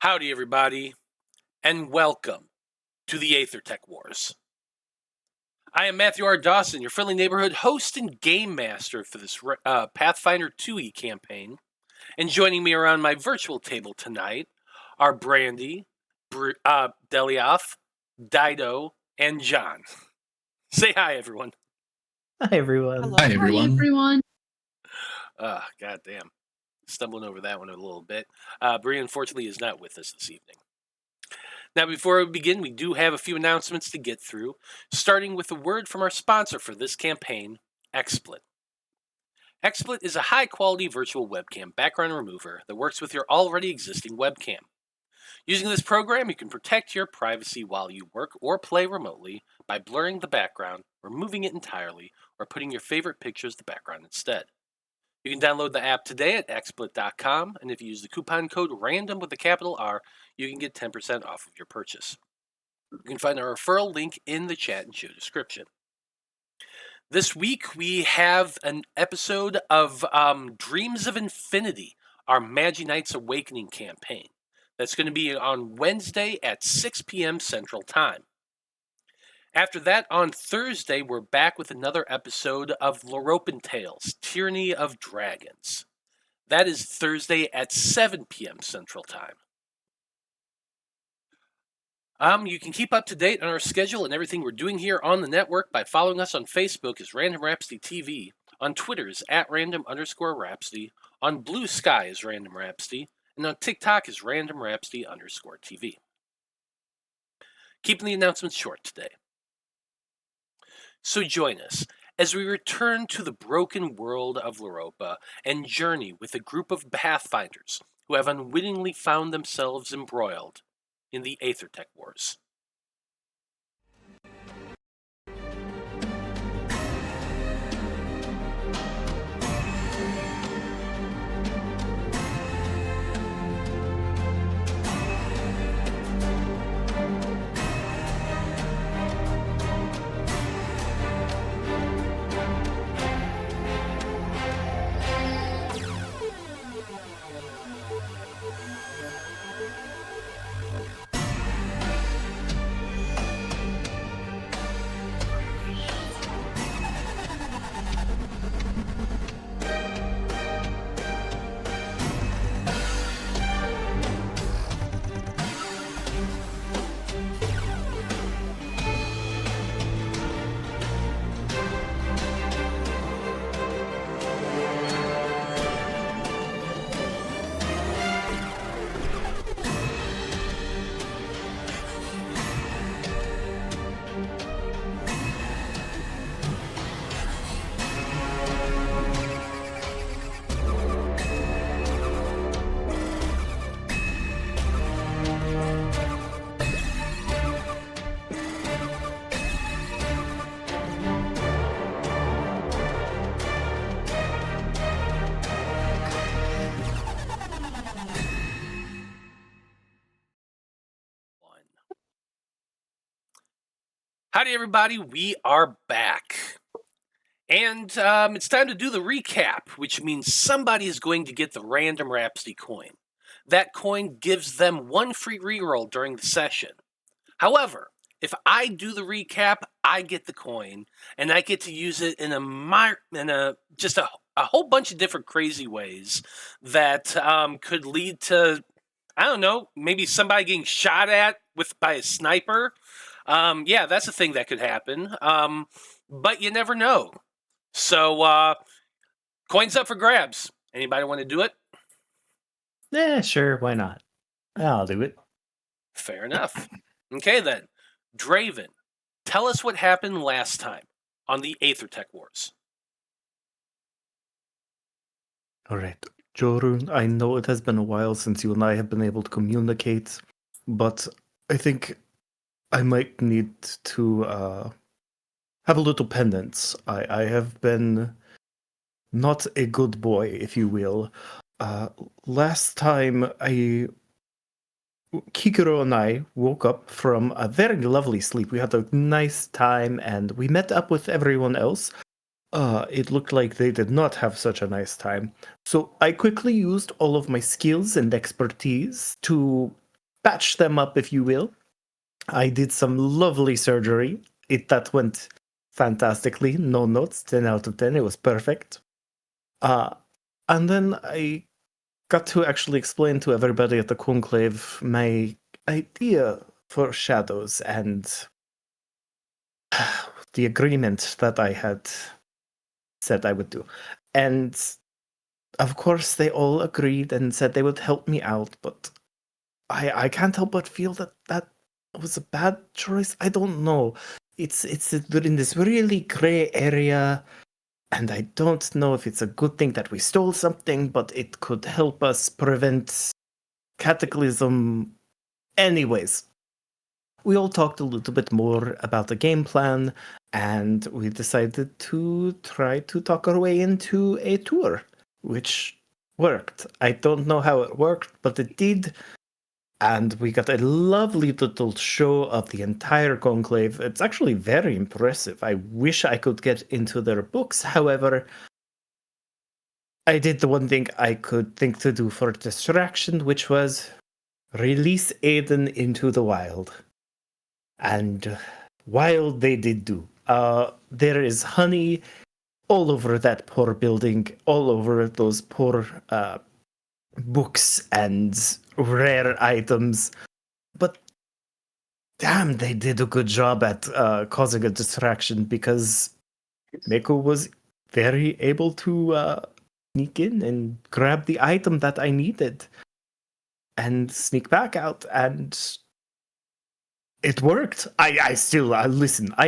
Howdy, everybody, and welcome to the Æther-Tech Wars. I am Matthew R. Dawson, your friendly neighborhood host and game master for this Pathfinder 2e campaign. And joining me around my virtual table tonight are Brandie, Delioth, Dyto, and John. Say hi, everyone. Hi, everyone. Hello. Hi, everyone. Goddamn. Stumbling over that one a little bit. Brie, unfortunately, is not with us this evening. Now, before we begin, we do have a few announcements to get through, starting with a word from our sponsor for this campaign, XSplit. XSplit is a high-quality virtual webcam background remover that works with your already existing webcam. Using this program, you can protect your privacy while you work or play remotely by blurring the background, removing it entirely, or putting your favorite pictures in the background instead. You can download the app today at xsplit.com, and if you use the coupon code RANDOM with a capital R, you can get 10% off of your purchase. You can find our referral link in the chat and show description. This week, we have an episode of Dreams of Infinity, our Magi Knights Awakening campaign. That's going to be on Wednesday at 6 p.m. Central Time. After that, on Thursday, we're back with another episode of Loroupa Tales, Tyranny of Dragons. That is Thursday at 7 p.m. Central Time. You can keep up to date on our schedule and everything we're doing here on the network by following us on Facebook as Random Rhapsody TV, on Twitter as @random_Rhapsody, on Blue Sky as Random Rhapsody, and on TikTok as Random Rhapsody_TV. Keeping the announcements short today. So join us as we return to the broken world of Loroupa and journey with a group of Pathfinders who have unwittingly found themselves embroiled in the Æther-Tech Wars. Howdy, everybody. We are back. And it's time to do the recap, which means somebody is going to get the Random Rhapsody coin. That coin gives them one free reroll during the session. However, if I do the recap, I get the coin, and I get to use it in a whole bunch of different crazy ways that could lead to, I don't know, maybe somebody getting shot at by a sniper. Yeah, that's a thing that could happen. But you never know. So, coins up for grabs. Anybody want to do it? Yeah, sure, why not? I'll do it. Fair enough. Okay, then. Draven, tell us what happened last time on the Æther-Tech Wars. All right, Jorun, I know it has been a while since you and I have been able to communicate, but I think I might need to have a little penance. I have been not a good boy, if you will. Last time, Kikiro and I woke up from a very lovely sleep. We had a nice time, and we met up with everyone else. It looked like they did not have such a nice time. So I quickly used all of my skills and expertise to patch them up, if you will. I did some lovely surgery. That went fantastically. No notes, 10 out of 10. It was perfect. And then I got to actually explain to everybody at the Conclave my idea for shadows and the agreement that I had said I would do. And of course, they all agreed and said they would help me out, but I can't help but feel that was a bad choice. I don't know. It's in this really gray area, and I don't know if it's a good thing that we stole something, but it could help us prevent cataclysm. Anyways, we all talked a little bit more about the game plan, and we decided to try to talk our way into a tour, which worked. I don't know how it worked, but it did. And we got a lovely little show of the entire conclave. It's actually very impressive. I wish I could get into their books. However, I did the one thing I could think to do for distraction, which was release Aeden into the wild. And wild they did do. There is honey all over that poor building, all over those poor books and rare items. But damn, they did a good job at causing a distraction, because Maiko was very able to sneak in and grab the item that I needed and sneak back out, and it worked. I still listen. I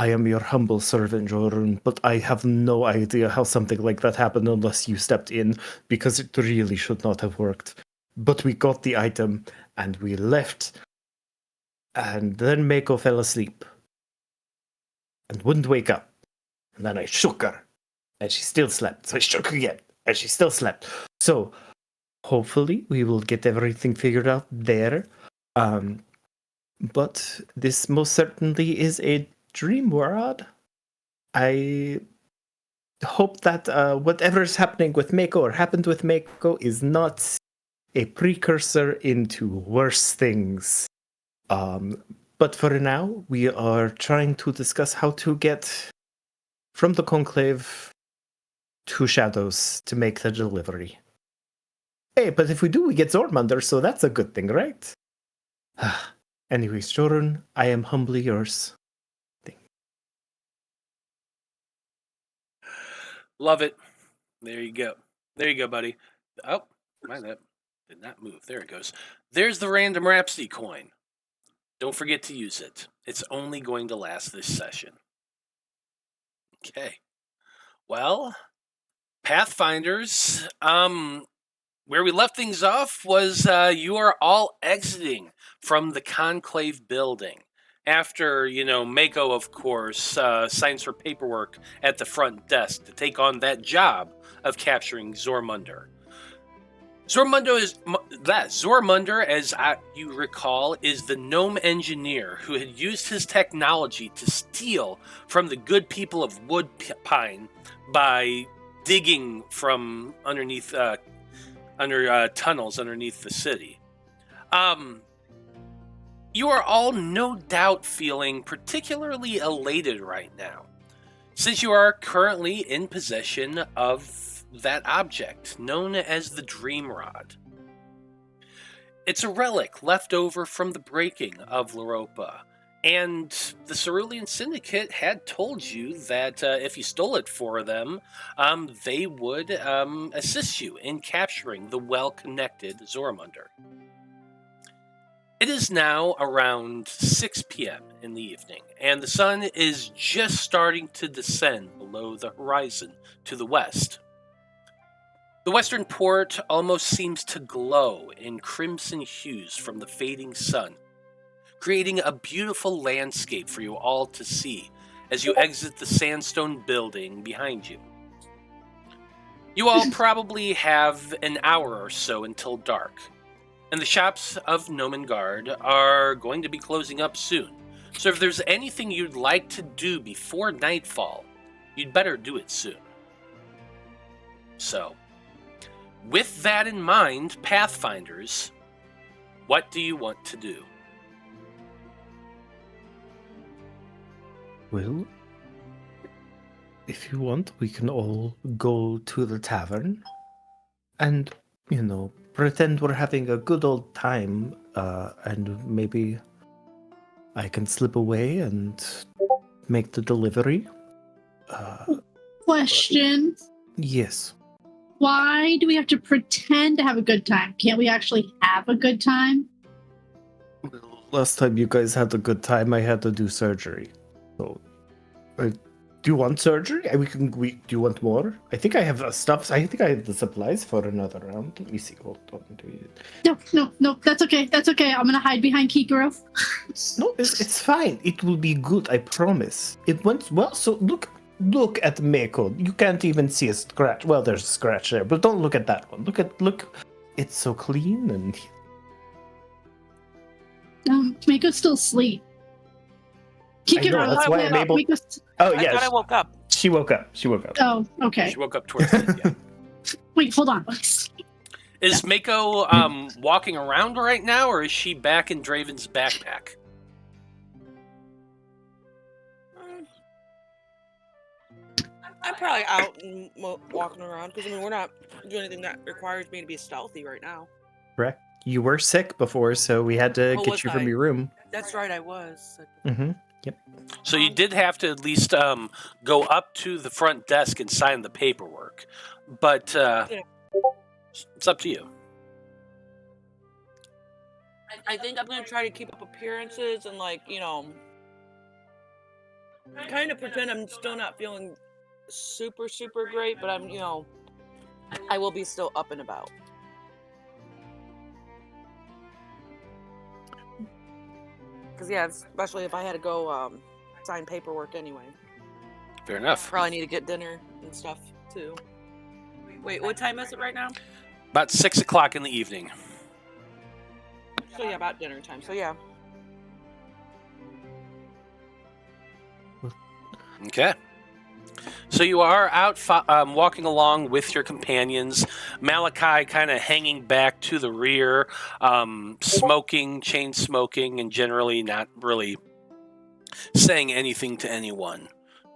am your humble servant, Jorun, but I have no idea how something like that happened unless you stepped in, because it really should not have worked. But we got the item, and we left. And then Maiko fell asleep and wouldn't wake up. And then I shook her, and she still slept. So I shook again, and she still slept. So hopefully we will get everything figured out there. But this most certainly is a dream world. I hope that whatever's happening with Maiko or happened with Maiko is not a precursor into worse things. But for now, we are trying to discuss how to get from the Conclave to Shadows to make the delivery. Hey, but if we do, we get Zormunder, so that's a good thing, right? Anyways, Jorun, I am humbly yours. Love it. There you go. There you go, buddy. Oh, that did not move. There it goes. There's the random Rhapsody coin. Don't forget to use it. It's only going to last this session. Okay. Well, Pathfinders, where we left things off was you are all exiting from the Conclave building. After, Maiko, of course, signs her paperwork at the front desk to take on that job of capturing Zormunder. Zormunder, as you recall, is the gnome engineer who had used his technology to steal from the good people of Woodpine by digging from underneath, under tunnels underneath the city. You are all no doubt feeling particularly elated right now, since you are currently in possession of that object known as the Dream Rod. It's a relic left over from the breaking of Loroupa, and the Cerulian Syndicate had told you that if you stole it for them, they would assist you in capturing the well-connected Zormunder. It is now around 6 p.m. in the evening, and the sun is just starting to descend below the horizon to the west. The western port almost seems to glow in crimson hues from the fading sun, creating a beautiful landscape for you all to see as you exit the sandstone building behind you. You all probably have an hour or so until dark, and the shops of Nomengard are going to be closing up soon. So if there's anything you'd like to do before nightfall, you'd better do it soon. So, With that in mind, Pathfinders, what do you want to do? Well, if you want, we can all go to the tavern and, pretend we're having a good old time, and maybe I can slip away and make the delivery. Question. Yes. Why do we have to pretend to have a good time? Can't we actually have a good time? Last time you guys had a good time, I had to do surgery. So, do you want surgery? Do you want more? I think I have stuff. I think I have the supplies for another round. Let me see. Hold on. No. That's okay. I'm gonna hide behind Kikiro. No, it's fine. It will be good. I promise. It went well. So look at Maiko. You can't even see a scratch. Well, there's a scratch there, but don't look at that one. Look. It's so clean and. Maiko's still asleep. Kikiro, that's why I'm able. Oh yeah. I thought I woke up. She woke up. Oh, okay. She woke up towards the end, yeah. Wait, hold on. Is Maiko walking around right now, or is she back in Draven's backpack? I'm probably out and walking around because we're not doing anything that requires me to be stealthy right now. Correct. You were sick before, so we had to Oh, get was you I? from your room. That's right, I was. Mm-hmm. Yep. So you did have to at least go up to the front desk and sign the paperwork, but it's up to you. I think I'm gonna try to keep up appearances and kind of pretend I'm still not feeling super great, but I'm I will be still up and about. Because especially if I had to go sign paperwork anyway. Fair enough. Probably need to get dinner and stuff too. Wait, what time is it right now? About 6 o'clock in the evening. So about dinner time. So Okay. So you are out walking along with your companions. Malachi kind of hanging back to the rear, chain smoking, and generally not really saying anything to anyone.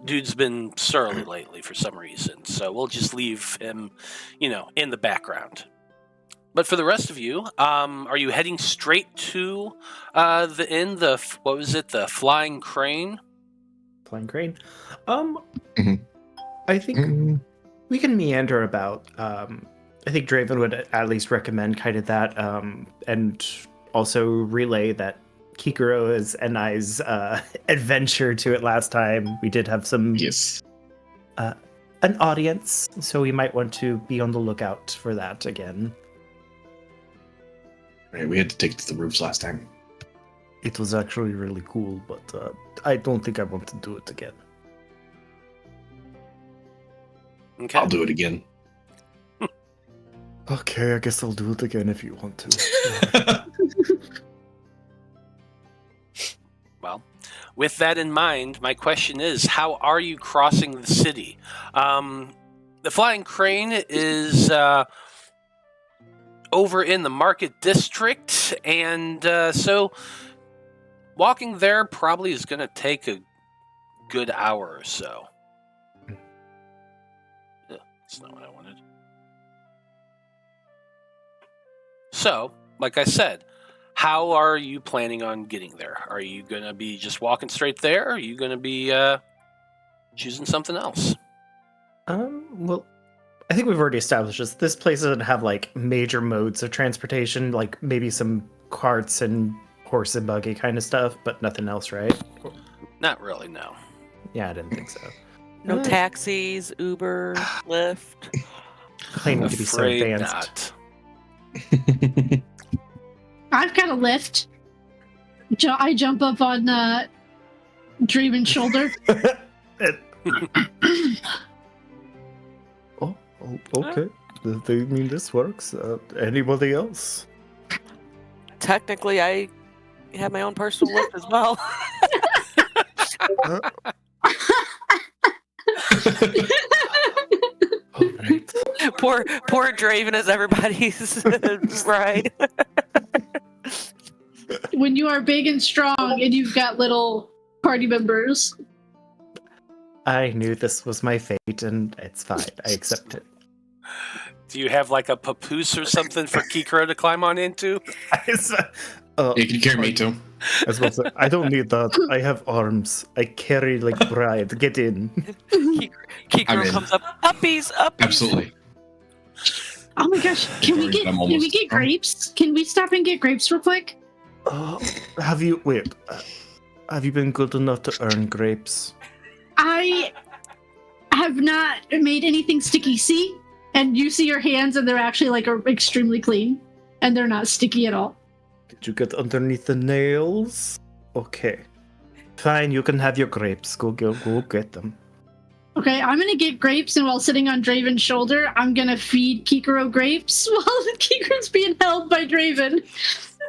Dude's been surly lately for some reason, so we'll just leave him, in the background. But for the rest of you, are you heading straight to the inn? What was it? The Flying Crane? Flying Crane. I think we can meander about. I think Draven would at least recommend kind of that, and also relay that Kikiro and I's adventure to it last time. We did have some an audience, so we might want to be on the lookout for that again. Right, we had to take it to the roofs last time. It was actually really cool, but I don't think I want to do it again. Okay. I'll do it again. Okay, I guess I'll do it again if you want to. Well, with that in mind, my question is, how are you crossing the city? The Flying Crane is over in the Market District, and so walking there probably is going to take a good hour or so. That's not what I wanted. So, like I said, how are you planning on getting there? Are you going to be just walking straight there? Or are you going to be choosing something else? Well, I think we've already established this place doesn't have major modes of transportation, maybe some carts and horse and buggy kind of stuff, but nothing else, right? Not really, no. Yeah, I didn't think so. no taxis, Uber, Lyft. Claiming to be so Afraid advanced. not. I've got a lift. I jump up on Draven's shoulder. Oh, okay. I mean, this works. Anybody else? Technically, I have my own personal lift as well. All right. poor Draven is everybody's right. When you are big and strong and you've got little party members. I knew this was my fate, and it's fine. I accept it. Do you have like a papoose or something for Kikiro to climb on into? You can carry me too. As well, I don't need that. I have arms. I carry like Bride. Get in. Kikiro comes up. Uppies. Absolutely. Oh my gosh! Can we get grapes? Can we stop and get grapes real quick? Have you been good enough to earn grapes? I have not made anything sticky. See, and you see your hands, and they're actually like extremely clean, and they're not sticky at all. Did you get underneath the nails? Okay. Fine, you can have your grapes. Go get them. Okay, I'm gonna get grapes, and while sitting on Draven's shoulder, I'm gonna feed Kikiro grapes while Kikiro's being held by Draven.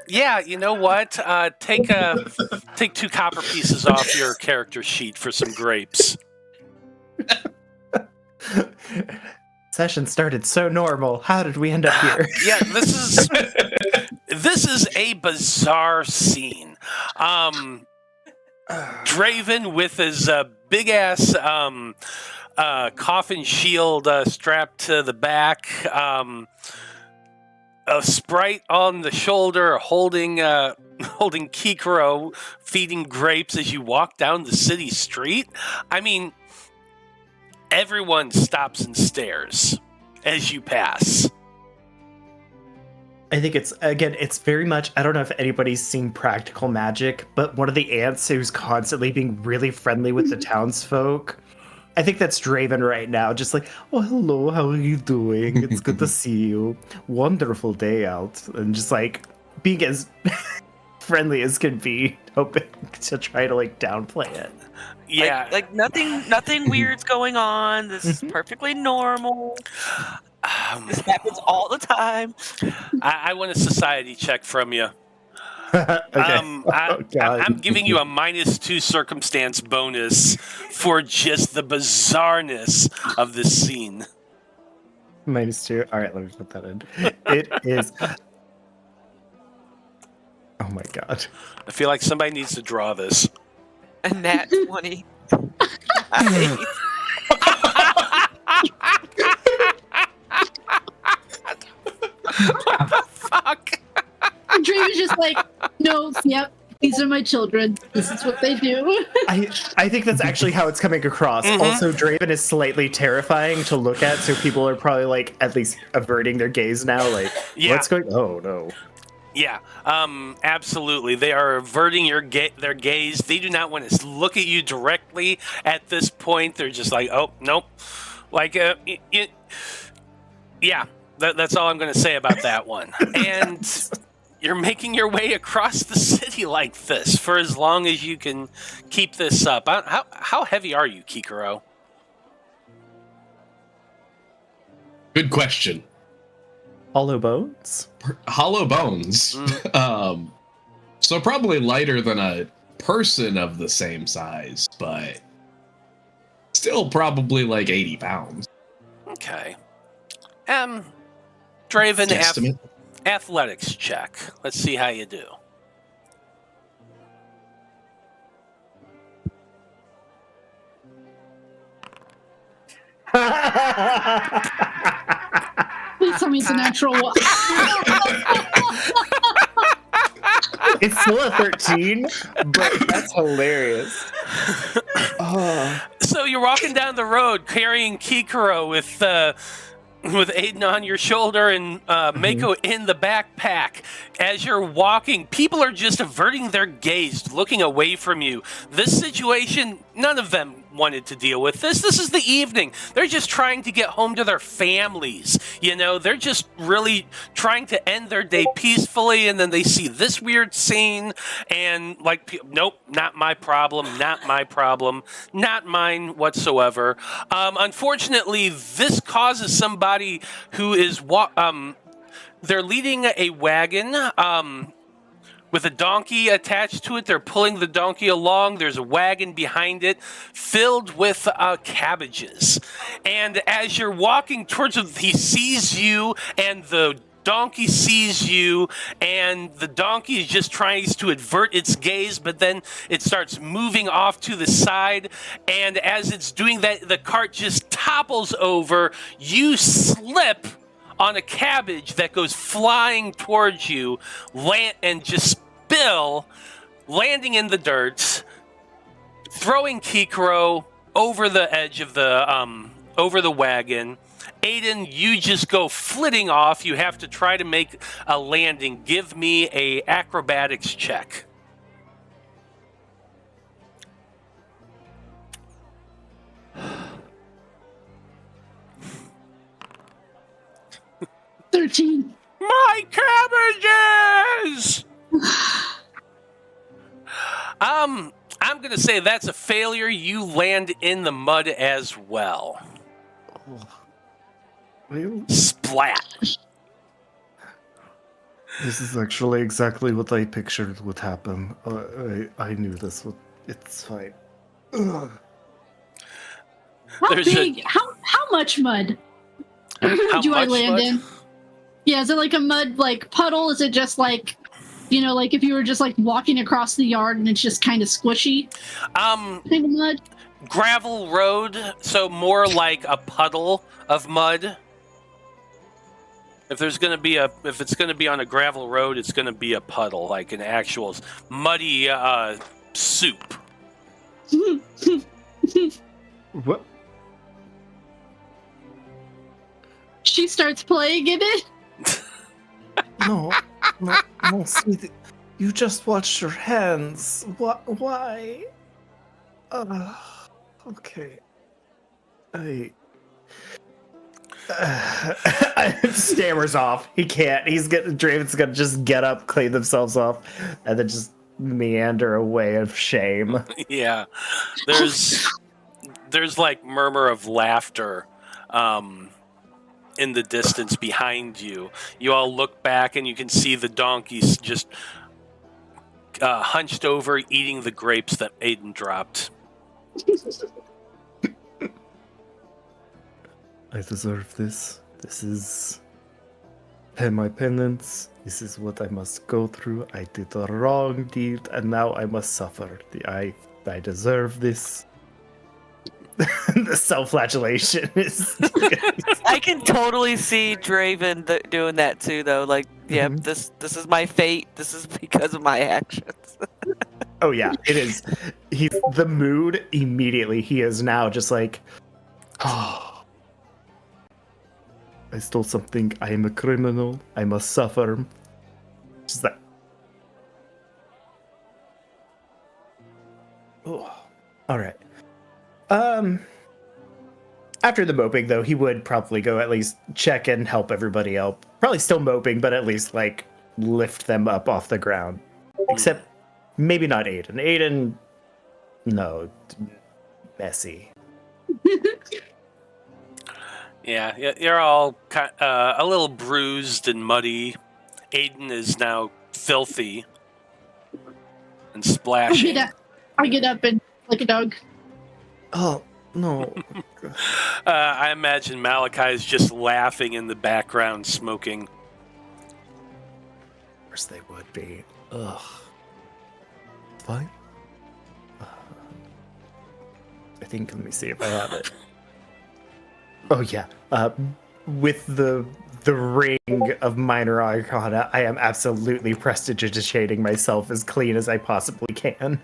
Yeah, you know what? Take 2 copper pieces off your character sheet for some grapes. Session started so normal. How did we end up here? Yeah, this is a bizarre scene. Draven with his big ass coffin shield strapped to the back, a sprite on the shoulder holding Kikiro, feeding grapes as you walk down the city street. I mean, everyone stops and stares as you pass. I think it's very much, I don't know if anybody's seen Practical Magic, but one of the ants who's constantly being really friendly with the townsfolk. I think that's Draven right now, just like, oh, hello, how are you doing? It's good to see you. Wonderful day out. And just like being as friendly as can be, hoping to try to like downplay it. Yeah. Like nothing weird's going on. This is perfectly normal. This happens all the time. I want a society check from you. Okay. I'm giving you a -2 circumstance bonus for just the bizarreness of this scene. -2. All right, let me put that in. It is. Oh my god. I feel like somebody needs to draw this. A nat 20. What the fuck? Draven's just like, no, yep, these are my children. This is what they do. I think that's actually how it's coming across. Mhm. Also, Draven is slightly terrifying to look at, so people are probably like at least averting their gaze now. Like, Yeah. what's going? Oh no. Yeah, absolutely. They are averting their gaze. They do not want to look at you directly at this point. They're just like, oh, nope. Like, yeah, that's all I'm going to say about that one. And you're making your way across the city like this for as long as you can keep this up. How heavy are you, Kikiro? Good question. Hollow bones? Hollow bones. So probably lighter than a person of the same size, but still probably like 80 pounds. Okay. Draven, Estimate. athletics check. Let's see how you do. Please tell me it's a natural one. It's still a 13, but that's hilarious. So you're walking down the road carrying Kikiro with Aeden on your shoulder and Maiko in the backpack. As you're walking, people are just averting their gaze, looking away from you. This situation, none of them wanted to deal with this. This is the evening. They're just trying to get home to their families. You know, they're just really trying to end their day peacefully, and then they see this weird scene, and like, nope, not my problem, not my problem, not mine whatsoever. Unfortunately, this causes somebody who is they're leading a wagon with a donkey attached to it. They're pulling the donkey along. There's a wagon behind it filled with cabbages. And as you're walking towards him, he sees you, and the donkey sees you, and the donkey is just trying to avert its gaze, but then it starts moving off to the side, and as it's doing that, the cart just topples over. You slip on a cabbage that goes flying towards you, and just spill, landing in the dirt, throwing Kikiro over the edge of over the wagon. Aeden, you just go flitting off. You have to try to make a landing. Give me a acrobatics check. $13. My cabbages! I'm gonna say that's a failure. You land in the mud as well. Well, Splat. this is actually exactly what I pictured would happen. I knew this would. It's fine. Ugh. How There's big? How much mud How do I much land mud? in? Yeah, is it like a mud puddle? Is it just like, like if you were just like walking across the yard and it's just kind of squishy kind of mud? Gravel road, so more like a puddle of mud. If it's gonna be on a gravel road, it's gonna be a puddle, like an actual muddy soup. What? She starts playing in it. No, sweetie. You just washed your hands. What? Why? Okay. Stammers off. He can't. Draven's gonna just get up, clean themselves off, and then just meander away of shame. Yeah, there's like murmur of laughter in the distance behind you. You all look back and you can see the donkeys just hunched over, eating the grapes that Aeden dropped. I deserve this. This is my penance. This is what I must go through. I did a wrong deed, and now I must suffer. I deserve this. The self-flagellation is. I can totally see Draven doing that too, though. Like, yep, Mhm. this is my fate. This is because of my actions. Oh yeah, it is. He's the mood immediately. He is now just like, oh, I stole something. I am a criminal. I must suffer. Just that. Oh, all right. After the moping, though, he would probably go at least check and help everybody else. Probably still moping, but at least like lift them up off the ground. Except maybe not Aeden. Aeden, no, messy. Yeah, you're all a little bruised and muddy. Aeden is now filthy and splashing. I get up and like a dog. Oh no! I imagine Malachi is just laughing in the background, smoking. Of course they would be. Ugh. Fine. I think. Let me see if I have it. Oh yeah. With the ring of minor arcana, I am absolutely prestidigitating myself as clean as I possibly can.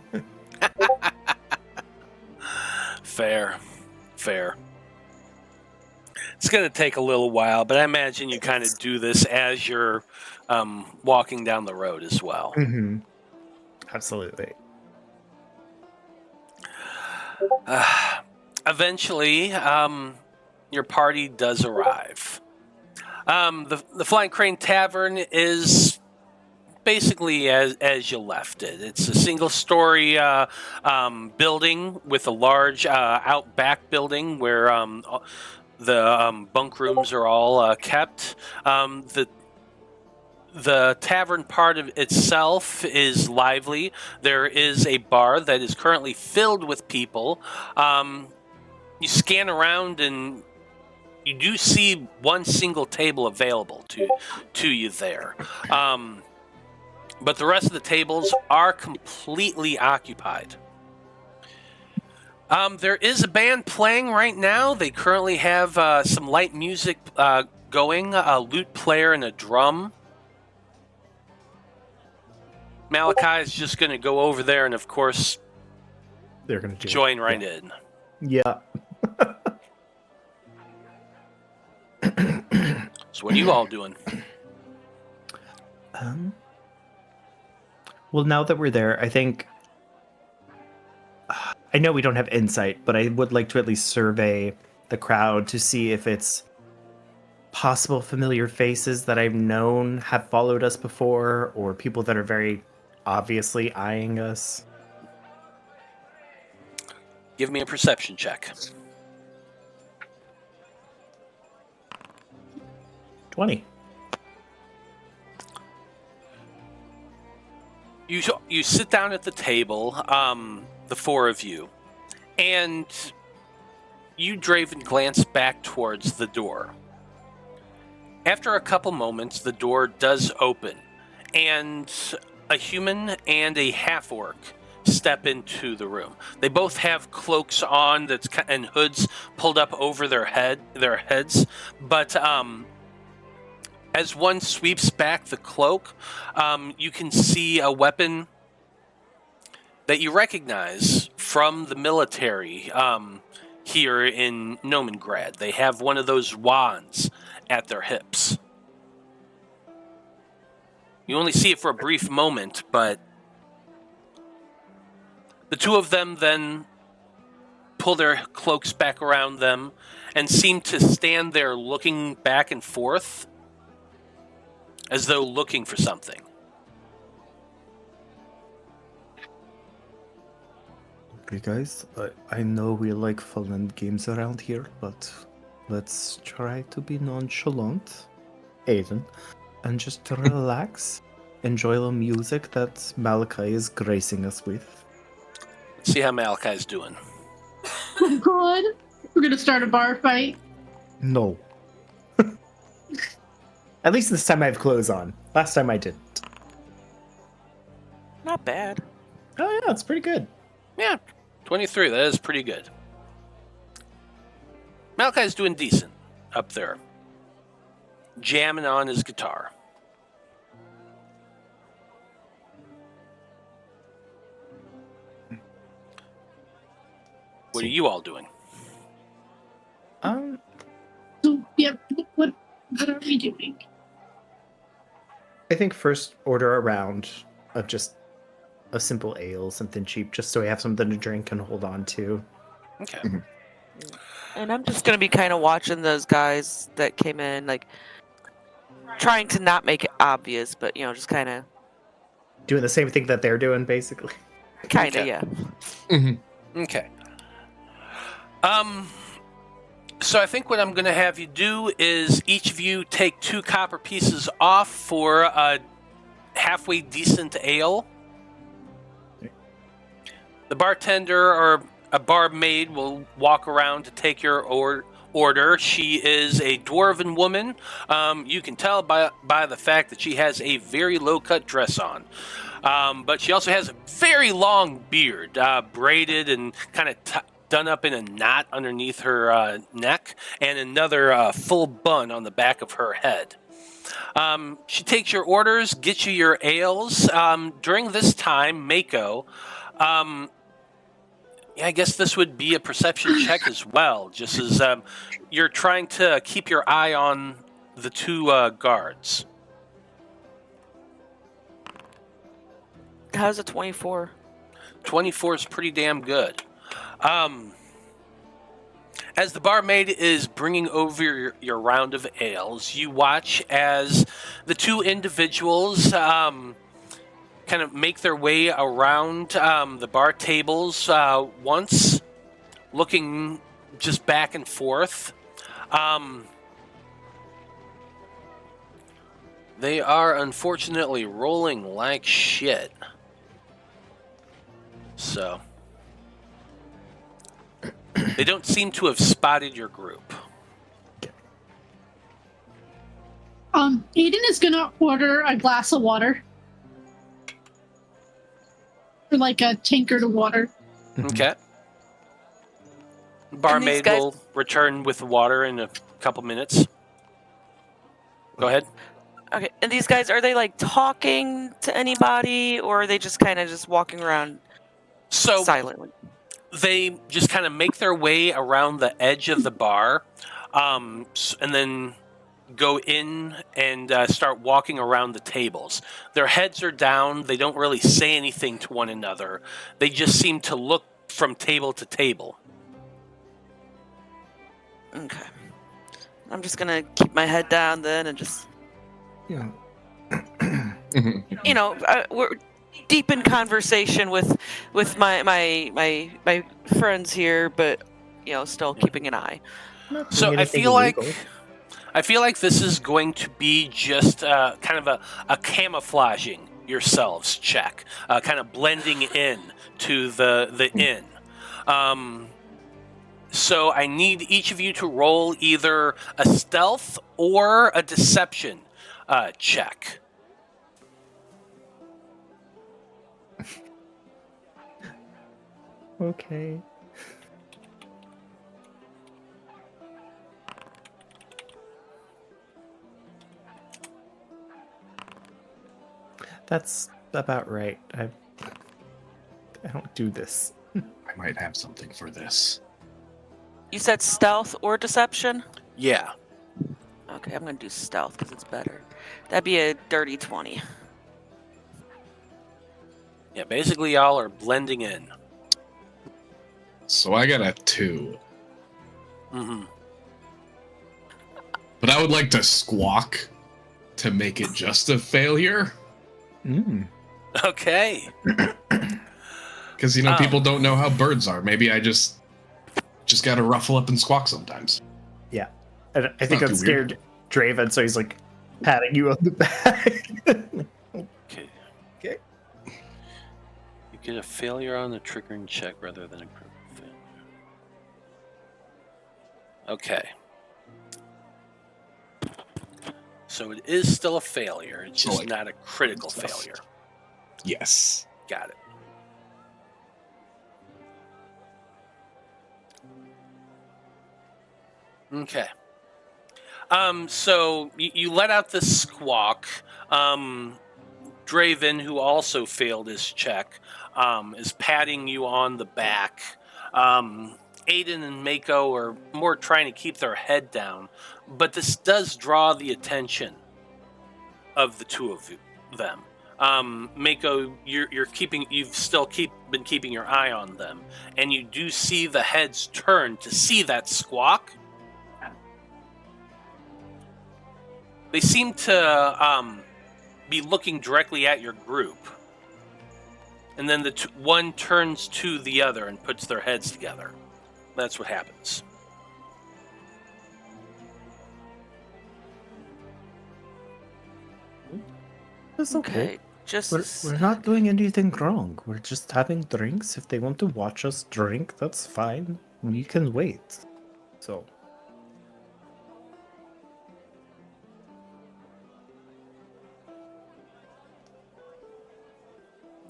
Fair. It's going to take a little while, but I imagine you kind of do this as you're walking down the road as well. Mm-hmm. Absolutely. Eventually, your party does arrive. The Flying Crane Tavern is basically as you left it. It's a single-story building with a large out-back building where the bunk rooms are all kept. the tavern part of itself is lively. There is a bar that is currently filled with people. You scan around and you do see one single table available to you there. But the rest of the tables are completely occupied. There is a band playing right now. They currently have some light music going, a lute player and a drum. Malachi is just going to go over there and, of course, They're going to join right in. Yeah. So what are you all doing? Well, now that we're there, I think... I know we don't have insight, but I would like to at least survey the crowd to see if it's possible familiar faces that I've known have followed us before, or people that are very obviously eyeing us. Give me a perception check. 20. You sit down at the table, the four of you, and you, Draven, glance back towards the door. After a couple moments, the door does open, and a human and a half-orc step into the room. They both have cloaks on and hoods pulled up over their heads, but as one sweeps back the cloak, you can see a weapon that you recognize from the military here in Nomengrad. They have one of those wands at their hips. You only see it for a brief moment, but the two of them then pull their cloaks back around them and seem to stand there looking back and forth as though looking for something. Okay, guys, I know we like fun and games around here, but let's try to be nonchalant, Aeden, and just relax, enjoy the music that Malachi is gracing us with. Let's see how Malachi's doing. Good. We're gonna start a bar fight. No. At least this time I have clothes on. Last time I didn't. Not bad. Oh yeah, it's pretty good. Yeah, 23. That is pretty good. Malachi's doing decent up there, jamming on his guitar. What are you all doing? So, yeah, what are we doing? I think first order a round of just a simple ale, something cheap, just so we have something to drink and hold on to. Okay. And I'm just gonna be kind of watching those guys that came in, like trying to not make it obvious, but just kind of Doing the same thing that they're doing, basically. Okay. yeah. Mm-hmm. Okay. So I think what I'm going to have you do is each of you take 2 copper pieces off for a halfway decent ale. The bartender or a barmaid will walk around to take your order. She is a dwarven woman. You can tell by the fact that she has a very low-cut dress on. But she also has a very long beard, braided and kind of done up in a knot underneath her neck, and another full bun on the back of her head. She takes your orders, gets you your ales. During this time, Maiko, I guess this would be a perception check as well, just as you're trying to keep your eye on the 2 guards. How's a 24? 24 is pretty damn good. As the barmaid is bringing over your round of ales, you watch as the 2 individuals kind of make their way around the bar tables once, looking just back and forth. They are unfortunately rolling like shit. So they don't seem to have spotted your group. Aeden is gonna order a glass of water. Or like a tankard of water. Okay. Barmaid guys- will return with water in a couple minutes. Go ahead. Okay, and these guys, are they like talking to anybody, or are they just kind of just walking around So silently? they just kind of make their way around the edge of the bar, and then go in and start walking around the tables. Their heads are down. They don't really say anything to one another. They just seem to look from table to table. Okay. I'm just gonna keep my head down then and just, Yeah. you know, we're deep in conversation with my friends here, but you know, still keeping an eye. Not So doing I anything feel like this is going to be just kind of a camouflaging yourselves check, kind of blending in to the inn. So I need each of you to roll either a stealth or a deception check. Okay. That's about right. I don't do this. I might have something for this. You said stealth or deception? Yeah. Okay, I'm gonna do stealth because it's better. That'd be a dirty 20. Yeah, basically y'all are blending in. So I got a 2. Mm-hmm. But I would like to squawk to make it just a failure. Mm. Okay. Because, you know, people don't know how birds are. Maybe I just gotta ruffle up and squawk sometimes. Yeah. And I think not that too weird. scared Draven, so he's like patting you on the back. Okay. Okay. You get a failure on the triggering check rather than a critical failure. Okay. So it is still a failure. It's So, just like, not a critical stuff. failure. Yes. Got it. Okay. So you let out this squawk. Draven, who also failed his check, is patting you on the back. Aeden and Maiko are more trying to keep their head down, but this does draw the attention of the two of them. Maiko, you've still been keeping your eye on them, and you do see the heads turn to see that squawk. They seem to be looking directly at your group. And then one turns to the other and puts their heads together. That's what happens. That's okay. Okay, just We're not doing anything wrong. We're just having drinks. If they want to watch us drink, that's fine. We can wait. So.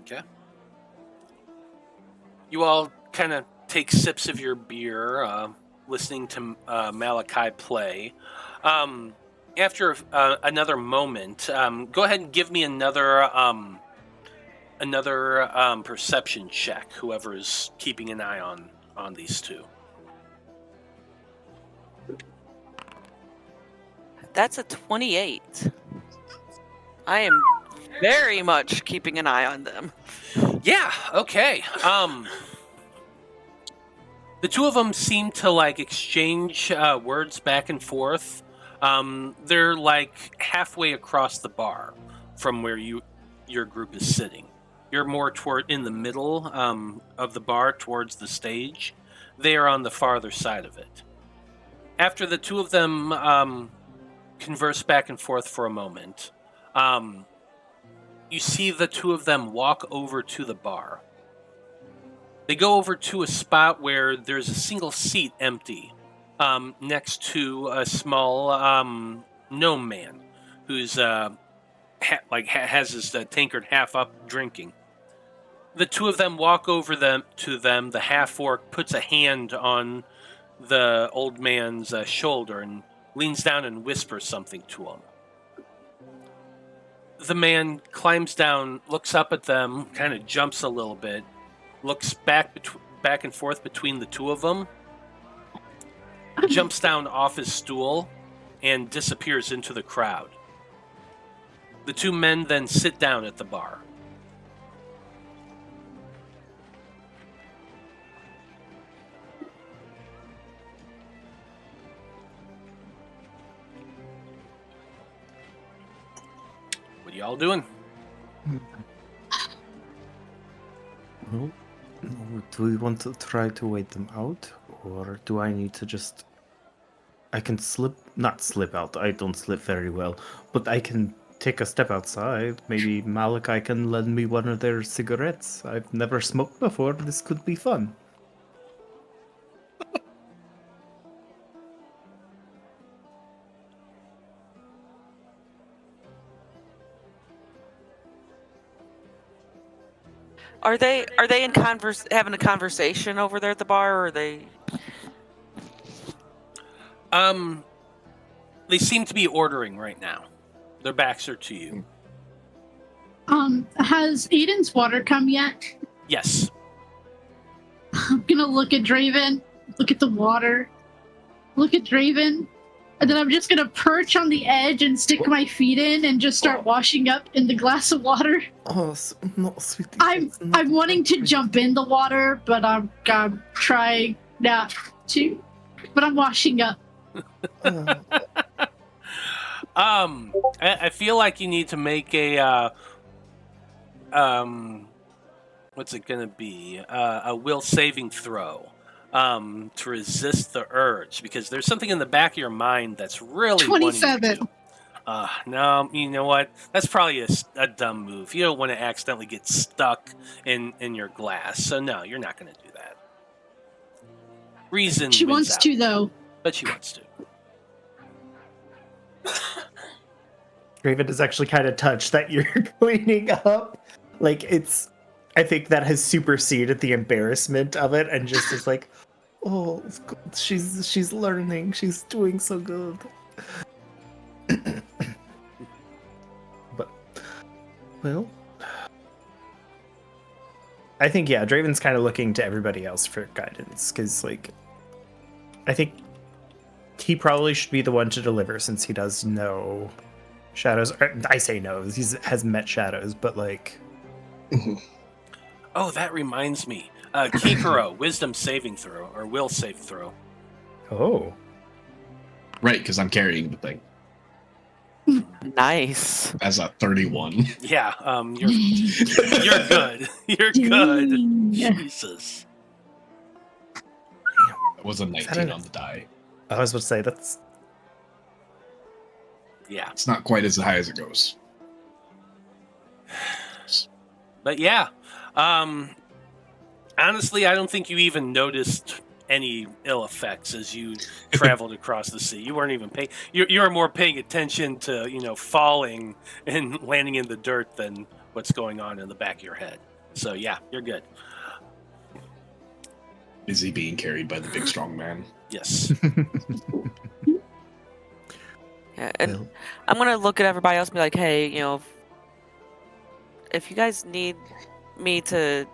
Okay. You all kind of take sips of your beer, listening to Malachi play. After another moment, go ahead and give me another perception check. Whoever is keeping an eye on these two. that's a 28. I am very much keeping an eye on them. Yeah. Okay. The two of them seem to like exchange words back and forth. They're like halfway across the bar from where your group is sitting. You're more in the middle of the bar towards the stage. They are on the farther side of it. After the two of them converse back and forth for a moment, You see the two of them walk over to the bar. They go over to a spot where there's a single seat empty, next to a small gnome man who's has his tankard half up drinking. The two of them walk over to them. The half-orc puts a hand on the old man's shoulder and leans down and whispers something to him. The man climbs down, looks up at them, kind of jumps a little bit, looks back and forth between the two of them, jumps down off his stool, and disappears into the crowd. The two men then sit down at the bar. What are y'all doing? Well, do we want to try to wait them out? Or do I need to just... I can not slip out, I don't slip very well, but I can take a step outside. Maybe Malachi can lend me one of their cigarettes. I've never smoked before, this could be fun. Are they in having a conversation over there at the bar, or are they? They seem to be ordering right now. Their backs are to you. Has Aeden's water come yet? Yes. I'm gonna look at Draven, look at the water, look at Draven, and then I'm just gonna perch on the edge and stick my feet in and just start washing up in the glass of water. Oh, no, sweetie. I'm wanting to jump in the water, but I'm trying not to. But I'm washing up. I feel like you need to make a what's it gonna be? A will saving throw. To resist the urge, because there's something in the back of your mind that's really 27. No, you know what? That's probably a dumb move. You don't want to accidentally get stuck in your glass. So no, you're not going to do that. Reason. She wins wants out, to, though. but she wants to. Draven is actually kind of touched that you're cleaning up. Like, I think that has superseded the embarrassment of it, and just is like, oh, she's learning, she's doing so good. But, well, I think, yeah, Draven's kind of looking to everybody else for guidance, because, like, I think he probably should be the one to deliver, since he does know shadows. I say knows, he has met shadows, but, like... Oh, that reminds me. Kikiro, wisdom saving throw, or will save throw. Oh. Right, because I'm carrying the thing. Nice. As a 31. Yeah, you're good. You're good. Jesus. It was a 19 on the die. I was about to say, that's... Yeah. It's not quite as high as it goes. But yeah, honestly, I don't think you even noticed any ill effects as you traveled across the sea. You weren't even paying. You were more paying attention to falling and landing in the dirt than what's going on in the back of your head. So yeah, you're good. Busy being carried by the big strong man. Yes. Yeah, and I'm gonna look at everybody else and be like, hey, if you guys need me to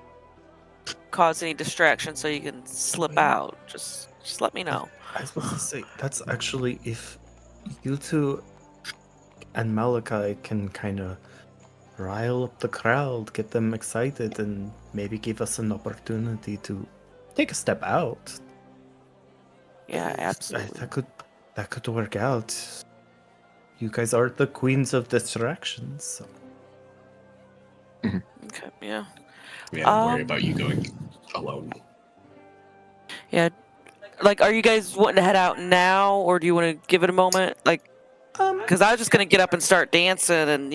cause any distraction so you can slip out, just let me know. I was supposed to say, that's actually, if you two and Malachi can kind of rile up the crowd, get them excited, and maybe give us an opportunity to take a step out. Yeah, absolutely. That could work out. You guys are the queens of distractions, so. Okay, yeah. We had to worry about you going alone. Yeah. Like, are you guys wanting to head out now, or do you want to give it a moment? Like, Because I was just gonna get up and start dancing, and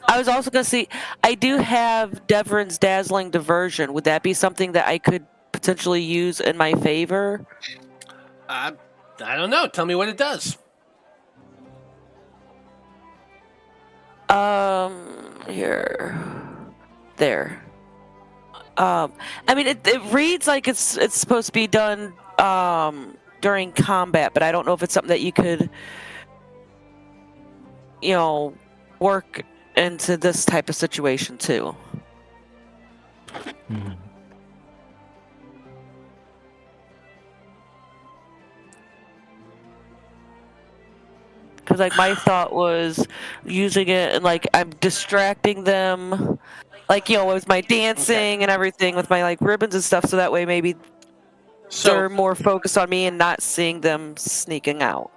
I was also gonna see. I do have Devrin's Dazzling Diversion. Would that be something that I could potentially use in my favor? I don't know. Tell me what it does. There. I mean, it reads like it's supposed to be done during combat, but I don't know if it's something that you could, work into this type of situation too. Because my thought was using it and I'm distracting them, with my dancing and everything, with my ribbons and stuff, so that way maybe they're more focused on me and not seeing them sneaking out.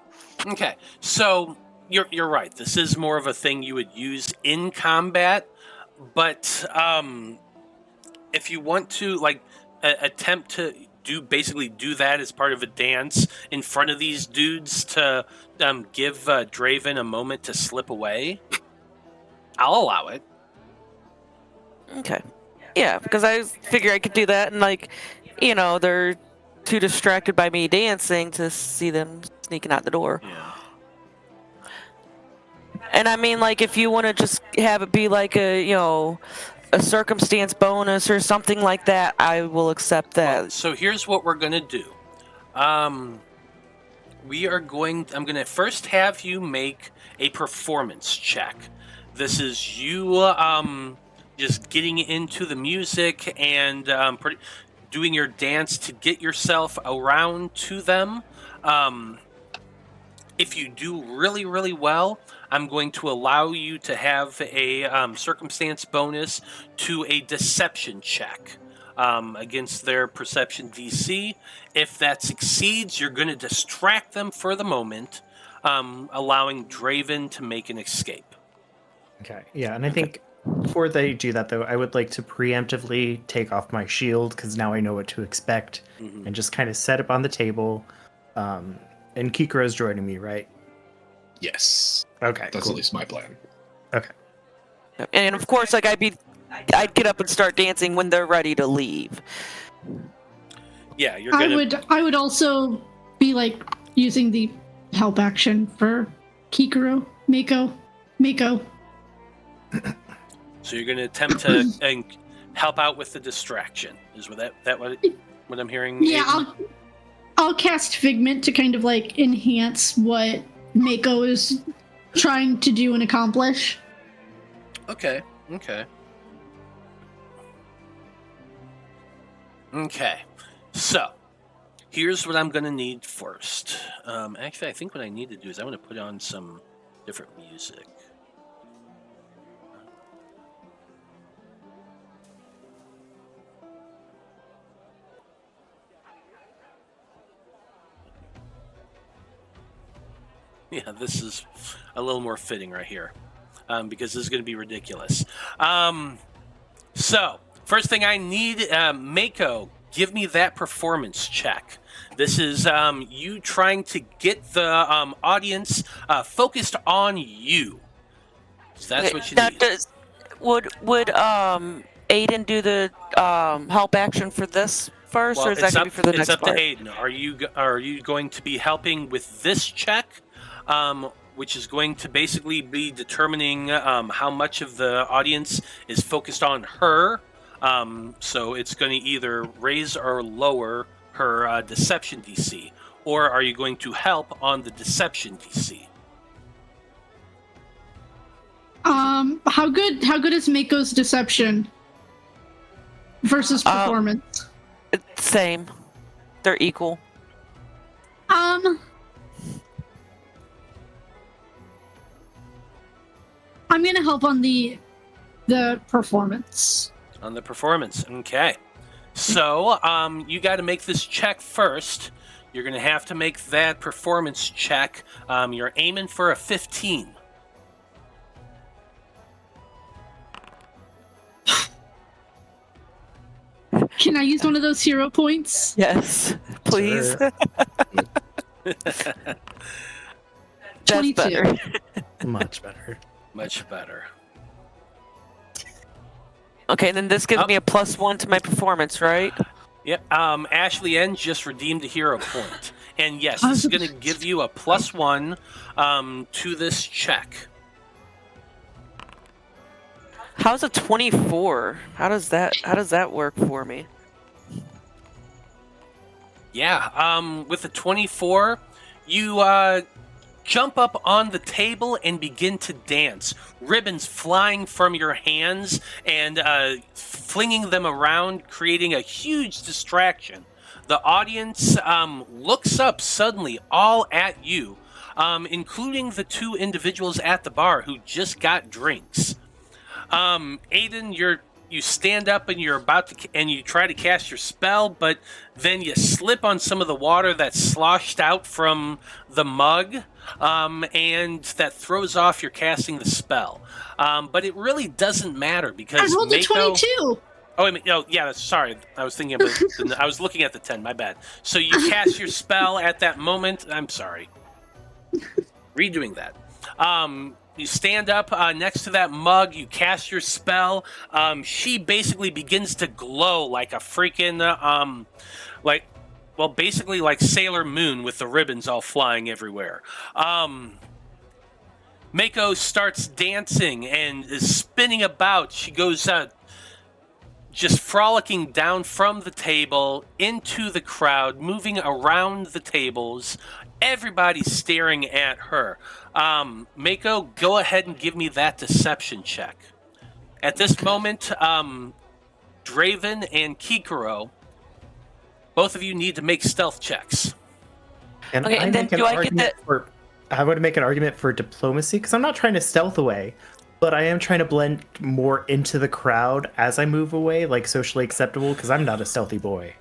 Okay, so you're right. This is more of a thing you would use in combat, but if you want to attempt to do that as part of a dance in front of these dudes to give Draven a moment to slip away, I'll allow it. Okay. Yeah, because I figure I could do that, and they're too distracted by me dancing to see them sneaking out the door. Yeah. And I mean, if you want to just have it be a circumstance bonus or something like that, I will accept that. Well, so here's what we're gonna do. I'm gonna first have you make a performance check. This is you just getting into the music and doing your dance to get yourself around to them. If you do really, really well, I'm going to allow you to have a circumstance bonus to a deception check against their perception DC. If that succeeds, you're going to distract them for the moment, allowing Draven to make an escape. Okay, yeah, and I think before they do that, though, I would like to preemptively take off my shield, because now I know what to expect, and just kind of set up on the table. And Kikiro's joining me, right? Yes. Okay, That's cool. at least my plan. Okay. And of course, I'd get up and start dancing when they're ready to leave. Yeah, you're gonna... I would also be using the help action for Kikiro, Maiko. So you're going to attempt to help out with the distraction. Is what I'm hearing? Yeah, Aeden? I'll cast Figment to kind of enhance what Maiko is trying to do and accomplish. Okay. So, here's what I'm going to need first. Actually, I think what I need to do is I want to put on some different music. Yeah, this is a little more fitting right here, because this is going to be ridiculous. So, first thing I need, Maiko, give me that performance check. This is you trying to get the audience focused on you. So that's what you need. Would Aeden do the help action for this first, or is that going to be for the next part? It's up to Aeden. Are you going to be helping with this check? Which is going to basically be determining how much of the audience is focused on her. So it's going to either raise or lower her deception DC. Or are you going to help on the deception DC? How good is Maiko's deception versus performance? Same. They're equal. I'm gonna help on the performance. On the performance, okay. So, you got to make this check first. You're going to have to make that performance check. You're aiming for a 15. Can I use one of those hero points? Yes, please. Sure. That's 22. better. Much better. Much better. Okay, then this gives Oh. me a +1 to my performance, right? Yep. Ashley N just redeemed a hero point. And yes, this is going to give you a +1 to this check. How's a 24? How does that work for me? Yeah, with a 24, you jump up on the table and begin to dance. Ribbons flying from your hands and flinging them around, creating a huge distraction. The audience looks up suddenly, all at you, including the two individuals at the bar who just got drinks. Aeden, you stand up and you're about to, and you try to cast your spell, but then you slip on some of the water that sloshed out from the mug, and that throws off your casting the spell. But it really doesn't matter because I rolled a Maiko... 22. Oh, wait, no, yeah, sorry. I was thinking about. I was looking at the 10. My bad. So you cast your spell at that moment. I'm sorry. Redoing that. You stand up next to that mug. You cast your spell. She basically begins to glow like a freaking basically like Sailor Moon with the ribbons all flying everywhere. Maiko starts dancing and is spinning about. She goes just frolicking down from the table into the crowd, moving around the tables. Everybody's staring at her. Maiko, go ahead and give me that deception check. At this moment, Draven and Kikiro, both of you need to make stealth checks. And Okay, and then do I get that? I would make an argument for diplomacy because I'm not trying to stealth away, but I am trying to blend more into the crowd as I move away, like socially acceptable, because I'm not a stealthy boy.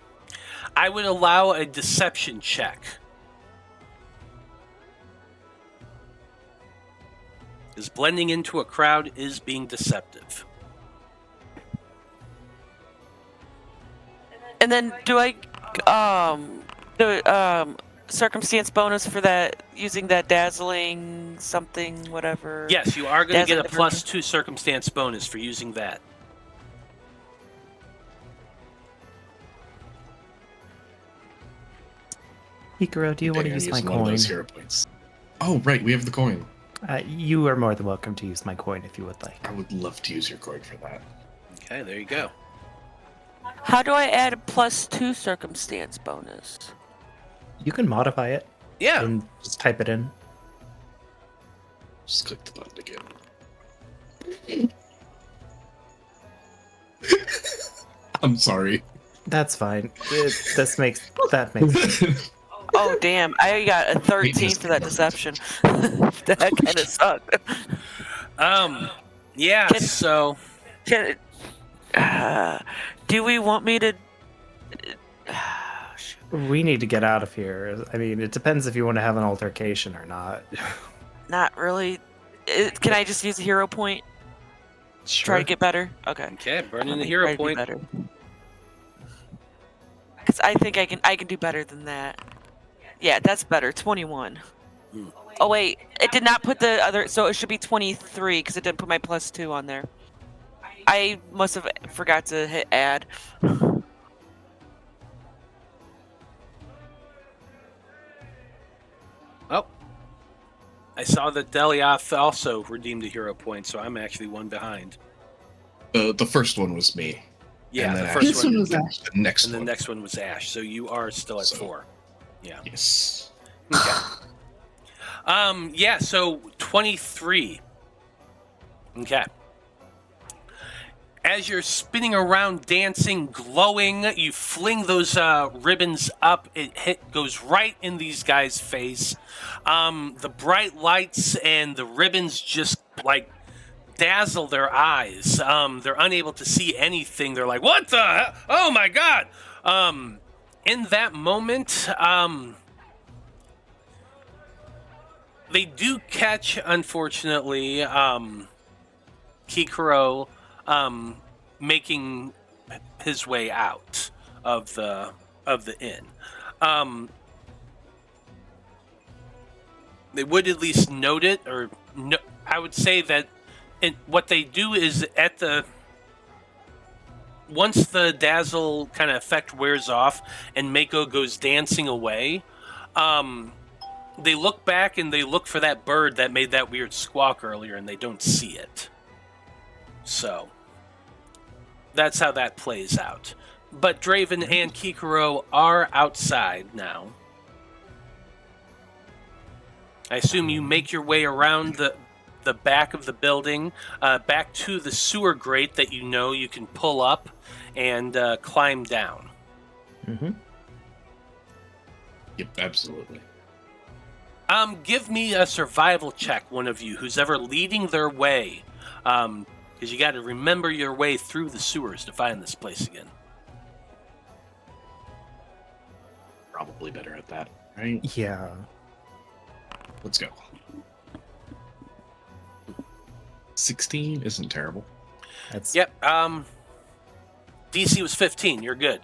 I would allow a deception check. Because blending into a crowd is being deceptive. And then do I circumstance bonus for that, using that dazzling something, whatever? Yes, you are going to get a Dazzling +2 circumstance bonus for using that. Hikaro, do you want to use my one of coin? those hero points. Oh, right, we have the coin. You are more than welcome to use my coin if you would like. I would love to use your coin for that. Okay, there you go. How do I add a +2 circumstance bonus? You can modify it Yeah. and just type it in. Just click the button again. I'm sorry. That's fine. That makes sense. Oh damn! I got a 13 for that deception. That kind of sucked. Yeah. Can- So do we want me to? We need to get out of here. I mean, it depends if you want to have an altercation or not. Not really. Can I just use a hero point? Try to get better. Okay. okay, burn in the Try hero to do point. better. Because I think I can do better than that. Yeah, that's better. 21. Hmm. Oh wait, it did not put the other, so it should be 23 because it didn't put my +2 on there. I must have forgot to hit add. Oh, I saw that Delioth also redeemed a hero point, so I'm actually one behind. The first one was me. Yeah, And the then first This one, one was Ash. The next and the one. next one was Ash. So you are still at So- 4. Yeah. Yes. Okay. Yeah. So 23. Okay. As you're spinning around, dancing, glowing, you fling those ribbons up. It goes right in these guys' face. The bright lights and the ribbons just like dazzle their eyes. They're unable to see anything. They're like, "What the hell? Oh my god!" In that moment, they do catch, unfortunately, Kikiro making his way out of the inn. they would at least note it, or no, I would say that what they do is once the dazzle kind of effect wears off and Maiko goes dancing away, they look back and they look for that bird that made that weird squawk earlier, and they don't see it. So that's how that plays out. But Draven and Kikiro are outside now. I assume you make your way around the back of the building, back to the sewer grate that you know you can pull up and climb down. Mm-hmm. Yep, absolutely. Give me a survival check, one of you, who's ever leading their way. Because you got to remember your way through the sewers to find this place again. Probably better at that, right? Yeah. Let's go. 16 isn't terrible. That's Yep. DC was 15. You're good.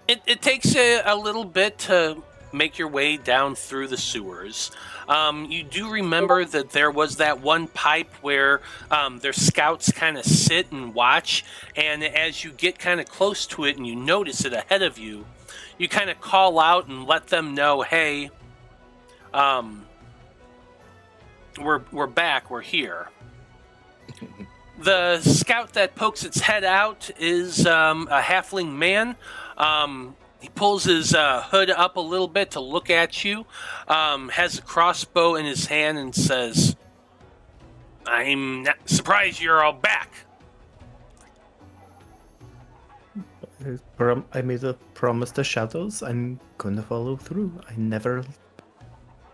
It takes a little bit to make your way down through the sewers. You do remember that there was that one pipe where their scouts kind of sit and watch, and as you get kind of close to it and you notice it ahead of you, you kind of call out and let them know, hey, we're back, we're here. The scout that pokes its head out is a halfling man. He pulls his hood up a little bit to look at you, has a crossbow in his hand, and says, I'm not surprised you're all back. I made a promise to Shadows. I'm gonna follow through. I never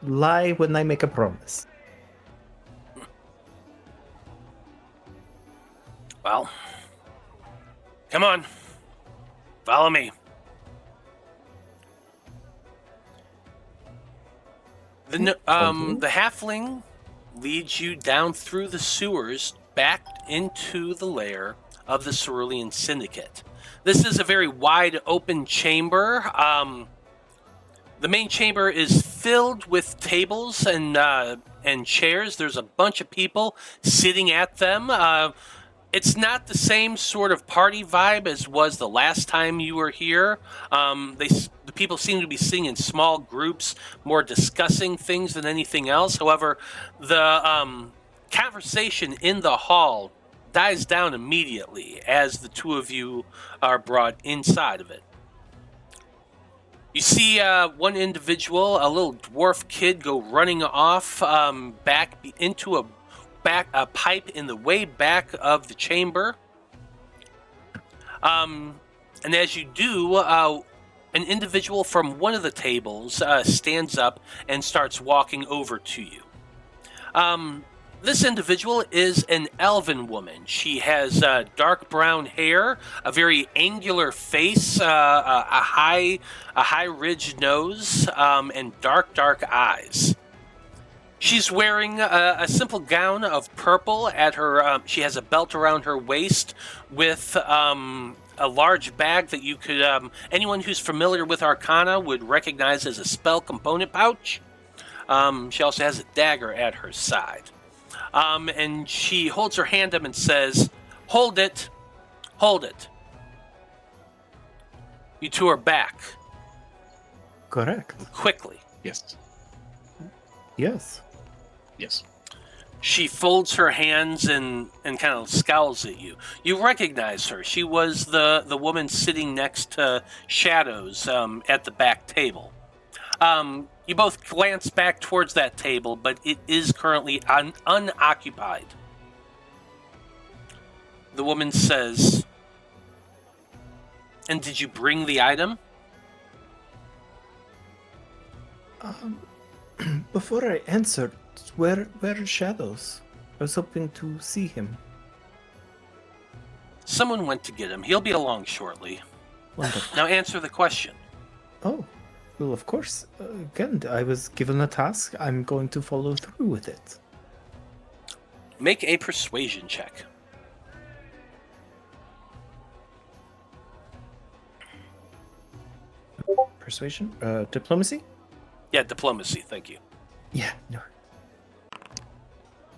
lie when I make a promise. Well, come on. Follow me. The halfling leads you down through the sewers back into the lair of the Cerulian Syndicate. This is a very wide open chamber. The main chamber is filled with tables and chairs. There's a bunch of people sitting at them. It's not the same sort of party vibe as was the last time you were here. The people seem to be sitting in small groups, more discussing things than anything else. However, the conversation in the hall dies down immediately as the two of you are brought inside of it. You see one individual, a little dwarf kid, go running off back into a pipe in the way back of the chamber. And as you do, an individual from one of the tables stands up and starts walking over to you. This individual is an elven woman. She has dark brown hair, a very angular face, a high ridged nose, and dark eyes. She's wearing a simple gown of purple. At her, she has a belt around her waist with a large bag that you could, anyone who's familiar with Arcana would recognize as a spell component pouch. She also has a dagger at her side. And she holds her hand up and says, hold it. You two are back. Correct. Quickly. Yes. Yes. Yes. She folds her hands and kind of scowls at you. You recognize her. She was the woman sitting next to Shadows at the back table. You both glance back towards that table, but it is currently unoccupied. The woman says, and did you bring the item? Before I answered, where are Shadows? I was hoping to see him. Someone went to get him. He'll be along shortly. Wonderful. Now answer the question. Oh, well, of course. Again, I was given a task. I'm going to follow through with it. Make a persuasion check. Persuasion? Diplomacy? Yeah, diplomacy. Thank you. Yeah, no.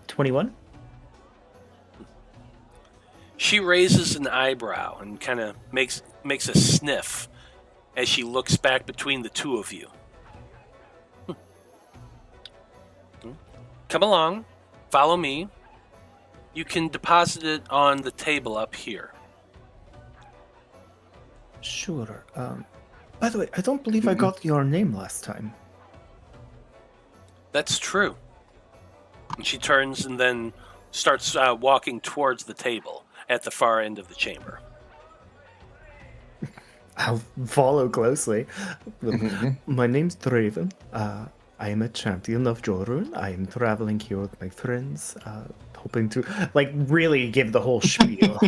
21? She raises an eyebrow and kind of makes a sniff as she looks back between the two of you. Come along. Follow me. You can deposit it on the table up here. Sure. By the way, I don't believe I got your name last time. That's true. And she turns and then starts walking towards the table at the far end of the chamber. I'll follow closely. My name's Draven. I am a champion of Jorun. I am traveling here with my friends, hoping to, really give the whole spiel.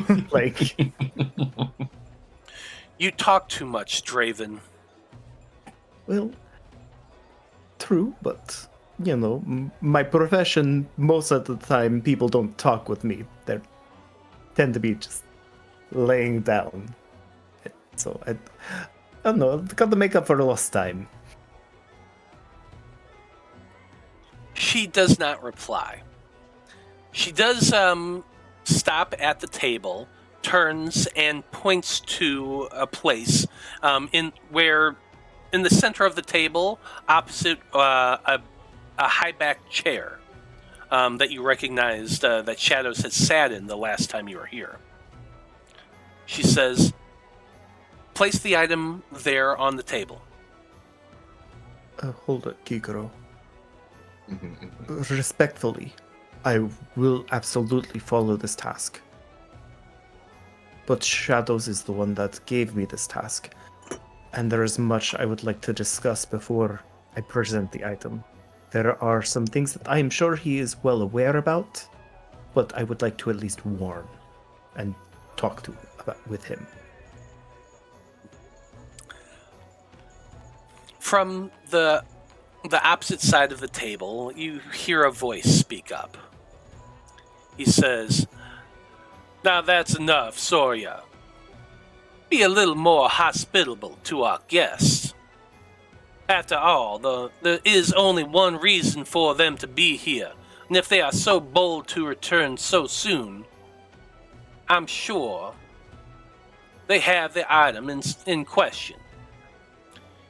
You talk too much, Draven. Well, true, but, my profession, most of the time, people don't talk with me. They tend to be just laying down. So, I don't know, I've got to make up for lost time. She does not reply. She does stop at the table, turns, and points to a place in the center of the table, opposite a high-backed chair that you recognized that Shadows had sat in the last time you were here. She says, place the item there on the table. Hold it, Kikiro. Respectfully, I will absolutely follow this task. But Shadows is the one that gave me this task, and there is much I would like to discuss before I present the item. There are some things that I am sure he is well aware about, but I would like to at least warn and talk with him. From the opposite side of the table, you hear a voice speak up. He says, "Now that's enough, Soria. Be a little more hospitable to our guests. After all, there is only one reason for them to be here, and if they are so bold to return so soon, I'm sure they have the item in question."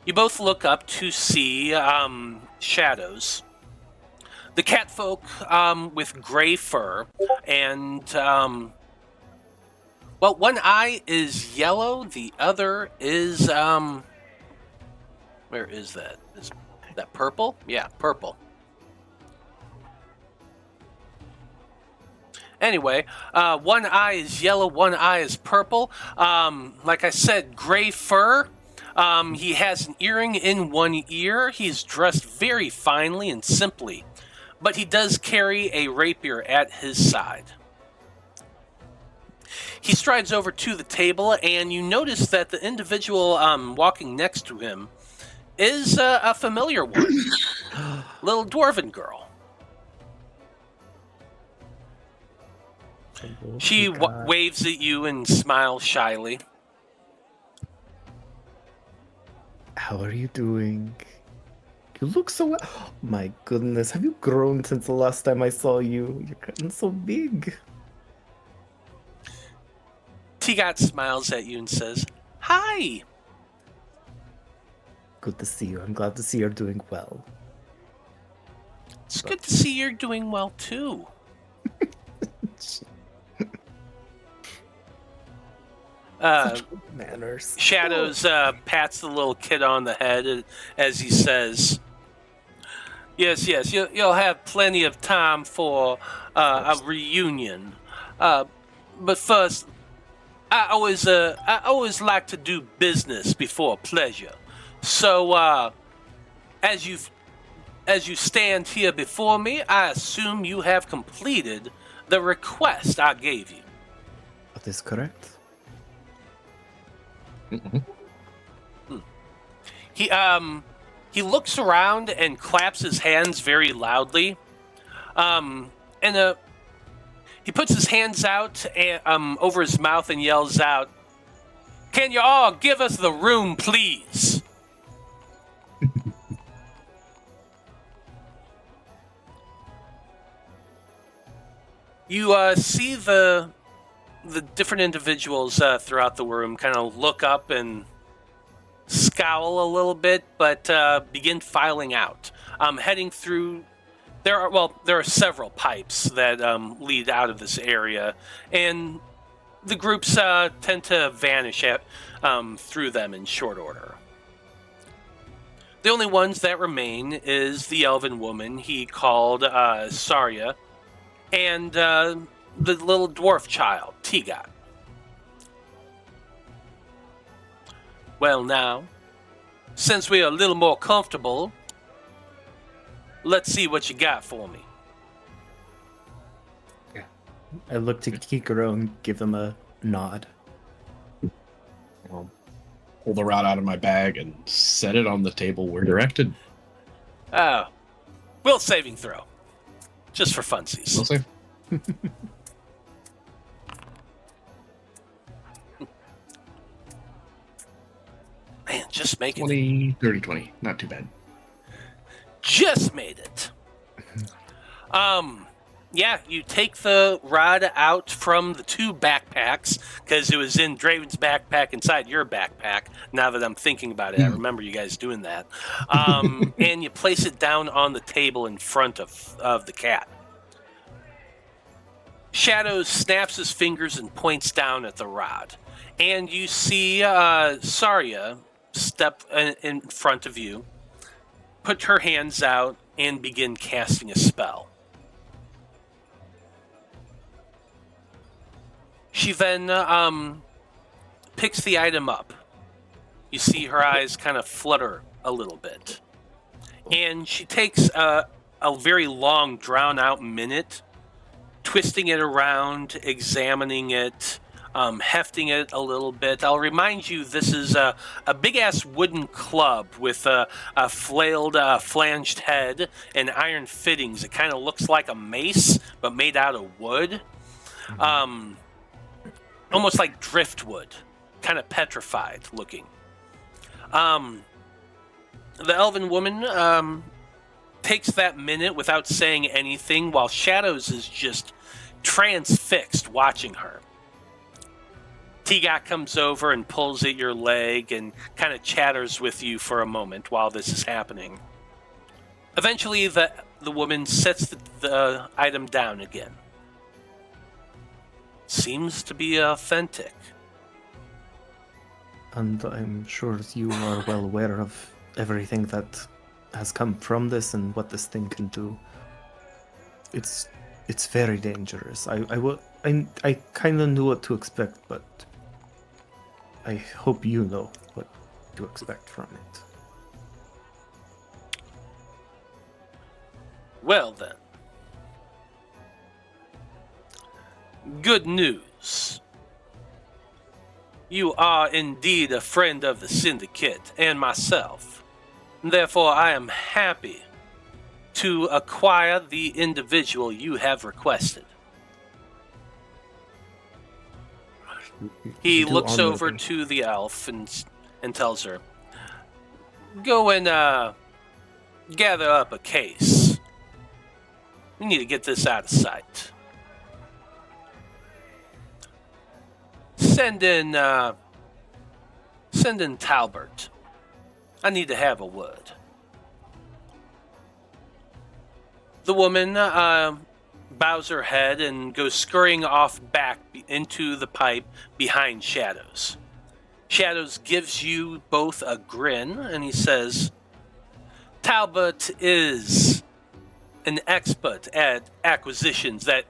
You both look up to see Shadows. The catfolk with gray fur and, one eye is yellow, the other is, where is that? Is that purple? Yeah, purple. Anyway, one eye is yellow, one eye is purple. Like I said, gray fur. He has an earring in one ear. He's dressed very finely and simply, but he does carry a rapier at his side. He strides over to the table, and you notice that the individual walking next to him is a familiar one. Little dwarven girl. She waves at you and smiles shyly. How are you doing? You look so well. Oh, my goodness, have you grown since the last time I saw you? You're getting so big. Tigat smiles at you and says, "Hi." Good to see you. I'm glad to see you're doing well. It's good to see you're doing well, too. Manners. Shadows pats the little kid on the head as he says, yes, you'll have plenty of time for a reunion. But first, I always like to do business before pleasure. So, as you stand here before me, I assume you have completed the request I gave you. That is correct. He looks around and claps his hands very loudly. He puts his hands out over his mouth and yells out, "Can you all give us the room, please?" You see the different individuals throughout the room kind of look up and scowl a little bit, but begin filing out, heading through. There are several pipes that lead out of this area, and the groups tend to vanish through them in short order. The only ones that remain is the elven woman he called Sarya, and the little dwarf child, Tigat. Well now, since we are a little more comfortable, let's see what you got for me. I look to Kikiro and give him a nod. I'll pull the rod out of my bag and set it on the table where directed. Will saving throw. Just for funsies. We'll see. Man, just make it. 20, 30, 20. Not too bad. Just made it. Yeah, you take the rod out from the two backpacks, because it was in Draven's backpack inside your backpack. Now that I'm thinking about it, I remember you guys doing that. And you place it down on the table in front of the cat. Shadows snaps his fingers and points down at the rod. And you see Sarya step in front of you, put her hands out, and begin casting a spell. She then picks the item up. You see her eyes kind of flutter a little bit. And she takes a very long, drawn-out minute, twisting it around, examining it, hefting it a little bit. I'll remind you, this is a big-ass wooden club with a flailed, flanged head and iron fittings. It kind of looks like a mace, but made out of wood. Almost like driftwood, kind of petrified looking. The elven woman takes that minute without saying anything, while Shadows is just transfixed watching her. Tigat comes over and pulls at your leg and kind of chatters with you for a moment while this is happening. Eventually, the woman sets the item down again. Seems to be authentic. And I'm sure you are well aware of everything that has come from this and what this thing can do. It's very dangerous. I kind of knew what to expect, but I hope you know what to expect from it. Well then. Good news. You are indeed a friend of the Syndicate and myself. Therefore, I am happy to acquire the individual you have requested. He looks over to the elf and tells her, "Go and gather up a case. We need to get this out of sight. Send in Talbert. I need to have a word." The woman bows her head and goes scurrying off back into the pipe behind Shadows. Shadows gives you both a grin, and he says, "Talbot is an expert at acquisitions that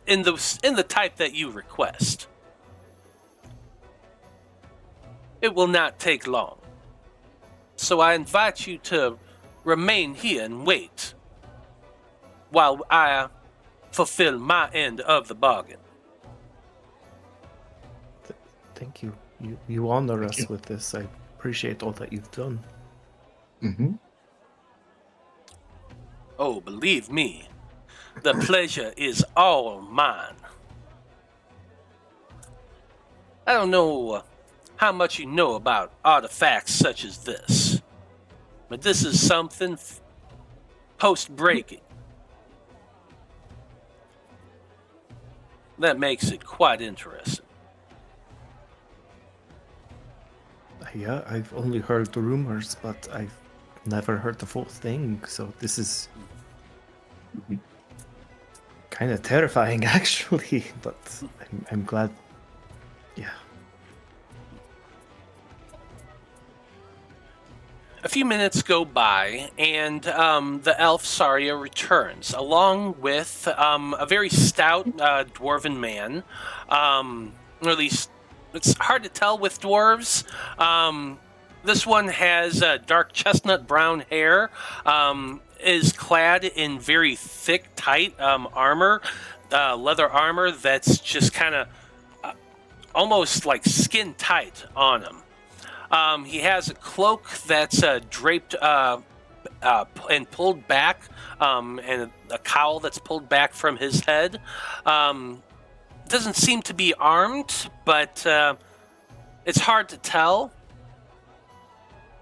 in the type that you request. It will not take long. So I invite you to remain here and wait while I fulfill my end of the bargain." Thank you. You honor us with this. I appreciate all that you've done. Mm-hmm. Oh, believe me, the pleasure is all mine. I don't know how much you know about artifacts such as this, but this is something post-breaking. That makes it quite interesting. Yeah, I've only heard the rumors, but I've never heard the full thing, so this is kind of terrifying, actually, but I'm glad. Yeah. A few minutes go by, and the elf Saria returns, along with a very stout dwarven man. Or at least, it's hard to tell with dwarves. This one has dark chestnut brown hair, is clad in very thick, tight armor, leather armor that's just kind of almost like skin tight on him. He has a cloak that's draped and pulled back, and a cowl that's pulled back from his head. Doesn't seem to be armed, but it's hard to tell.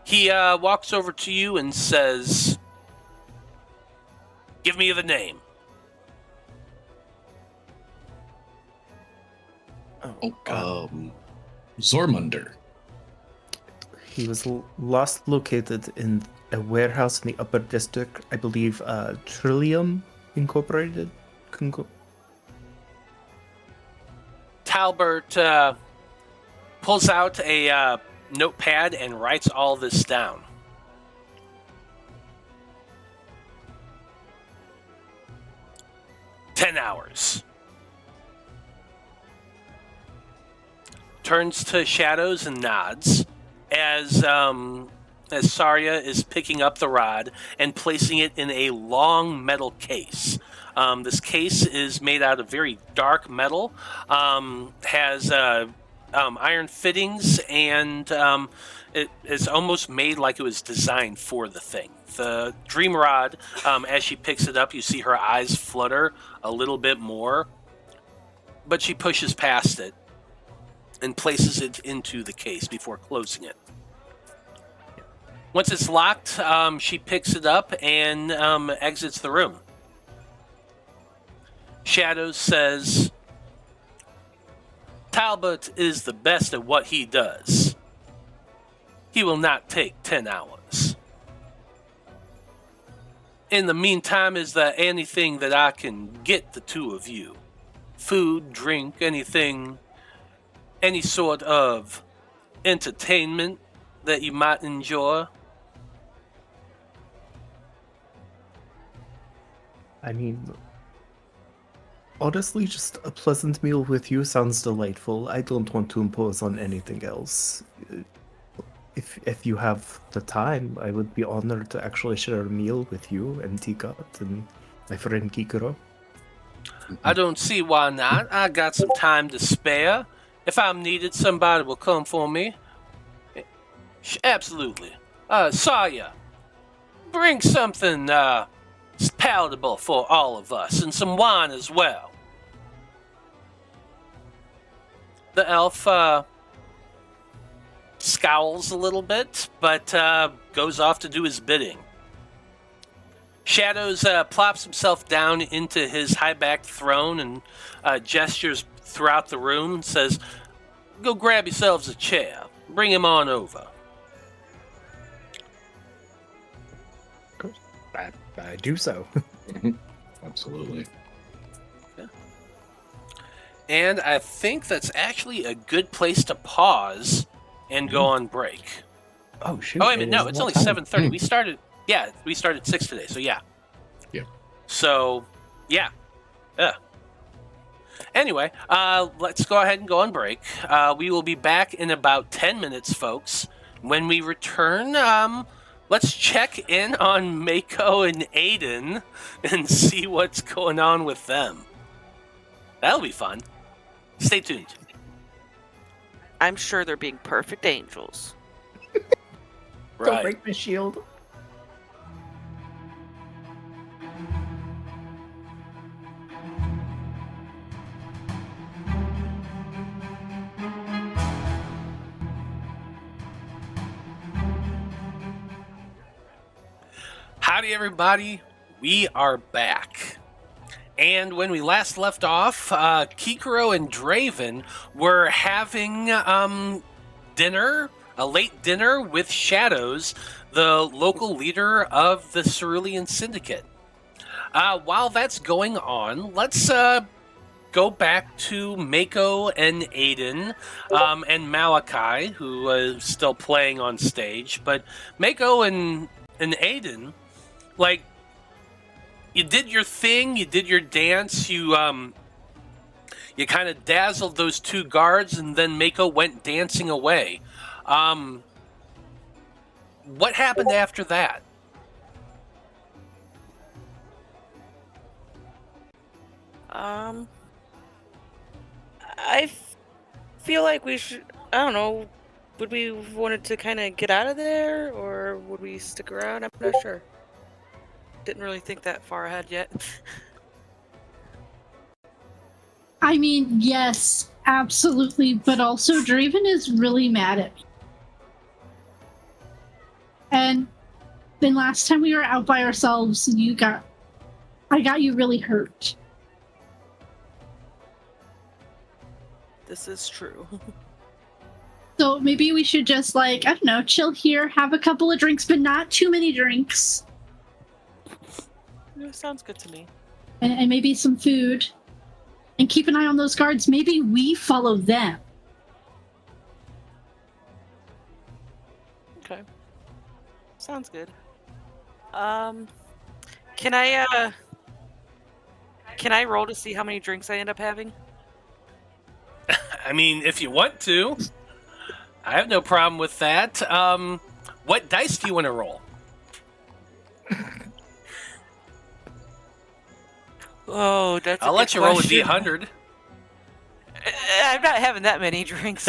He walks over to you and says, "Give me the name." Oh, God. Zormunder. He was last located in a warehouse in the Upper District, I believe, Trillium Incorporated. Talbert pulls out a notepad and writes all this down. "10 hours. Turns to Shadows and nods as Saria is picking up the rod and placing it in a long metal case. This case is made out of very dark metal, has iron fittings, and it is almost made like it was designed for the thing. The dream rod, as she picks it up, you see her eyes flutter a little bit more, but she pushes past it and places it into the case before closing it. Once it's locked, she picks it up and exits the room. Shadows says, "Talbot is the best at what he does. He will not take 10 hours. In the meantime, is there anything that I can get the two of you? Food, drink, anything, any sort of entertainment that you might enjoy?" I mean, honestly, just a pleasant meal with you sounds delightful. I don't want to impose on anything else. If you have the time, I would be honored to actually share a meal with you and Tikat and my friend Kikiro. I don't see why not. I got some time to spare. If I'm needed, somebody will come for me. Absolutely. Saria, bring something palatable for all of us, and some wine as well. The elf scowls a little bit, but goes off to do his bidding. Shadows plops himself down into his high-backed throne and gestures throughout the room, says, "Go grab yourselves a chair. Bring him on over." I do so. Absolutely. And I think that's actually a good place to pause and go on break. Oh, shoot. Oh, wait a minute, no, is it's that only time. 7:30. We started 6 today, so yeah. Yeah. So, yeah. Anyway, let's go ahead and go on break. We will be back in about 10 minutes, folks. When we return, let's check in on Maiko and Aeden and see what's going on with them. That'll be fun. Stay tuned. I'm sure they're being perfect angels. Don't Right. break my shield. Howdy, everybody. We are back. And when we last left off, Kikiro and Draven were having dinner, a late dinner with Shadows, the local leader of the Cerulian Syndicate. While that's going on, let's go back to Maiko and Aeden and Malachi, who is still playing on stage. But Maiko and Aeden, like, you did your thing, you did your dance, you kind of dazzled those two guards, and then Maiko went dancing away. What happened after that? I feel like we should. I don't know. Would we wanted to kind of get out of there, or would we stick around? I'm not sure. Didn't really think that far ahead yet. I mean, yes, absolutely, but also Draven is really mad at me. And then last time we were out by ourselves, I got you really hurt. This is true. So maybe we should just, like, I don't know, chill here, have a couple of drinks, but not too many drinks. Yeah, sounds good to me. And maybe some food. And keep an eye on those guards. Maybe we follow them. Okay. Sounds good. Can I roll to see how many drinks I end up having? I mean, if you want to, I have no problem with that. What dice do you want to roll? Oh, that's a I'll good let you roll a question. D100. I'm not having that many drinks.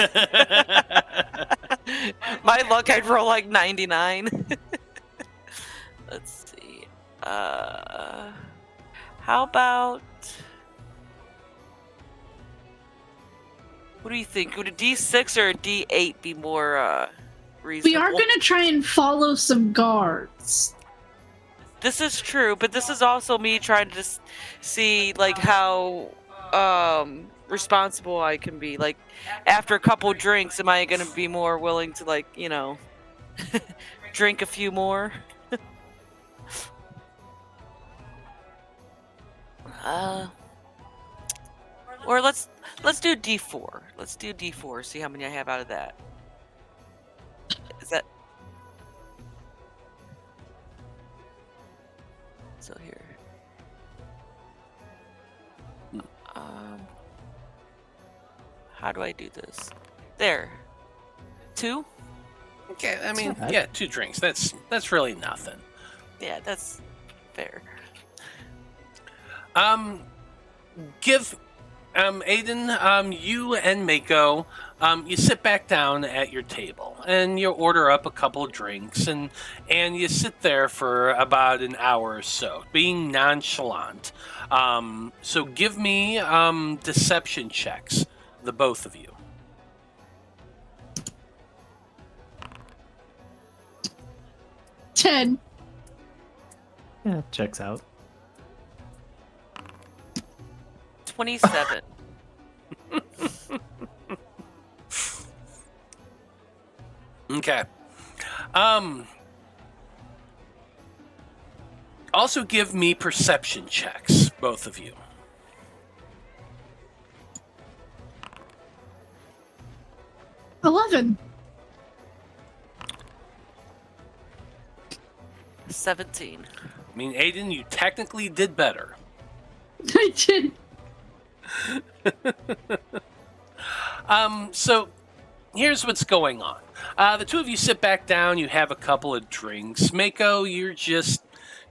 My luck, I'd roll like 99. Let's see. How about... What do you think? Would a D6 or a D8 be more reasonable? We are going to try and follow some guards. This is true, but this is also me trying to see like how responsible I can be. Like, after a couple drinks, am I going to be more willing to, like, you know, drink a few more? Or let's do D4. Let's do D4. See how many I have out of that. Is that? So here. How do I do this? There. 2? Okay, I mean, yeah, 2 drinks. That's really nothing. Yeah, that's fair. Give Aeden, you and Maiko, you sit back down at your table and you order up a couple of drinks and you sit there for about an hour or so, being nonchalant. So give me deception checks, the both of you. Ten. Yeah, checks out. 27. Okay. Also give me perception checks, both of you. 11. 17. I mean, Aeden, you technically did better. I did. So here's what's going on. The two of you sit back down, you have a couple of drinks. Maiko, you're just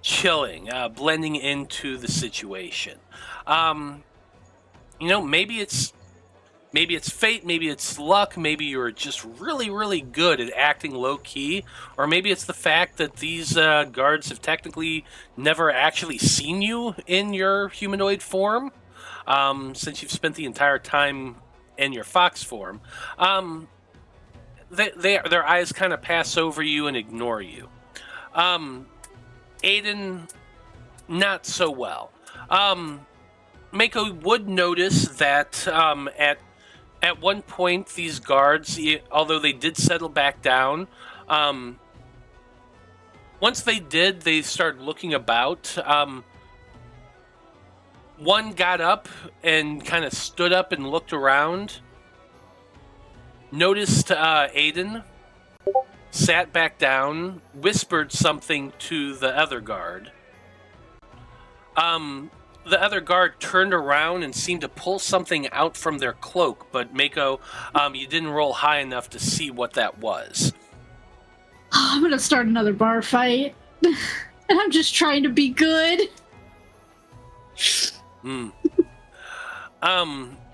chilling, blending into the situation. You know, maybe it's fate, maybe it's luck, maybe you're just really, really good at acting low-key, or maybe it's the fact that these guards have technically never actually seen you in your humanoid form, since you've spent the entire time in your fox form. Their eyes kind of pass over you and ignore you. Aeden, not so well. Maiko would notice that at one point these guards, although they did settle back down, once they did, they started looking about. One got up and kind of stood up and looked around. Noticed Aeden, sat back down, whispered something to the other guard. The other guard turned around and seemed to pull something out from their cloak, but Maiko, you didn't roll high enough to see what that was. I'm gonna start another bar fight. And I'm just trying to be good.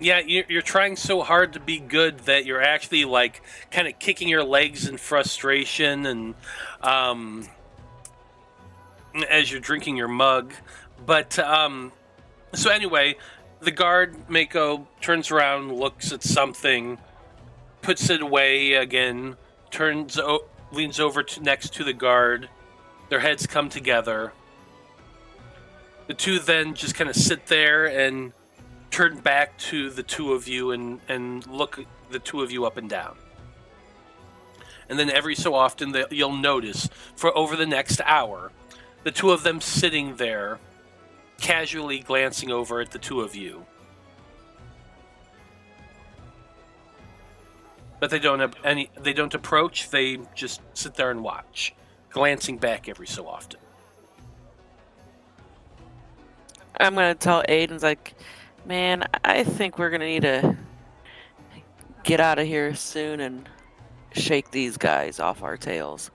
Yeah, you're trying so hard to be good that you're actually, like, kind of kicking your legs in frustration and, as you're drinking your mug. But, so anyway, the guard, Maiko, turns around, looks at something, puts it away again, leans over next to the guard. Their heads come together. The two then just kind of sit there and turn back to the two of you and look the two of you up and down. And then every so often you'll notice, for over the next hour, the two of them sitting there, casually glancing over at the two of you. But they don't approach, they just sit there and watch, glancing back every so often. I'm gonna tell Aiden's like, man, I think we're gonna need to get out of here soon and shake these guys off our tails.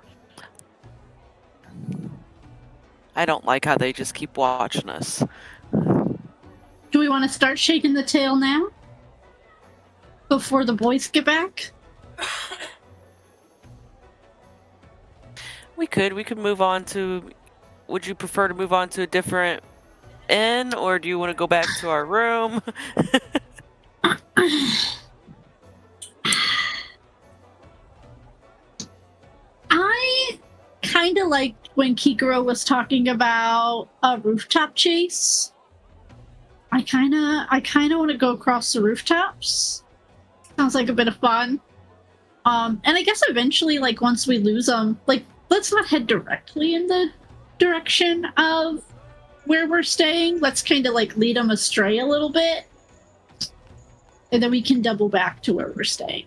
I don't like how they just keep watching us. Do we want to start shaking the tail now? Before the boys get back? We could move on to... Would you prefer to move on to a different inn, or do you want to go back to our room? I kind of liked when Kikiro was talking about a rooftop chase. I kind of want to go across the rooftops. Sounds like a bit of fun. And I guess eventually, like, once we lose them, like, let's not head directly in the direction of where we're staying. Let's kind of, like, lead them astray a little bit. And then we can double back to where we're staying.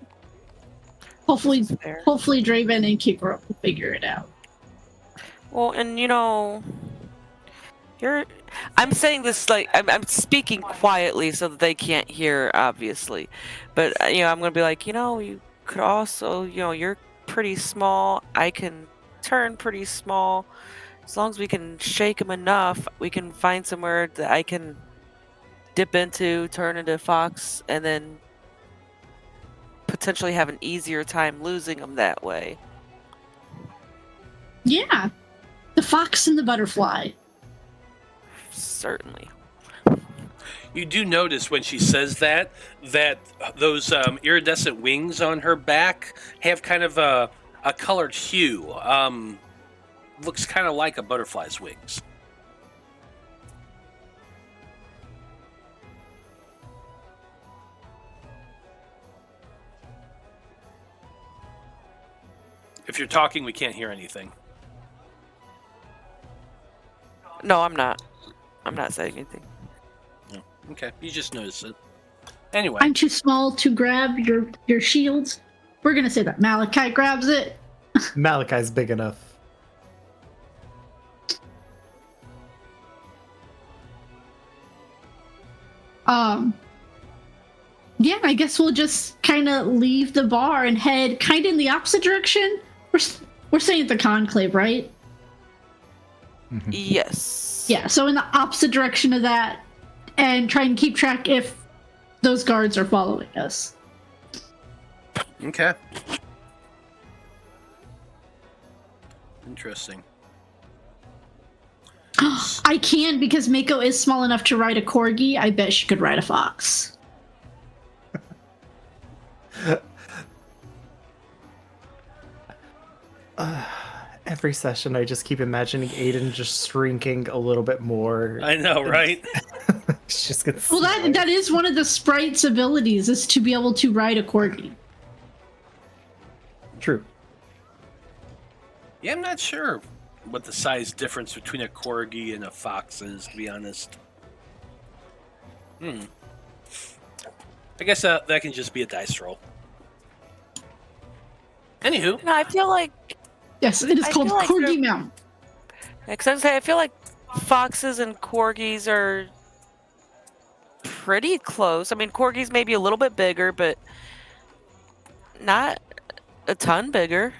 Hopefully Draven and Kikiro will figure it out. Well, and you know, I'm saying this like I'm speaking quietly so that they can't hear, obviously. But you know, I'm gonna be like, you know, you could also, you know, you're pretty small. I can turn pretty small. As long as we can shake them enough, we can find somewhere that I can dip into, turn into a fox, and then potentially have an easier time losing them that way. Yeah. The fox and the butterfly. Certainly. You do notice when she says that those iridescent wings on her back have kind of a colored hue. Looks kind of like a butterfly's wings. If you're talking, we can't hear anything. No, I'm not. I'm not saying anything. No. Okay, you just noticed it. Anyway. I'm too small to grab your shields. We're gonna say that Malachi grabs it. Malachi's big enough. Yeah, I guess we'll just kind of leave the bar and head kind of in the opposite direction. We're staying at the Conclave, right? Mm-hmm. Yes. Yeah, so in the opposite direction of that, and try and keep track if those guards are following us. Okay. Interesting. I can, because Maiko is small enough to ride a corgi. I bet she could ride a fox. Every session, I just keep imagining Aeden just shrinking a little bit more. I know, right? It's just gonna Well, that is one of the sprite's abilities, is to be able to ride a corgi. True. Yeah, I'm not sure what the size difference between a corgi and a fox is, to be honest. I guess that can just be a dice roll. Anywho. No, I feel like Yes, it is I called feel like corgi they're- mount. Because I feel like foxes and corgis are pretty close. I mean, corgis may be a little bit bigger, but not a ton bigger.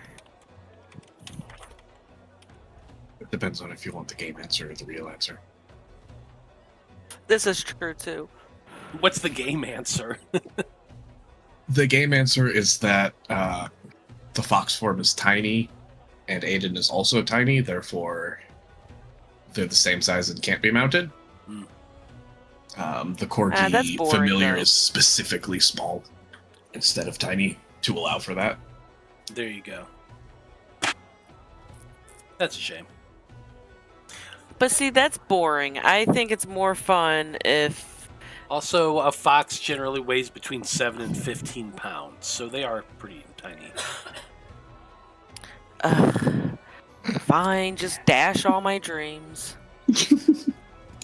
It depends on if you want the game answer or the real answer. This is true too. What's the game answer? The game answer is that the fox form is tiny, and Aeden is also tiny, therefore they're the same size and can't be mounted. Hmm. The that's corgi boring, familiar though. is specifically small instead of tiny to allow for that. There you go. That's a shame. But see, that's boring. I think it's more fun if Also, a fox generally weighs between 7 and 15 pounds, so they are pretty tiny. fine, just dash all my dreams.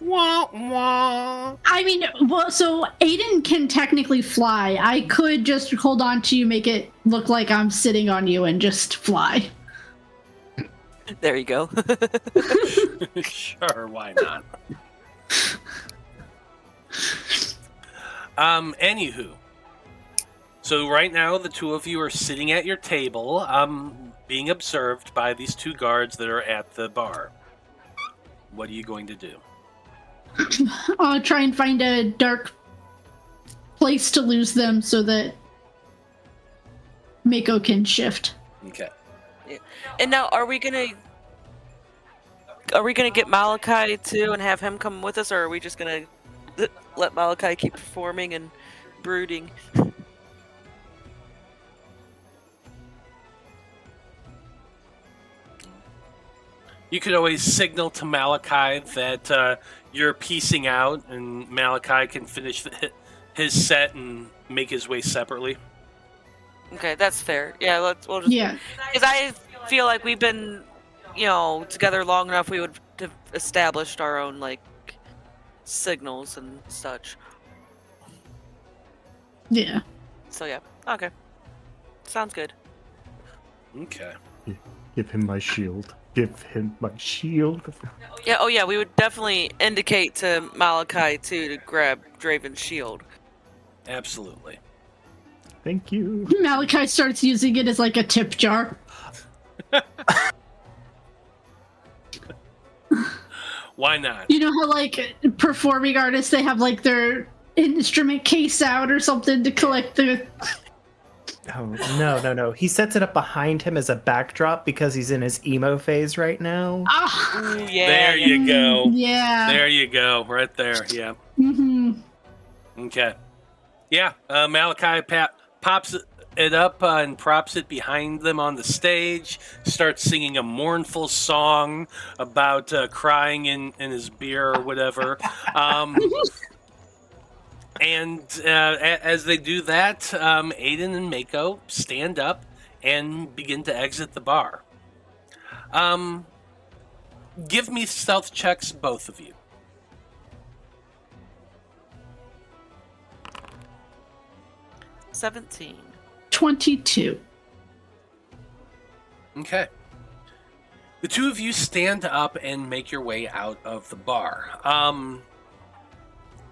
Wah, wah. I mean, well, so Aiden can technically fly. I could just hold on to you, make it look like I'm sitting on you, and just fly. There you go. Sure, why not? Anywho. So right now, the two of you are sitting at your table, being observed by these two guards that are at the bar. What are you going to do? Try and find a dark place to lose them so that Maiko can shift. Okay. And now, are we gonna get Malachi too and have him come with us, or are we just gonna let Malachi keep performing and brooding? You could always signal to Malachi that you're piecing out, and Malachi can finish his set and make his way separately. Okay, that's fair. Yeah, we'll just. Yeah. Because I feel like we've been, together long enough. We would have established our own signals and such. Yeah. So yeah, okay, sounds good. Okay. Give him my shield. Give him my shield. Yeah. Oh yeah, we would definitely indicate to Malachi too to grab Draven's shield. Absolutely. Thank you. Malachi starts using it as like a tip jar. Why not? You know how performing artists, they have their instrument case out or something to collect the... Oh, no. He sets it up behind him as a backdrop because he's in his emo phase right now. Ah, Ooh, yeah. There you go. yeah. There you go. Right there. Yeah. Mm-hmm. Okay. Yeah. Malachi pops it up and props it behind them on the stage. Starts singing a mournful song about crying in his beer or whatever. And as they do that, Aeden and Maiko stand up and begin to exit the bar. Give me stealth checks, both of you. $17. 22. Okay. The two of you stand up and make your way out of the bar.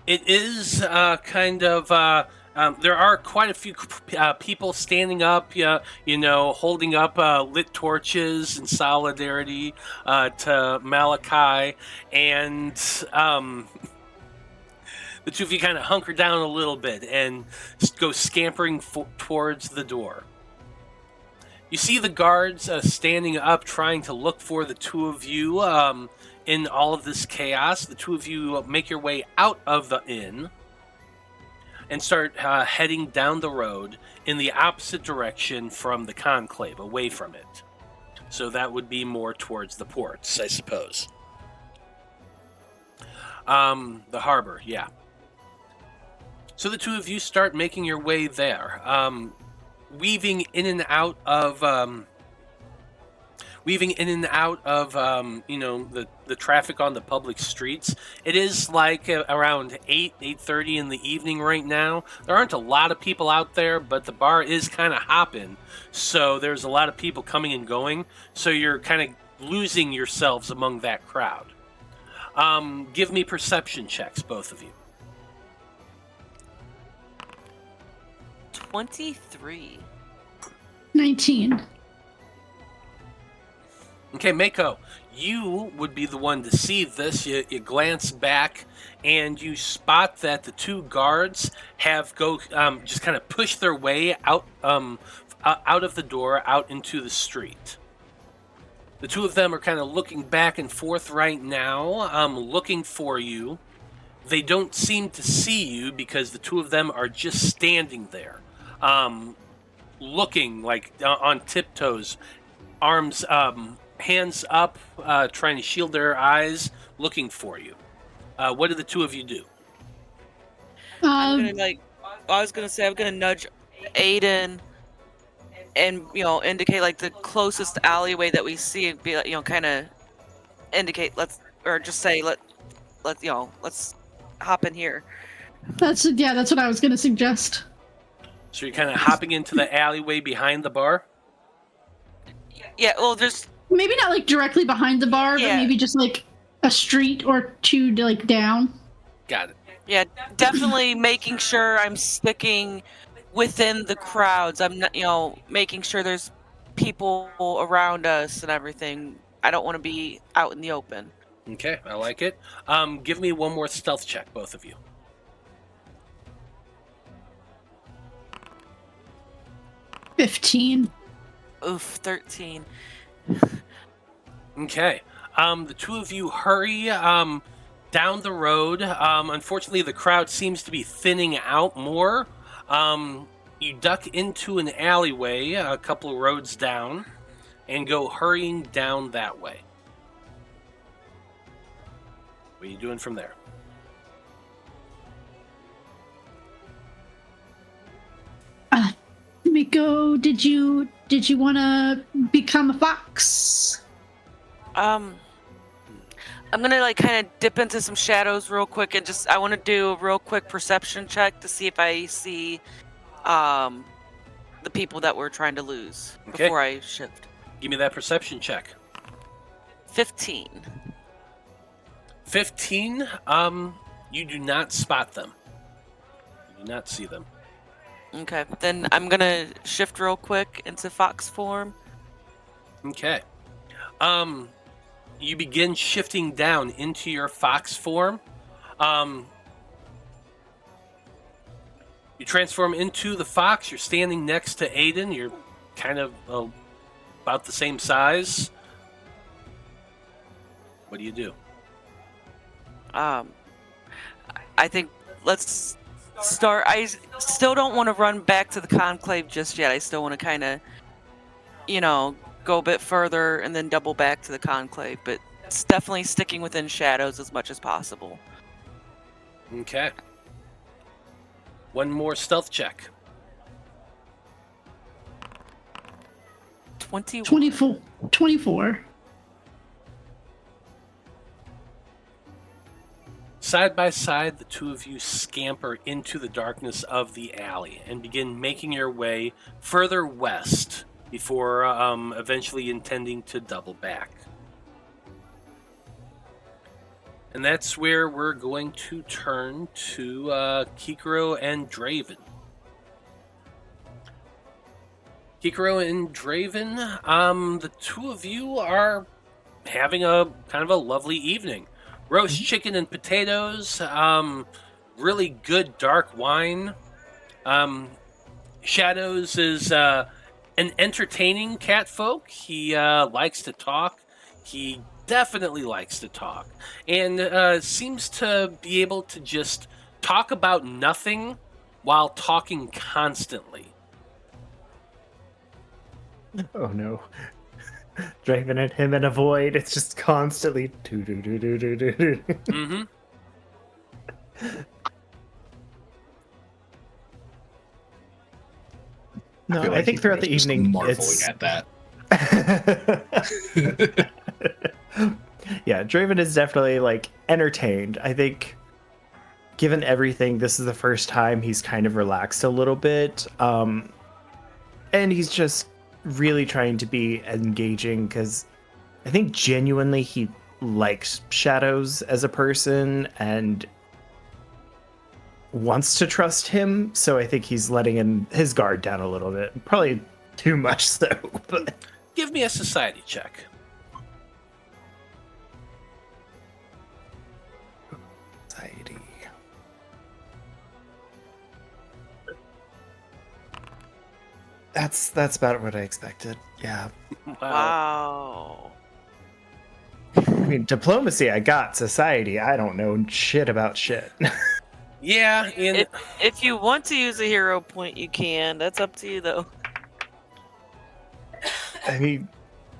It is kind of... there are quite a few people standing up, holding up lit torches in solidarity to Malachi. And the two of you kind of hunker down a little bit and go scampering towards the door. You see the guards standing up trying to look for the two of you in all of this chaos. The two of you make your way out of the inn and start heading down the road in the opposite direction from the Conclave, away from it. So that would be more towards the ports, I suppose. The harbor, yeah. So the two of you start making your way there, weaving in and out of the traffic on the public streets. It is like around 8:30 in the evening right now. There aren't a lot of people out there, but the bar is kind of hopping, so there's a lot of people coming and going. So you're kind of losing yourselves among that crowd. Give me perception checks, both of you. 23. 19. Okay, Maiko, you would be the one to see this. You glance back and you spot that the two guards have just kind of push their way out of the door out into the street. The two of them are kind of looking back and forth right now, looking for you. They don't seem to see you because the two of them are just standing there, looking like on tiptoes, arms, hands up, trying to shield their eyes, looking for you. What do the two of you do? I'm gonna nudge Aeden and indicate like the closest alleyway that we see and be like, kind of indicate let's hop in here. That's what I was gonna suggest. So you're kind of hopping into the alleyway behind the bar? Yeah, well, there's maybe not like directly behind the bar, but maybe just like a street or two like down. Got it. Yeah, definitely making sure I'm sticking within the crowds. I'm not, making sure there's people around us and everything. I don't want to be out in the open. Okay, I like it. Give me one more stealth check, both of you. 15. Oof, 13. Okay. The two of you hurry down the road. Unfortunately, the crowd seems to be thinning out more. You duck into an alleyway a couple of roads down and go hurrying down that way. What are you doing from there? Maiko, did you want to become a fox? I'm gonna kind of dip into some shadows real quick and I want to do a real quick perception check to see if I see the people that we're trying to lose before I shift. Give me that perception check. 15. 15. You do not spot them. You do not see them. Okay, then I'm gonna shift real quick into fox form. Okay. You begin shifting down into your fox form. You transform into the fox. You're standing next to Aeden. You're kind of about the same size. What do you do? I think let's start. I still don't want to run back to the conclave just yet. I still want to kind of, go a bit further and then double back to the conclave, but it's definitely sticking within shadows as much as possible. Okay. One more stealth check. 24. Side by side, the two of you scamper into the darkness of the alley and begin making your way further west before eventually intending to double back. And that's where we're going to turn to Kikiro and Draven. Kikiro and Draven, the two of you are having a kind of a lovely evening. Roast chicken and potatoes, really good dark wine. Shadows is an entertaining catfolk. He likes to talk. He definitely likes to talk. And seems to be able to just talk about nothing while talking constantly. Oh no. Draven and him in a void. It's just constantly do. Mm-hmm. No, feel I like think throughout the Hero's just evening, marveling it's at that. yeah, Draven is definitely like entertained. I think, given everything, this is the first time he's kind of relaxed a little bit, and he's just really trying to be engaging because I think genuinely he likes Shadows as a person and wants to trust him. So I think he's letting his guard down a little bit, probably too much so. But Give me a society check. Society. That's about what I expected. Yeah. Wow. I mean, diplomacy I got, society I don't know shit about shit. Yeah, in If you want to use a hero point, you can. That's up to you, though. I mean,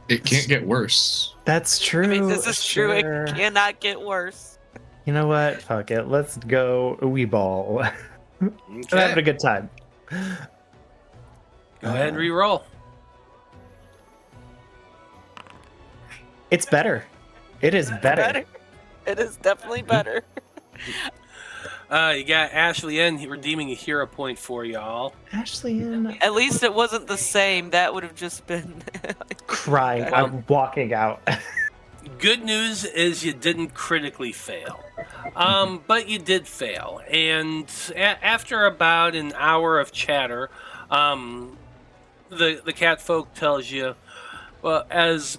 It can't get worse. that's true. I mean, this is true. sure. It cannot get worse. You know what? Fuck it. Let's go wee ball. I'm having okay. a good time. Go ahead and re-roll. It's better. It is better. It is definitely better. You got Ashley N redeeming a hero point for y'all. Ashley and At least it wasn't the same. That would have just been crying. I'm walking out. Good news is you didn't critically fail. But you did fail. And after about an hour of chatter, the catfolk tells you, well, as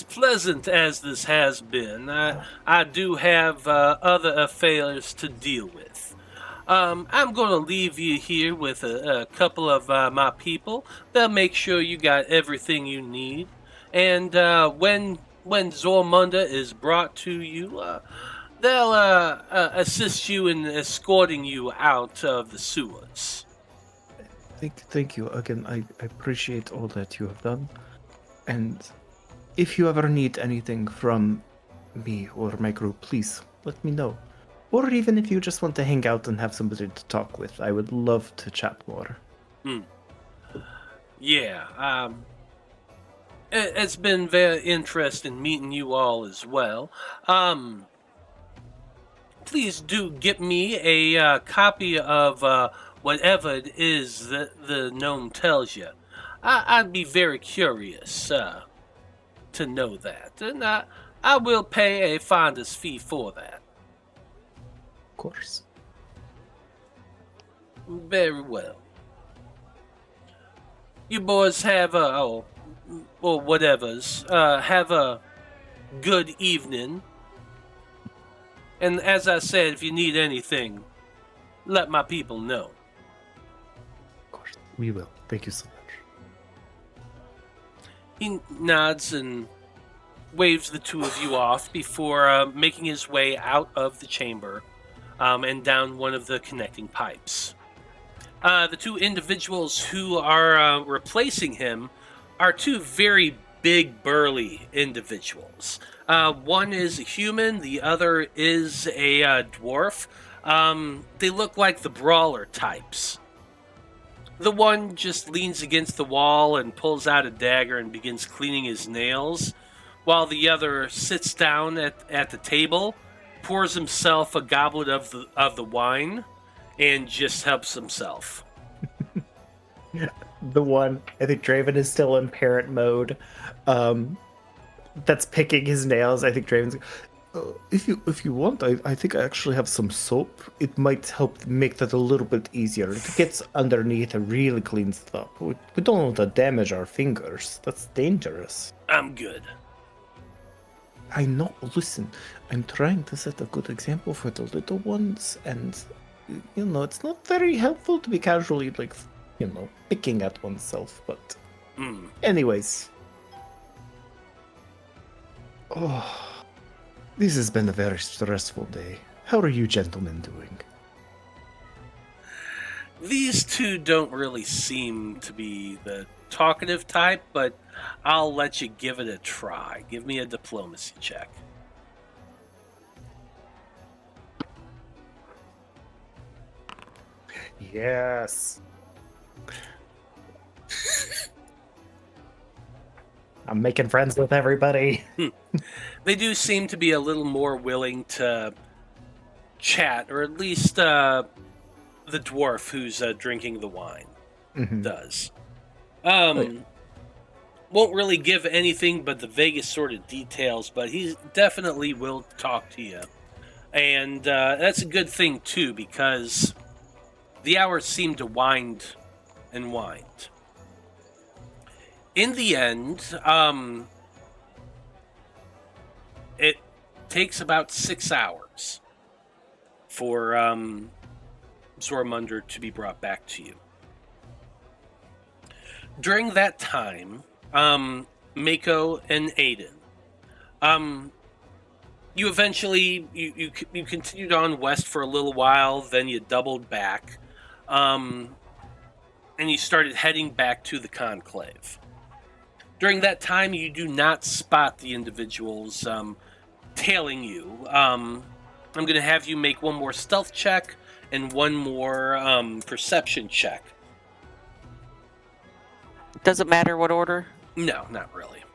pleasant as this has been, I do have other affairs to deal with. I'm going to leave you here with a couple of my people. They'll make sure you got everything you need. And when Zormunda is brought to you, they'll assist you in escorting you out of the sewers. Thank you again. I appreciate all that you have done. And if you ever need anything from me or my group, please let me know. Or even if you just want to hang out and have somebody to talk with, I would love to chat more. Yeah, it's been very interesting meeting you all as well. Please do get me a copy of whatever it is that the gnome tells you. I'd be very curious to know that, and I will pay a finder's fee for that. Of course. Very well. You boys have or whatever's, have a good evening. And as I said, if you need anything, let my people know. Of course. We will. Thank you so much. He nods and waves the two of you off before making his way out of the chamber and down one of the connecting pipes. The two individuals who are replacing him are two very big, burly individuals. One is a human, the other is a dwarf. They look like the brawler types. The one just leans against the wall and pulls out a dagger and begins cleaning his nails, while the other sits down at the table, pours himself a goblet of the wine, and just helps himself. The one, I think Draven is still in parent mode. That's picking his nails. I think Draven's. If you want, I think I actually have some soap. It might help make that a little bit easier. If it gets underneath and really cleans it up. We don't want to damage our fingers. That's dangerous. I'm good. I know. Listen, I'm trying to set a good example for the little ones, and it's not very helpful to be casually picking at oneself. But, anyways. Oh. This has been a very stressful day. How are you gentlemen doing? These two don't really seem to be the talkative type, but I'll let you give it a try. Give me a diplomacy check. Yes. I'm making friends with everybody. They do seem to be a little more willing to chat, or at least the dwarf who's drinking the wine does. Won't really give anything but the vaguest sort of details, but he definitely will talk to you. And that's a good thing, too, because the hours seem to wind and wind. In the end, it takes about 6 hours for Zormunder to be brought back to you. During that time, Maiko and Aeden, you eventually you continued on west for a little while, then you doubled back, and you started heading back to the Conclave. During that time, you do not spot the individuals tailing you. I'm going to have you make one more stealth check and one more perception check. Does it matter what order? No, not really.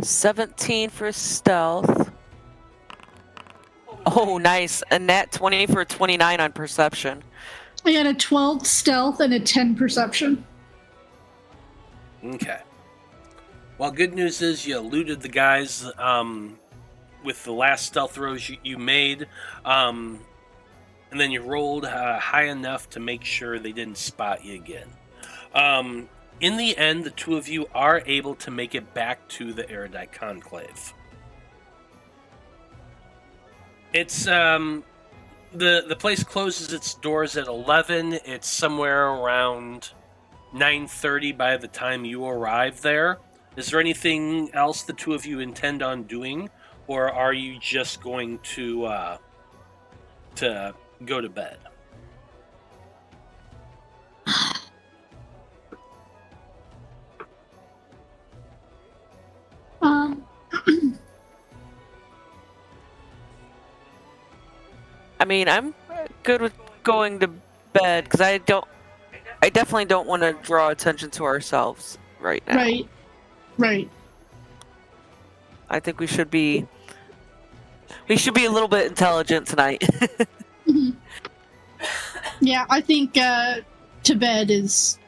17 for stealth. Oh, nice. A nat 20 for 29 on perception. I got a 12 stealth and a 10 perception. Okay. Well, good news is you eluded the guys with the last stealth throws you made, and then you rolled high enough to make sure they didn't spot you again. In the end, the two of you are able to make it back to the Erudite Conclave. It's the place closes its doors at 11. It's somewhere around 9:30 by the time you arrive there. Is there anything else the two of you intend on doing, or are you just going to go to bed? I mean, I'm good with going to bed because I definitely don't want to draw attention to ourselves right now. Right. I think we should be a little bit intelligent tonight. Mhm. Yeah, I think to bed is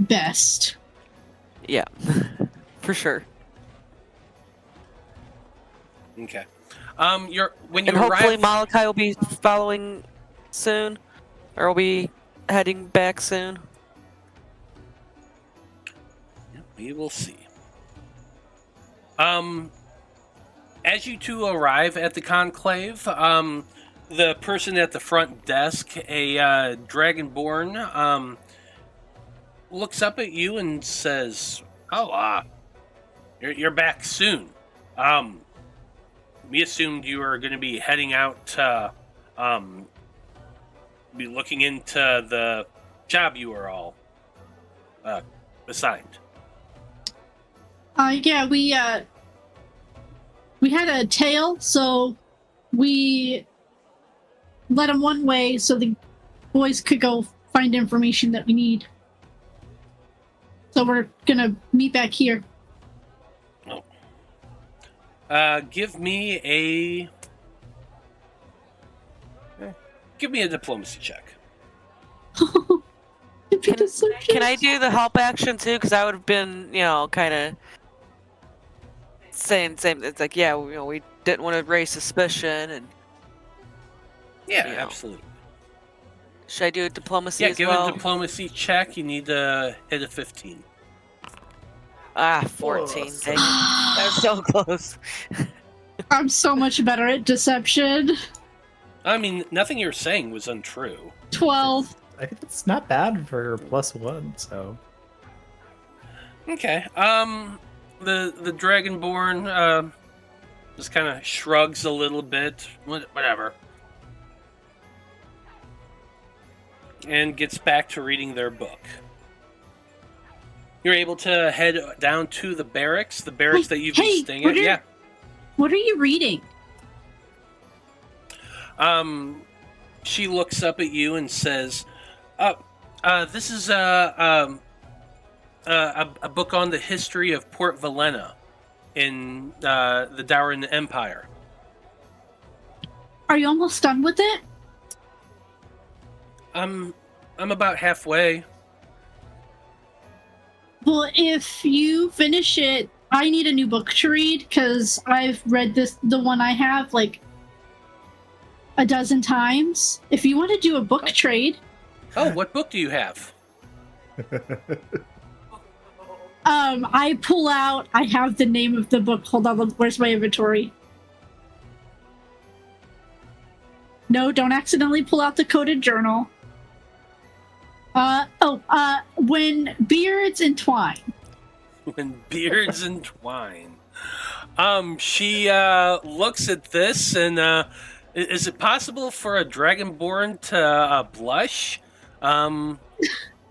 best. Yeah, for sure. Okay. When you And hopefully arrive, Malachi will be following soon, or will be heading back soon. we will see. As you two arrive at the Conclave, the person at the front desk, a Dragonborn, looks up at you and says, "Oh, you're back soon. We assumed you were going to be heading out to be looking into the job you were all assigned." Yeah, we had a tail, so we led them one way so the boys could go find information that we need. So we're gonna meet back here. Give me a diplomacy check. Can I do the help action too? Because I would have been, kind of saying same. It's like, yeah, we didn't want to raise suspicion, and Yeah, you know. absolutely. Should I do a diplomacy Yeah, as give well? a diplomacy check. You need to hit a 15. 14. Dang it. That's so close. I'm so much better at deception. I mean, nothing you're saying was untrue. 12. I think it's not bad for +1, so. Okay. The Dragonborn just kind of shrugs a little bit, whatever, and gets back to reading their book. You're able to head down to the barracks that you've been staying at. Yeah. What are you reading? She looks up at you and says, "This is a book on the history of Port Valena in the Dauran Empire. Are you almost done with it? I'm about halfway. Well, if you finish it, I need a new book to read because I've read the one I have like a dozen times. If you want to do a book trade, Oh, what book do you have? I pull out. I have the name of the book. Hold on, where's my inventory? No, don't accidentally pull out the coded journal. When beards entwine. When beards entwine. She looks at this and is it possible for a dragonborn to blush? But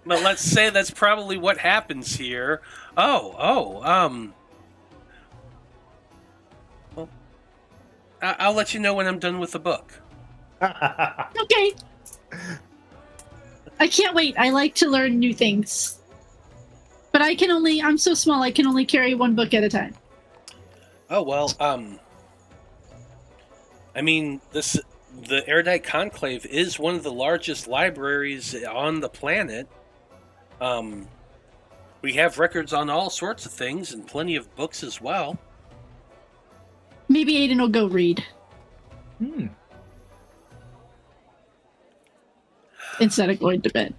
let's say that's probably what happens here. Well, I'll let you know when I'm done with the book. Okay. I can't wait. I like to learn new things. But I'm so small, I can only carry one book at a time. Oh, well, I mean, the Erudite Conclave is one of the largest libraries on the planet. We have records on all sorts of things and plenty of books as well. Maybe Aiden will go read. Instead of going to bed.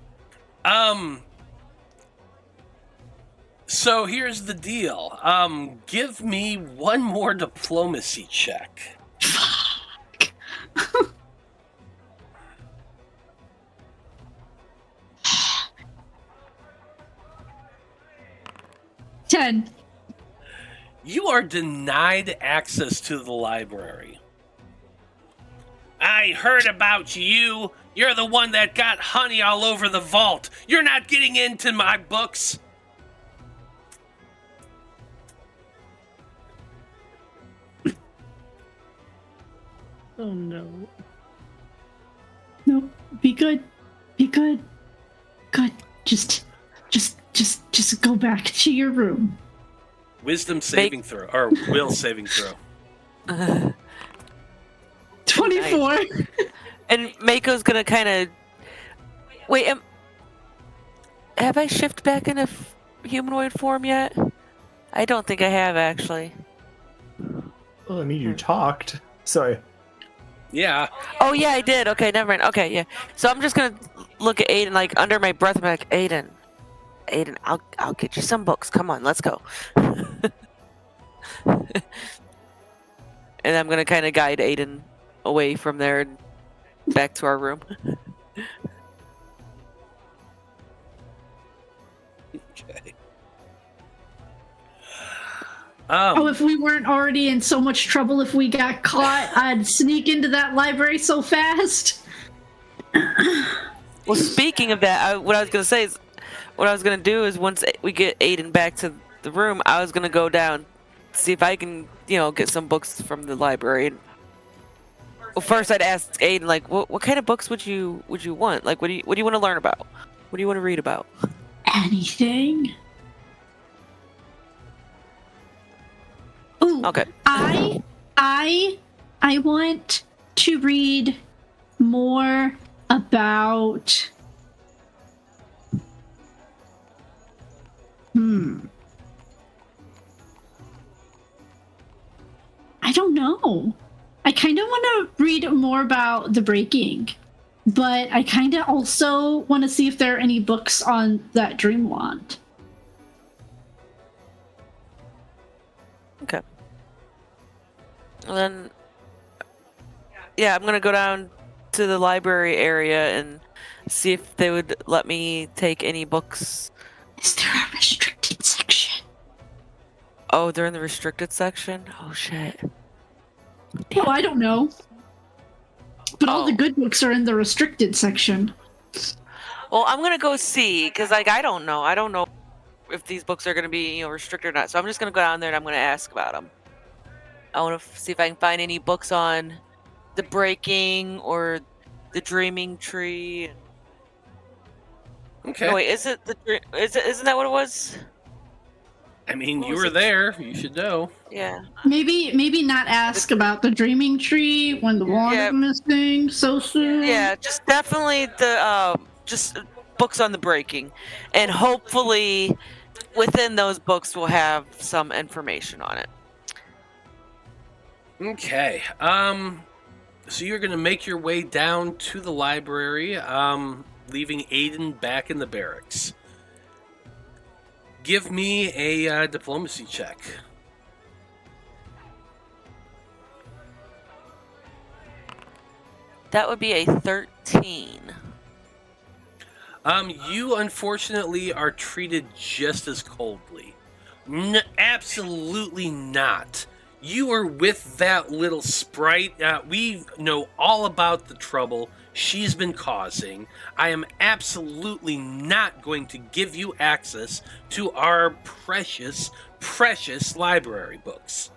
So here's the deal. Give me one more diplomacy check. Fuck. 10. You are denied access to the library. I heard about you. You're the one that got honey all over the vault. You're not getting into my books. Oh no. No, be good. Be good. Good. Just go back to your room. Wisdom saving throw, or will saving throw. 24. Nice. And Maiko's gonna kind of wait. Have I shifted back into humanoid form yet? I don't think I have actually. Well, I mean, you talked. Sorry. Yeah. Oh yeah, I did. Okay, never mind. Okay, yeah. So I'm just gonna look at Aeden like under my breath. I'm like, Aeden, I'll get you some books. Come on, let's go. And I'm gonna kind of guide Aeden away from there and back to our room. Okay. If we weren't already in so much trouble if we got caught, I'd sneak into that library so fast. Well, speaking of that, what I was gonna say is, what I was gonna do is once we get Aeden back to the room, I was gonna go down, see if I can, get some books from the library. Well, first I'd ask Aeden, like, what kind of books would you want? Like, what do you want to learn about? What do you want to read about? Anything? Ooh, Okay. I want to read more about I don't know. I kind of want to read more about the breaking, but I kind of also want to see if there are any books on that dream wand. Okay. And then, yeah, I'm gonna go down to the library area and see if they would let me take any books. Is there a restricted section? Oh, they're in the restricted section? Oh, shit. Oh, I don't know. But all the Oh. good books are in the restricted section. Well, I'm gonna go see, because, I don't know. I don't know if these books are gonna be, restricted or not. So I'm just gonna go down there and I'm gonna ask about them. I want to see if I can find any books on the breaking or the dreaming tree. Okay. No, wait, isn't that what it was? I mean, What you was were it? there. You should know. Yeah. Maybe not ask about the dreaming tree when the water's Yeah. missing so soon. Yeah, just definitely the just books on the breaking, and hopefully within those books we'll have some information on it. Okay. So you're gonna make your way down to the library, leaving Aeden back in the barracks. Give me a diplomacy check. That would be a 13. You unfortunately are treated just as coldly. Absolutely not. You were with that little sprite. We know all about the trouble she's been causing. I am absolutely not going to give you access to our precious, precious library books.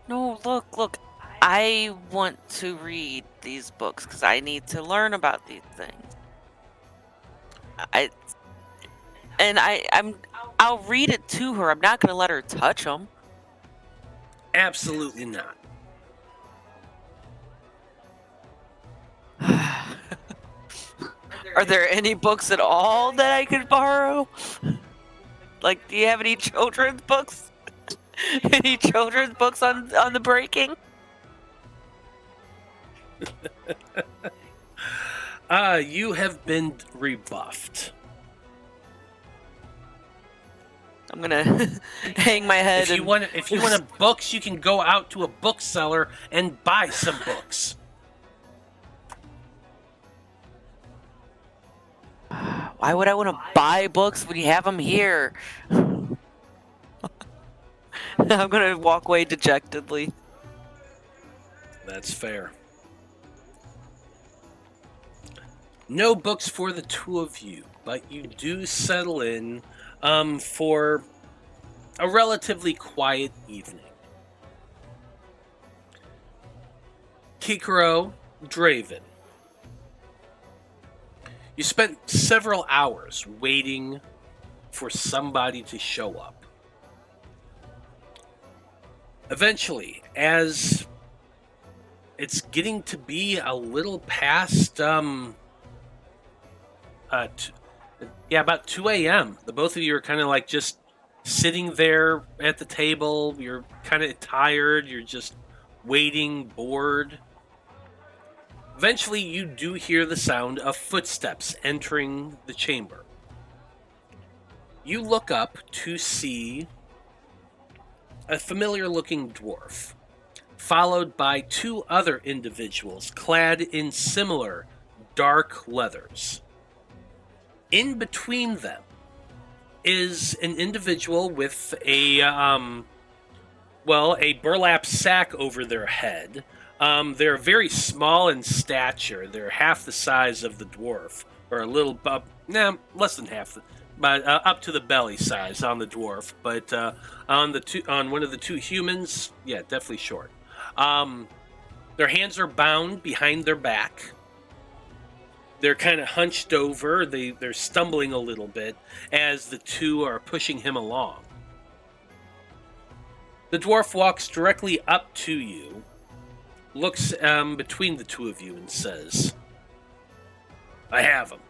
No, look. I want to read these books because I need to learn about these things. I'll read it to her. I'm not going to let her touch them. Absolutely not. Are there any books at all that I could borrow? Like, do you have any children's books? Any children's books on the breaking? You have been rebuffed. I'm gonna hang my head. If you want books, you can go out to a bookseller and buy some books. Why would I want to buy books when you have them here? I'm gonna walk away dejectedly. That's fair. No books for the two of you, but you do settle in for a relatively quiet evening. Kikiro, Draven. You spent several hours waiting for somebody to show up. Eventually, as it's getting to be a little past, about 2 a.m., the both of you are kind of like just sitting there at the table. You're kind of tired. You're just waiting, bored. Eventually, you do hear the sound of footsteps entering the chamber. You look up to see a familiar-looking dwarf, followed by two other individuals clad in similar dark leathers. In between them is an individual with a burlap sack over their head. They're very small in stature. They're half the size of the dwarf, or a little less than half, but up to the belly size on the dwarf. But on one of the two humans, yeah, definitely short. Their hands are bound behind their back. They're kind of hunched over. They're stumbling a little bit as the two are pushing him along. The dwarf walks directly up to you, looks between the two of you and says, "I have him."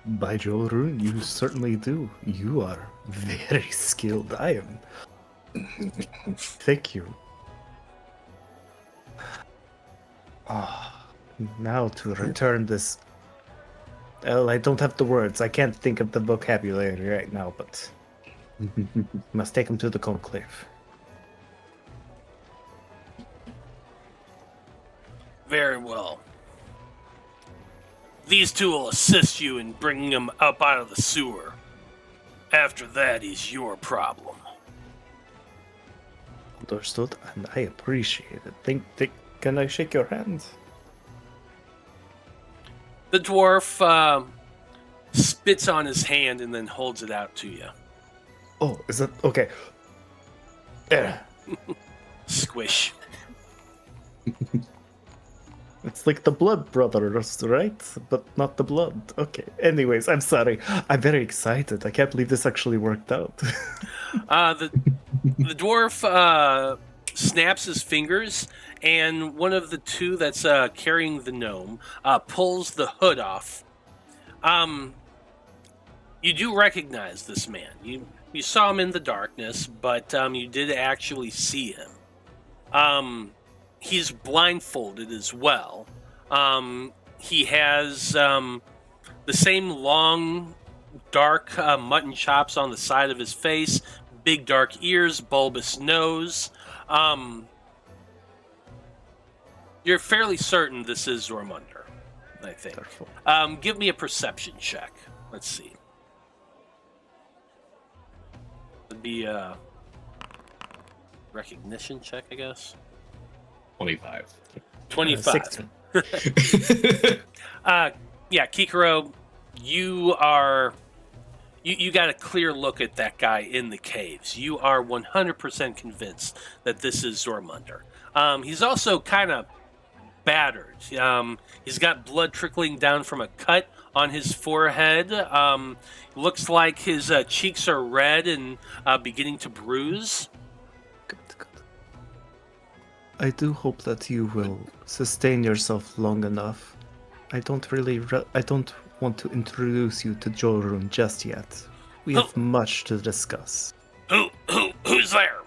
By Jorun, you certainly do. You are very skilled. I am. Thank you. Now to return this. Well, I don't have the words. I can't think of the vocabulary right now, but must take him to the Conclave. Very well. These two will assist you in bringing him up out of the sewer. After that is your problem. Understood, and I appreciate it. Can I shake your hand? The dwarf spits on his hand and then holds it out to you. Oh, is that okay? Yeah. Squish. It's like the blood brothers, right? But not the blood. Okay. Anyways, I'm sorry. I'm very excited. I can't believe this actually worked out. The dwarf snaps his fingers, and one of the two that's carrying the gnome pulls the hood off. You do recognize this man. You saw him in the darkness, but you did actually see him. He's blindfolded as well. He has the same long, dark mutton chops on the side of his face, big dark ears, bulbous nose. You're fairly certain this is Zormunder, I think. Give me a perception check. Let's see. It'd be a recognition check, I guess. 25. 25. Yeah, Kikiro, you got a clear look at that guy in the caves. You are 100% convinced that this is Zormunder. He's also kind of battered. He's got blood trickling down from a cut on his forehead. Looks like his cheeks are red and beginning to bruise. Good. I do hope that you will sustain yourself long enough. I don't want to introduce you to Jorun just yet. We have much to discuss. Who's there?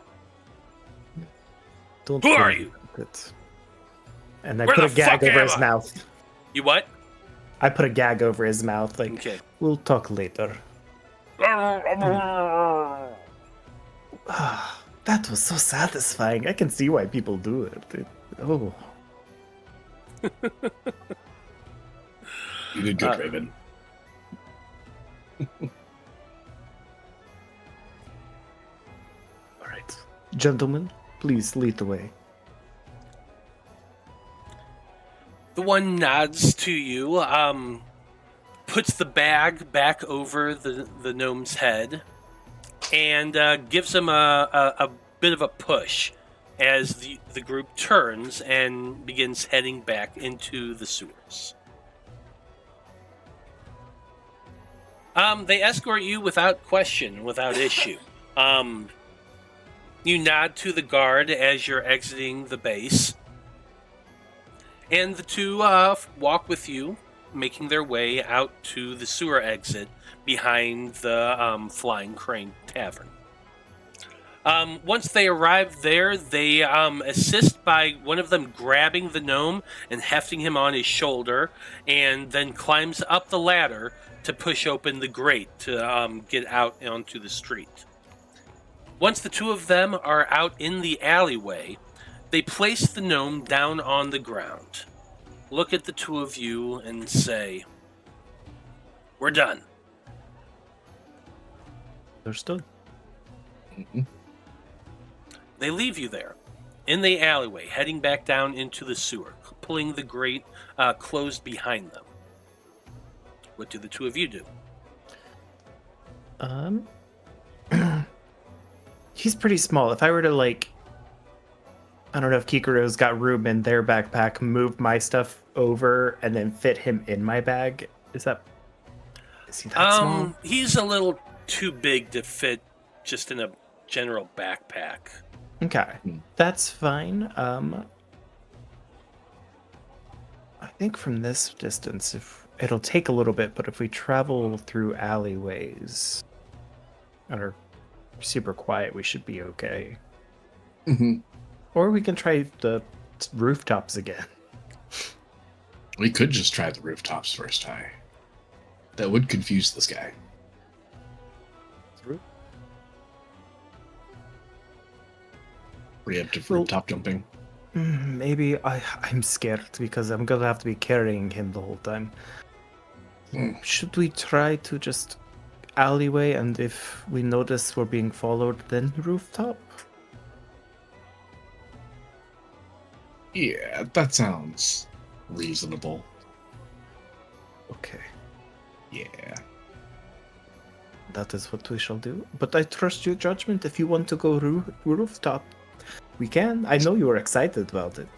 Don't Who are worry you? about it. And I Where put a the gag fuck over am his I? mouth. You what? I put a gag over his mouth, like, Okay. we'll talk later. That was so satisfying. I can see why people do it. Oh. You did good, Raven. All right. Gentlemen, please lead the way. The one nods to you, puts the bag back over the gnome's head, and gives him a bit of a push as the group turns and begins heading back into the sewers. They escort you without question, without issue. You nod to the guard as you're exiting the base. And the two walk with you, making their way out to the sewer exit behind the Flying Crane Tavern. Once they arrive there, they assist by one of them grabbing the gnome and hefting him on his shoulder, and then climbs up the ladder to push open the grate to get out onto the street. Once the two of them are out in the alleyway, they place the gnome down on the ground, look at the two of you, and say, "We're done." Understood. Mm-hmm. They leave you there, in the alleyway, heading back down into the sewer, pulling the grate closed behind them. What do the two of you do? He's pretty small. If I were to, like, I don't know if Kikiro's got room in their backpack, move my stuff over and then fit him in my bag. Is he that small? He's a little too big to fit just in a general backpack. Okay, that's fine. I think from this distance, if it'll take a little bit, but if we travel through alleyways and are super quiet, we should be okay. Mm-hmm. Or we can try the rooftops again. We could just try the rooftops first, Ty. That would confuse this guy. Preemptive rooftop jumping. Maybe I'm scared because I'm gonna have to be carrying him the whole time. Should we try to just alleyway, and if we notice we're being followed, then rooftop? Yeah, that sounds reasonable. Okay, Yeah. that is what we shall do. But I trust your judgment. If you want to go rooftop, we can. I know you are excited about it.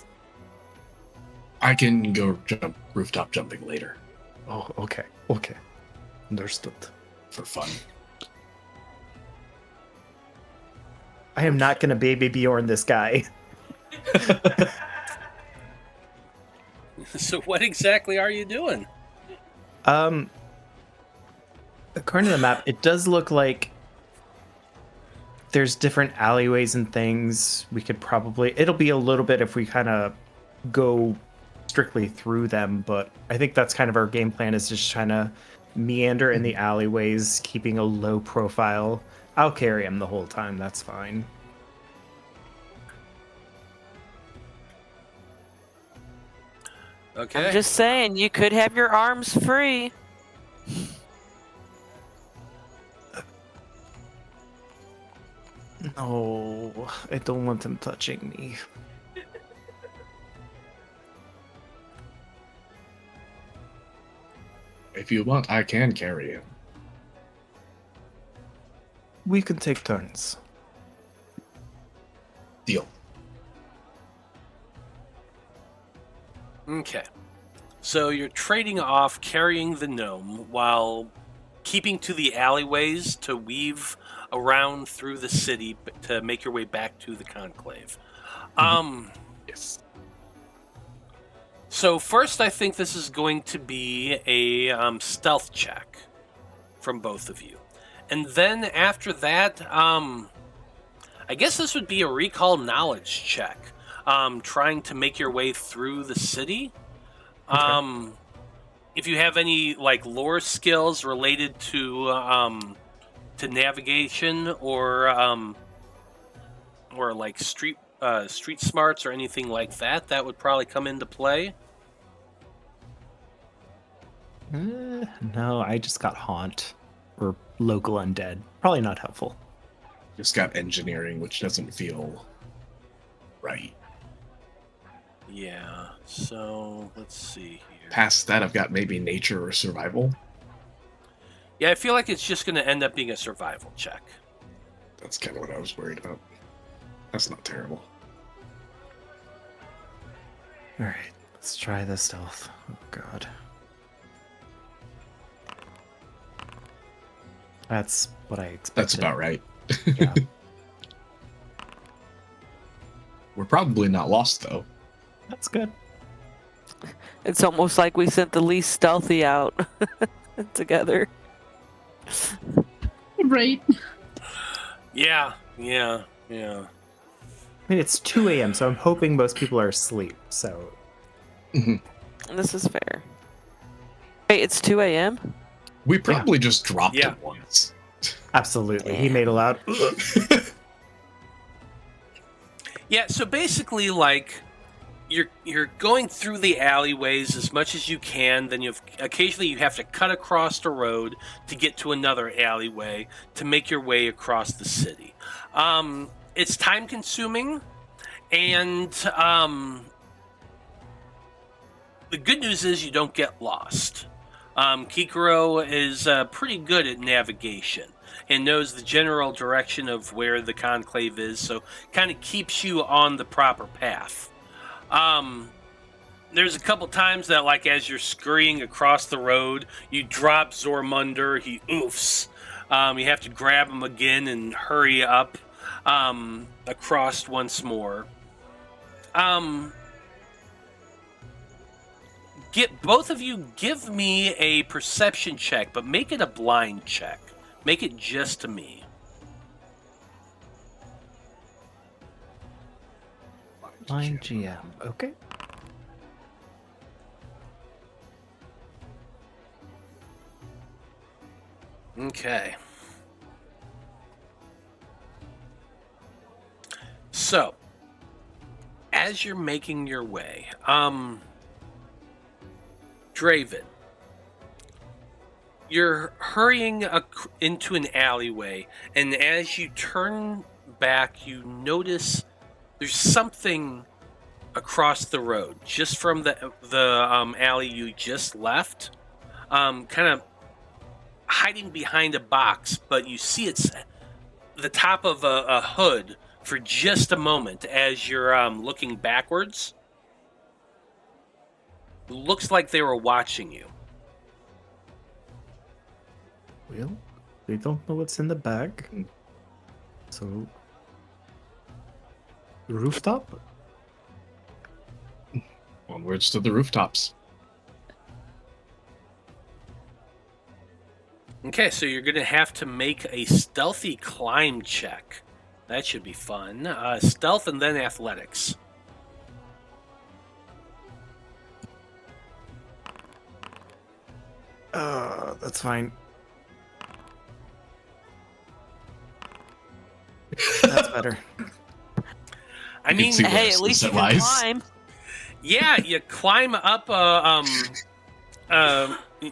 I can go rooftop jumping later Oh, okay. Understood. for fun. I am not gonna baby Bjorn this guy. So what exactly are you doing? According to the map, it does look like there's different alleyways and things. We could probably... It'll be a little bit if we kind of go strictly through them, but I think that's kind of our game plan, is just trying to meander in the alleyways, keeping a low profile. I'll carry him the whole time, that's fine. Okay. I'm just saying, you could have your arms free. No, I don't want him touching me. If you want, I can carry him. We can take turns. Deal. Okay. So you're trading off carrying the gnome while keeping to the alleyways to weave around through the city to make your way back to the conclave. Yes. So first, I think this is going to be a stealth check from both of you. And then after that, I guess this would be a recall knowledge check. Trying to make your way through the city. Okay. If you have any like lore skills related to navigation or like street smarts or anything like that, that would probably come into play. No, I just got haunt or local undead. Probably not helpful. Just got engineering, which doesn't feel right. Yeah, so let's see here. Past that, I've got maybe nature or survival. Yeah, I feel like it's just going to end up being a survival check. That's kind of what I was worried about. That's not terrible. Alright, let's try the stealth. Oh god. That's what I expected. That's about right. Yeah. We're probably not lost, though. That's good. It's almost like we sent the least stealthy out together. Right. Yeah. I mean, it's 2 a.m., so I'm hoping most people are asleep, so... This is fair. Wait, it's 2 a.m.? We probably just dropped Yeah. it once. Absolutely. He made a loud... Yeah, so basically, like, you're going through the alleyways as much as you can. Then occasionally you have to cut across the road to get to another alleyway to make your way across the city. It's time consuming, and the good news is you don't get lost. Kikiro is pretty good at navigation and knows the general direction of where the conclave is, so kind of keeps you on the proper path. There's a couple times that, like, as you're scurrying across the road, you drop Zormunder, he oofs. You have to grab him again and hurry up across once more. Both of you give me a perception check, but make it a blind check. Make it just to me. Blind GM. Okay. Okay. So, as you're making your way, Draven, you're hurrying into an alleyway, and as you turn back, you notice there's something across the road, just from the alley you just left, kind of hiding behind a box, but you see it's the top of a hood for just a moment as you're looking backwards. looks like they were watching you. Well, we don't know what's in the bag. So, rooftop? Onwards to the rooftops. Okay, so you're going to have to make a stealthy climb check. That should be fun. Stealth and then athletics. That's fine. That's better. I mean, see Hey, worse at least you than can lies. climb. yeah, you climb up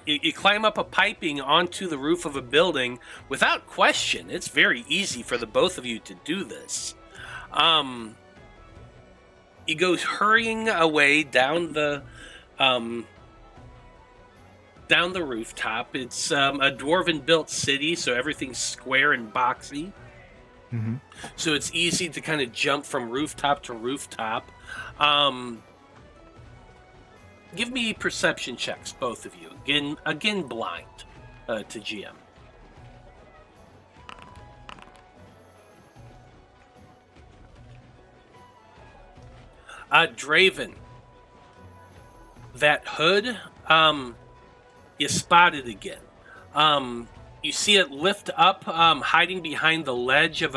you climb up a piping onto the roof of a building without question. It's very easy for the both of you to do this. You go hurrying away down the rooftop. It's a dwarven-built city, so everything's square and boxy. Mm-hmm. So it's easy to kind of jump from rooftop to rooftop. Give me perception checks, both of you. Again, blind to GM. Draven, that hood, you spotted again. You see it lift up, hiding behind the ledge of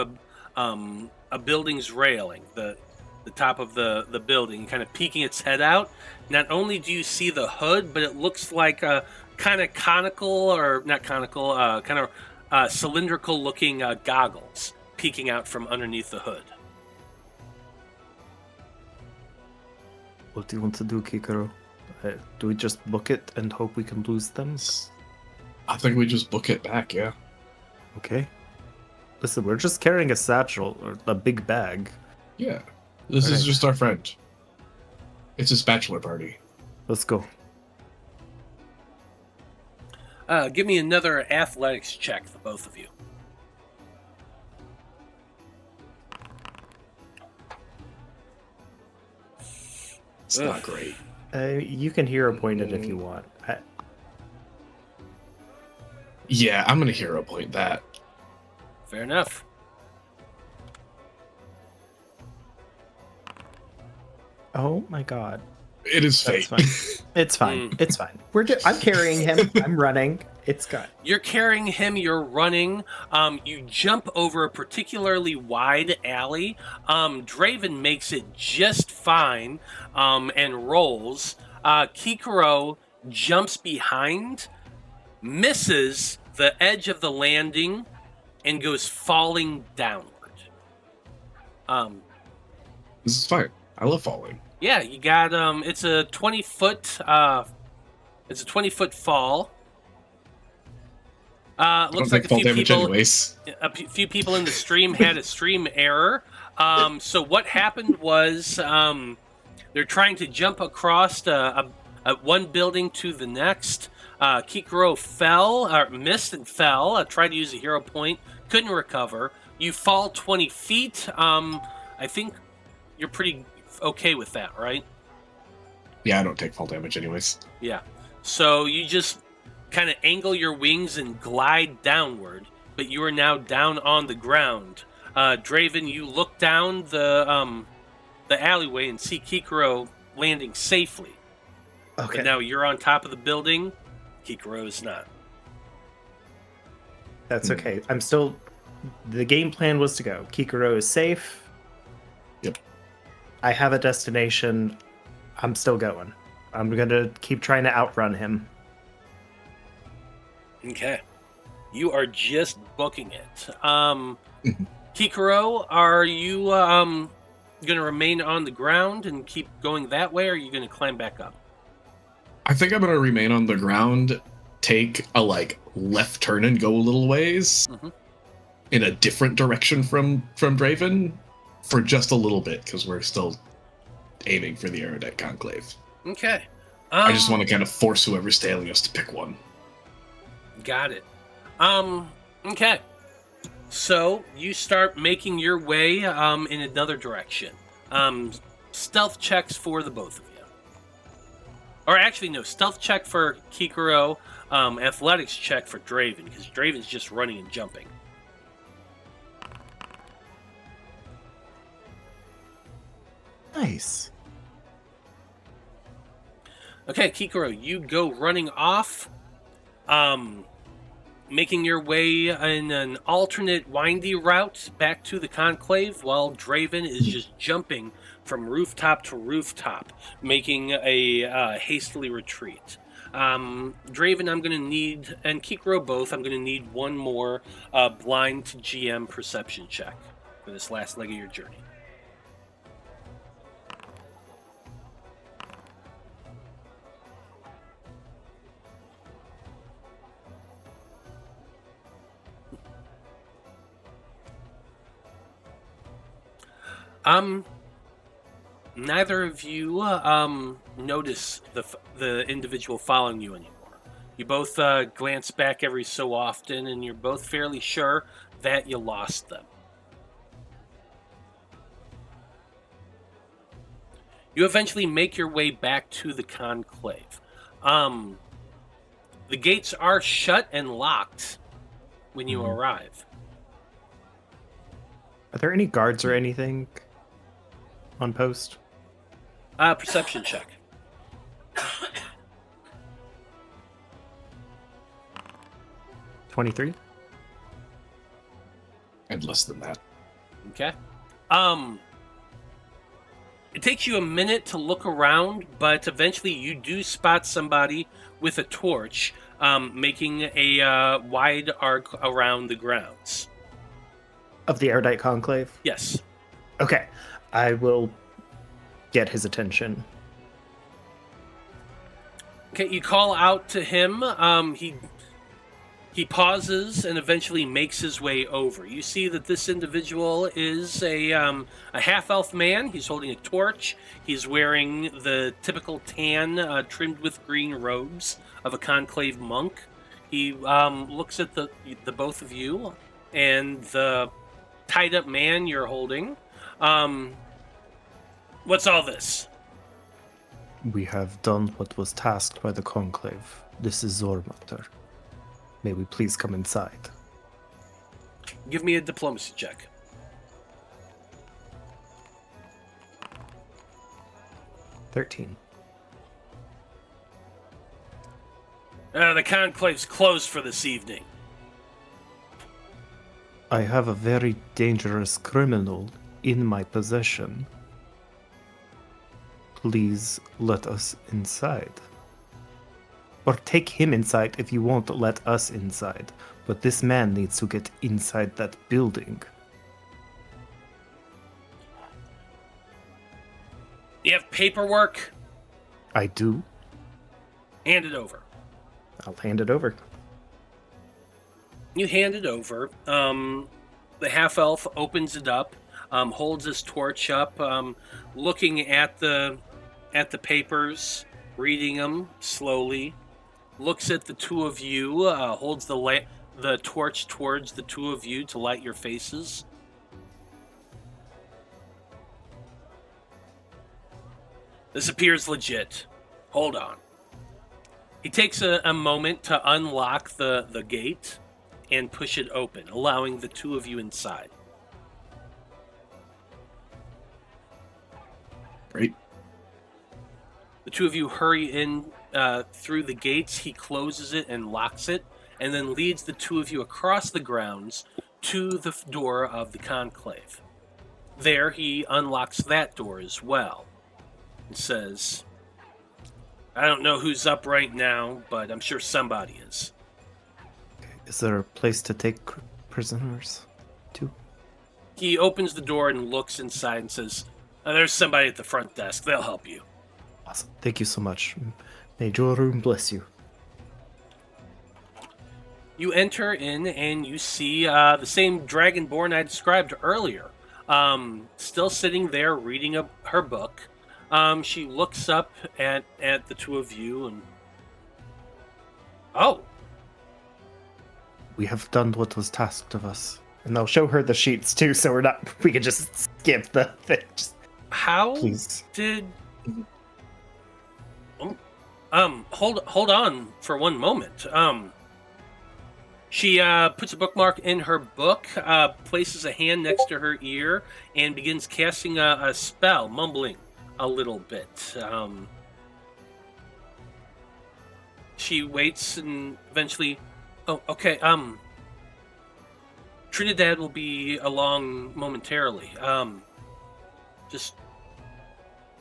a building's railing, the top of the building, kind of peeking its head out. Not only do you see the hood, but it looks like a kind of conical, or not conical, kind of cylindrical-looking goggles peeking out from underneath the hood. What do you want to do, Kikiro? Do we just book it and hope we can lose them? I think we just book it back, yeah. Okay. Listen, we're just carrying a satchel, or a big bag. Yeah. This is Alright. just our friend. It's his bachelor party. Let's go. Give me another athletics check, the both of you. It's Ugh. not great. You can hero point it if you want. Yeah, I'm gonna hero point that. Fair enough. Oh my god. It is That's fate. fine. It's fine. Mm. It's fine. I'm carrying him. I'm running. It's good. You're carrying him, you're running, you jump over a particularly wide alley. Draven makes it just fine, and rolls. Kikiro jumps behind, misses the edge of the landing, and goes falling downward. This is fine. I love falling. Yeah, you got, it's a 20-foot, fall. I don't Looks like take a fall few damage people. anyways. Few people in the stream had a stream error. So what happened was they're trying to jump across one building to the next. Kikiro missed and fell. Tried to use a hero point, couldn't recover. You fall 20 feet. I think you're pretty okay with that, right? Yeah, I don't take fall damage anyways. Yeah. So you just kind of angle your wings and glide downward, but you are now down on the ground. Draven, you look down the alleyway and see Kikiro landing safely. Okay. But now you're on top of the building. Kikiro is not. That's okay. I'm still. The game plan was to go. Kikiro is safe. Yep. I have a destination. I'm still going. I'm gonna keep trying to outrun him. Okay. You are just booking it. Kikiro, are you going to remain on the ground and keep going that way, or are you going to climb back up? I think I'm gonna remain on the ground, take a left turn and go a little ways in a different direction from Draven for just a little bit, because we're still aiming for the Erudite Conclave. Okay. I just want to kind of force whoever's tailing us to pick one. Got it. Okay. So you start making your way in another direction. Stealth checks for the both of you. Or actually, no, stealth check for Kikiro, athletics check for Draven, because Draven's just running and jumping. Nice. Okay, Kikiro, you go running off, making your way in an alternate windy route back to the Conclave, while Draven is just jumping from rooftop to rooftop, making a hastily retreat. Draven, I'm going to need, and Kikiro both, I'm going to need one more blind to GM perception check for this last leg of your journey. Neither of you notice the individual following you anymore. You both glance back every so often, and you're both fairly sure that you lost them. You eventually make your way back to the Conclave. The gates are shut and locked when you arrive. Are there any guards or anything on post? Perception check. 23. And less than that. Okay. It takes you a minute to look around, but eventually you do spot somebody with a torch, making a wide arc around the grounds. Of the Erudite Conclave? Yes. Okay. I will get his attention. Okay, you call out to him. He pauses and eventually makes his way over. You see that this individual is a half-elf man. He's holding a torch. He's wearing the typical tan, trimmed with green robes of a conclave monk. He looks at the both of you and the tied-up man you're holding. What's all this? We have done what was tasked by the Conclave. This is your matter. May we please come inside? Give me a diplomacy check. $13. The Conclave's closed for this evening. I have a very dangerous criminal in my possession. Please let us inside. Or take him inside if you won't let us inside. But this man needs to get inside that building. You have paperwork? I do. Hand it over. I'll hand it over. You hand it over. The half-elf opens it up, holds his torch up, looking at the papers, reading them slowly. Looks at the two of you, holds the torch towards the two of you to light your faces. This appears legit. Hold on. He takes a moment to unlock the gate and push it open, allowing the two of you inside. Great. The two of you hurry in through the gates. He closes it and locks it, and then leads the two of you across the grounds to the door of the Conclave. There, he unlocks that door as well and says, I don't know who's up right now, but I'm sure somebody is. Is there a place to take prisoners to? He opens the door and looks inside and says, there's somebody at the front desk. They'll help you. Awesome. Thank you so much. May your room bless you. You enter in and you see the same Dragonborn I described earlier, still sitting there reading her book. She looks up at the two of you and... Oh! We have done what was tasked of us. And I'll show her the sheets too, so we can just skip the thing. How Please. did... Hold on for one moment. She puts a bookmark in her book, places a hand next to her ear, and begins casting a spell, mumbling a little bit. She waits and eventually... Oh, okay, Trinidad will be along momentarily. Just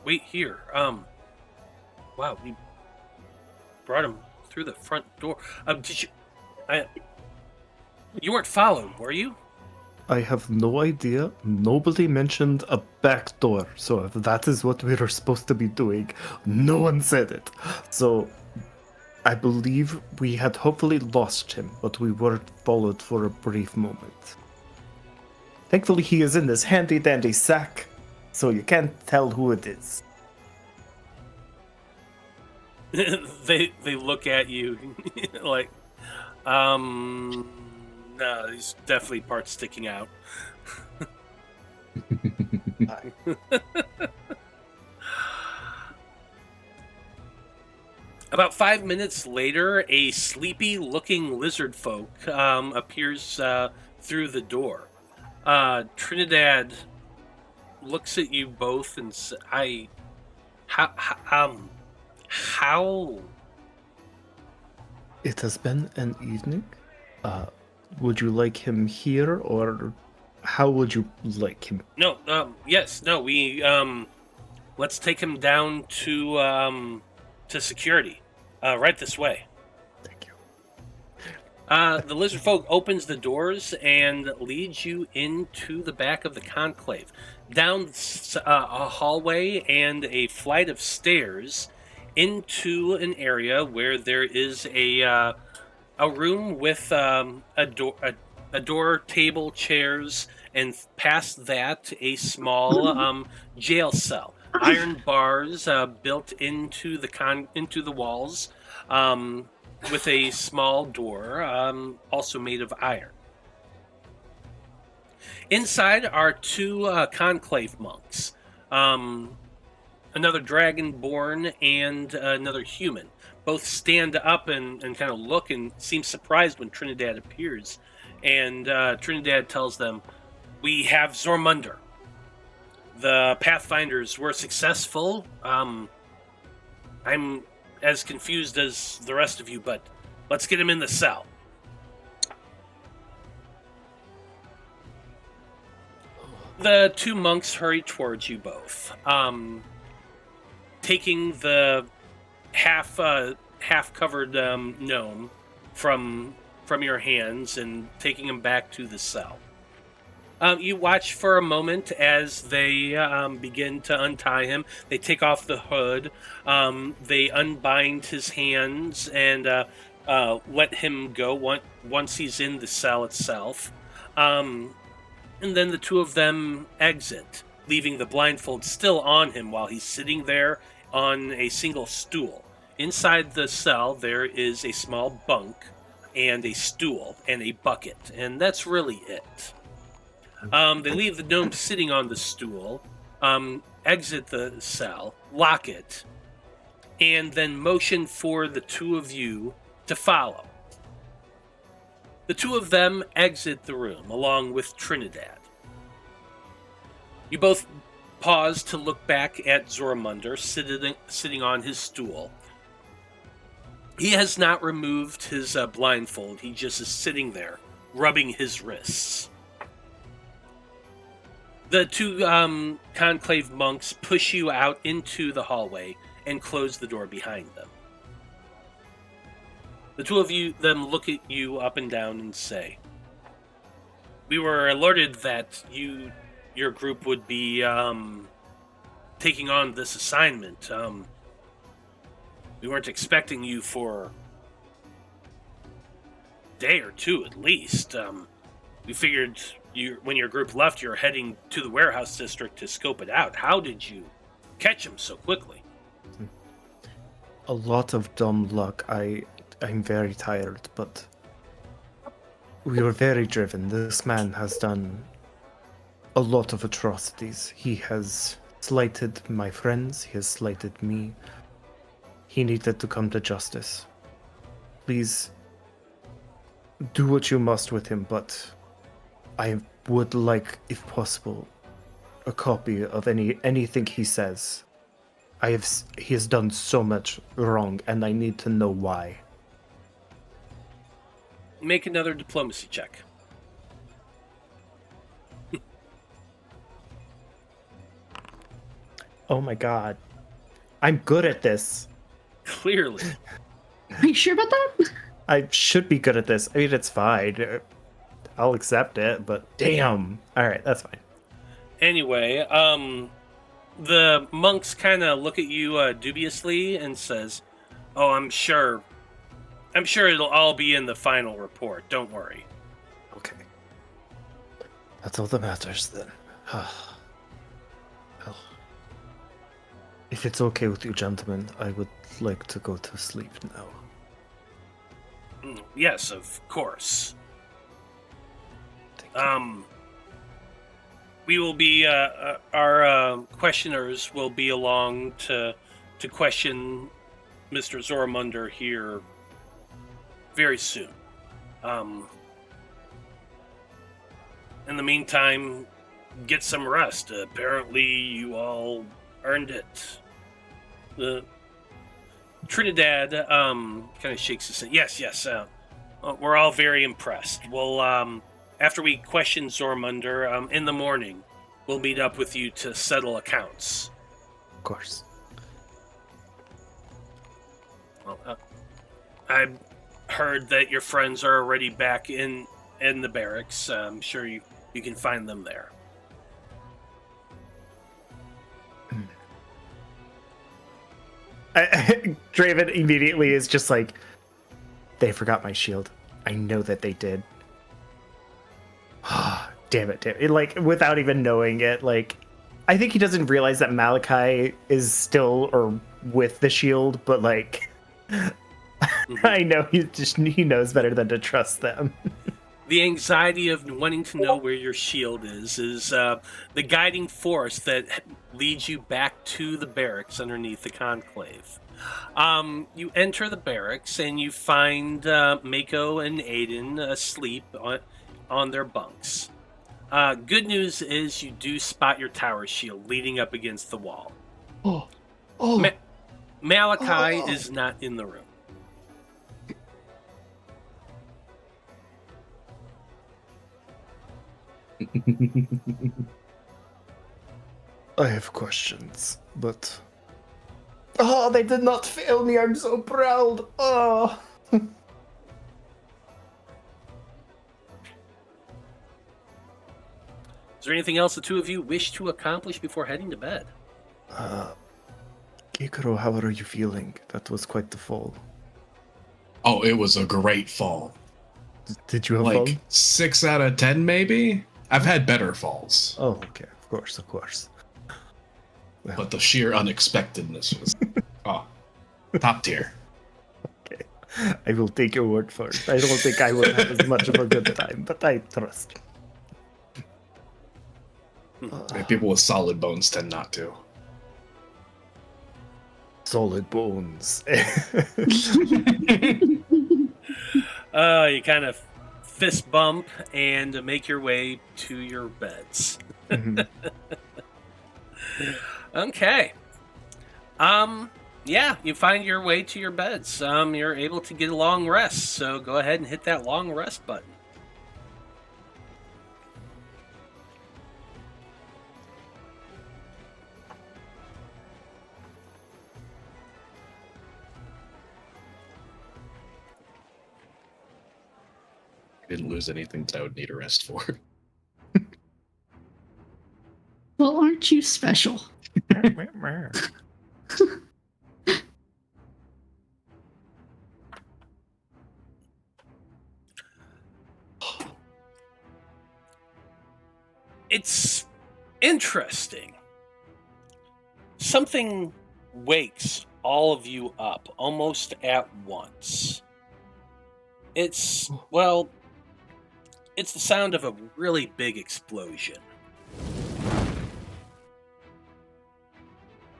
wait here. Wow, we brought him through the front door. Did you... You weren't followed, were you? I have no idea. Nobody mentioned a back door, so if that is what we were supposed to be doing, no one said it. So I believe we had hopefully lost him, but we were followed for a brief moment. Thankfully, he is in this handy-dandy sack, so you can't tell who it is. They look at you like, no, there's definitely parts sticking out. About 5 minutes later, a sleepy-looking lizard folk appears through the door. Trinidad looks at you both and says, how? It has been an evening. Would you like him here, or how would you like him? No, we, let's take him down to security. Right this way. Thank you. The lizard folk opens the doors and leads you into the back of the conclave, down a hallway and a flight of stairs into an area where there is a room with a door, table, chairs, and past that a small jail cell. Iron bars built into the walls, with a small door, also made of iron. Inside are two conclave monks, another dragonborn and another human. Both stand up and kind of look and seem surprised when Trinidad appears. And Trinidad tells them, "We have Zormunder. The Pathfinders were successful. I'm as confused as the rest of you, but let's get him in the cell." The two monks hurry towards you both, taking the half-covered gnome from your hands and taking him back to the cell. You watch for a moment as they begin to untie him. They take off the hood. They unbind his hands and let him go once he's in the cell itself. And then the two of them exit, leaving the blindfold still on him while he's sitting there on a single stool. Inside the cell, there is a small bunk and a stool and a bucket, and that's really it. They leave the gnome sitting on the stool, exit the cell, lock it, and then motion for the two of you to follow. The two of them exit the room, along with Trinidad. You both pause to look back at Zormunder, sitting on his stool. He has not removed his blindfold. He just is sitting there, rubbing his wrists. The two conclave monks push you out into the hallway and close the door behind them. The two of them look at you up and down and say, "We were alerted that your group would be taking on this assignment. We weren't expecting you for a day or two at least. We figured when your group left, you were heading to the warehouse district to scope it out. How did you catch him so quickly?" A lot of dumb luck. I'm very tired, but we were very driven. This man has done a lot of atrocities. He has slighted my friends. He has slighted me. he needed to come to justice. Please do what you must with him, but I would like, if possible, a copy of anything he says. He has done so much wrong, and I need to know why. Make another diplomacy check. Oh my god. I'm good at this. Clearly. Are you sure about that? I should be good at this. I mean, it's fine. I'll accept it, but damn. Alright, that's fine. Anyway, the monks kind of look at you dubiously and says, "Oh, I'm sure it'll all be in the final report. Don't worry." Okay. That's all that matters then. Well, if it's okay with you, gentlemen, I would like to go to sleep now. Yes, of course. Thank you. We will be our questioners will be along to question Mr. Zoramunder here very soon. In the meantime, get some rest. Apparently, you all earned it. The Trinidad kind of shakes his head. Yes. We're all very impressed. We'll after we question Zoramunder in the morning, we'll meet up with you to settle accounts. Of course. Well, I heard that your friends are already back in the barracks. I'm sure you can find them there. Draven immediately is just like, they forgot my shield. I know that they did. Damn it. Like, without even knowing it, like, I think he doesn't realize that Malachi is still or with the shield, but like, I know he knows better than to trust them. The anxiety of wanting to know where your shield is the guiding force that leads you back to the barracks underneath the Conclave. You enter the barracks and you find Maiko and Aeden asleep on their bunks. Good news is you do spot your tower shield leaning up against the wall. Malachi is not in the room. I have questions, but... Oh, they did not fail me. I'm so proud. Oh. Is there anything else the two of you wish to accomplish before heading to bed? Kikiro, how are you feeling? That was quite the fall. Oh, it was a great fall. Did you have Like fun? 6 out of 10, maybe? I've had better falls. Oh, okay. Of course. Well, But the sheer unexpectedness was top tier. okay. I will take your word for it. I don't think I will have as much of a good time, but I trust. People with solid bones tend not to. Solid bones. You kind of fist bump and make your way to your beds. Mhm. Okay. Yeah, you find your way to your beds. You're able to get a long rest, so go ahead and hit that long rest button. I didn't lose anything that I would need a rest for. Well, aren't you special? It's interesting. Something wakes all of you up almost at once. It's the sound of a really big explosion.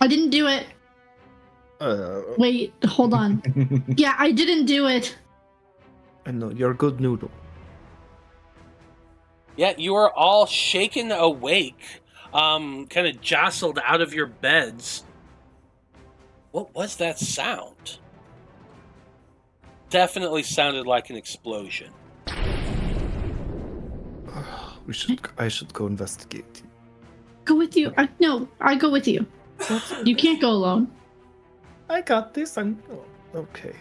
I didn't do it. Wait, hold on. Yeah, I didn't do it. I know you're a good noodle. Yeah, you are all shaken awake, kind of jostled out of your beds. What was that sound? Definitely sounded like an explosion. I should go investigate. Go with you. No, I go with you. You can't go alone. I got this. Okay.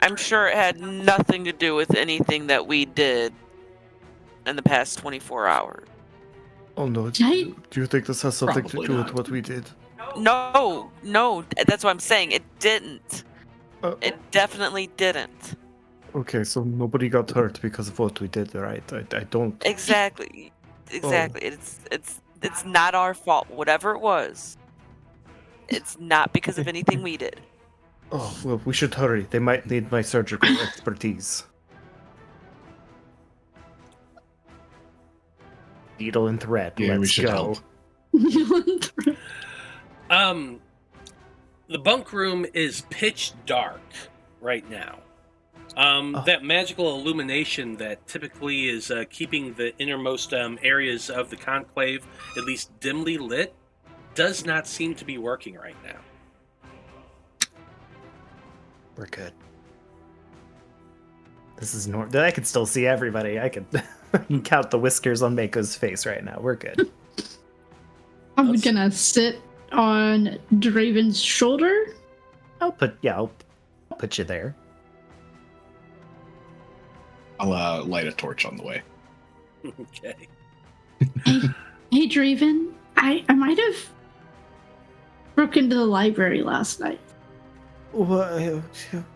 I'm sure it had nothing to do with anything that we did in the past 24 hours. Oh no, do you think this has something Probably to do not. with what we did? No, that's what I'm saying. It didn't. It definitely didn't. Okay, so nobody got hurt because of what we did, right? I don't... Exactly. It's not our fault. Whatever it was, it's not because of anything we did. Oh, well, we should hurry. They might need my surgical expertise. Needle and thread. Yeah, we Let's should go. help. The bunk room is pitch dark right now. That magical illumination that typically is keeping the innermost areas of the conclave at least dimly lit does not seem to be working right now. We're good. This is normal. I can still see everybody. I can count the whiskers on Maiko's face right now. We're good. I'm gonna sit on Draven's shoulder. I'll put you there. I'll light a torch on the way. Okay. Hey, Draven. I might have broke into the library last night. What?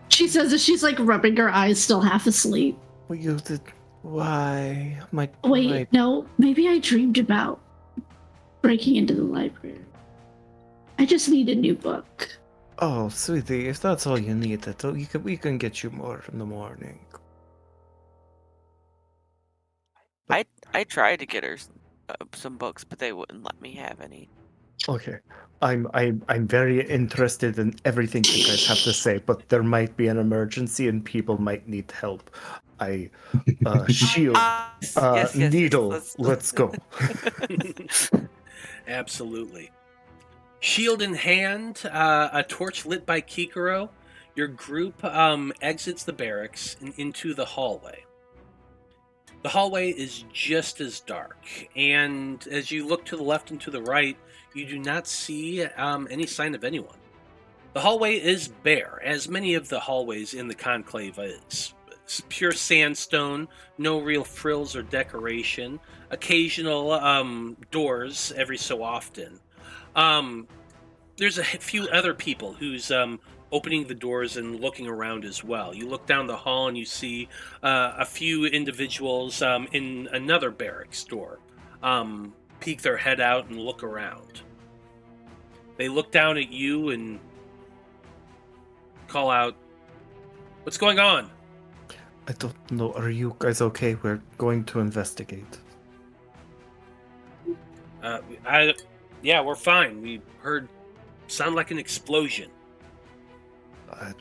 She says as she's like rubbing her eyes, still half asleep. What you did? Why? Wait, no. Maybe I dreamed about breaking into the library. I just need a new book. Oh, sweetie, if that's all you need, we can get you more in the morning. I tried to get her some books, but they wouldn't let me have any. Okay, I'm very interested in everything you guys have to say, but there might be an emergency and people might need help. Shield, Yes, needle. Let's go. Absolutely. Shield in hand, a torch lit by Kikiro, your group exits the barracks and into the hallway. The hallway is just as dark, and as you look to the left and to the right, you do not see any sign of anyone. The hallway is bare, as many of the hallways in the Conclave is. It's pure sandstone, no real frills or decoration, occasional doors every so often. There's a few other people who's opening the doors and looking around as well. You look down the hall and you see a few individuals in another barracks door peek their head out and look around. They look down at you and call out, "What's going on?" I don't know. Are you guys okay? We're going to investigate. Yeah, we're fine. We heard sound like an explosion.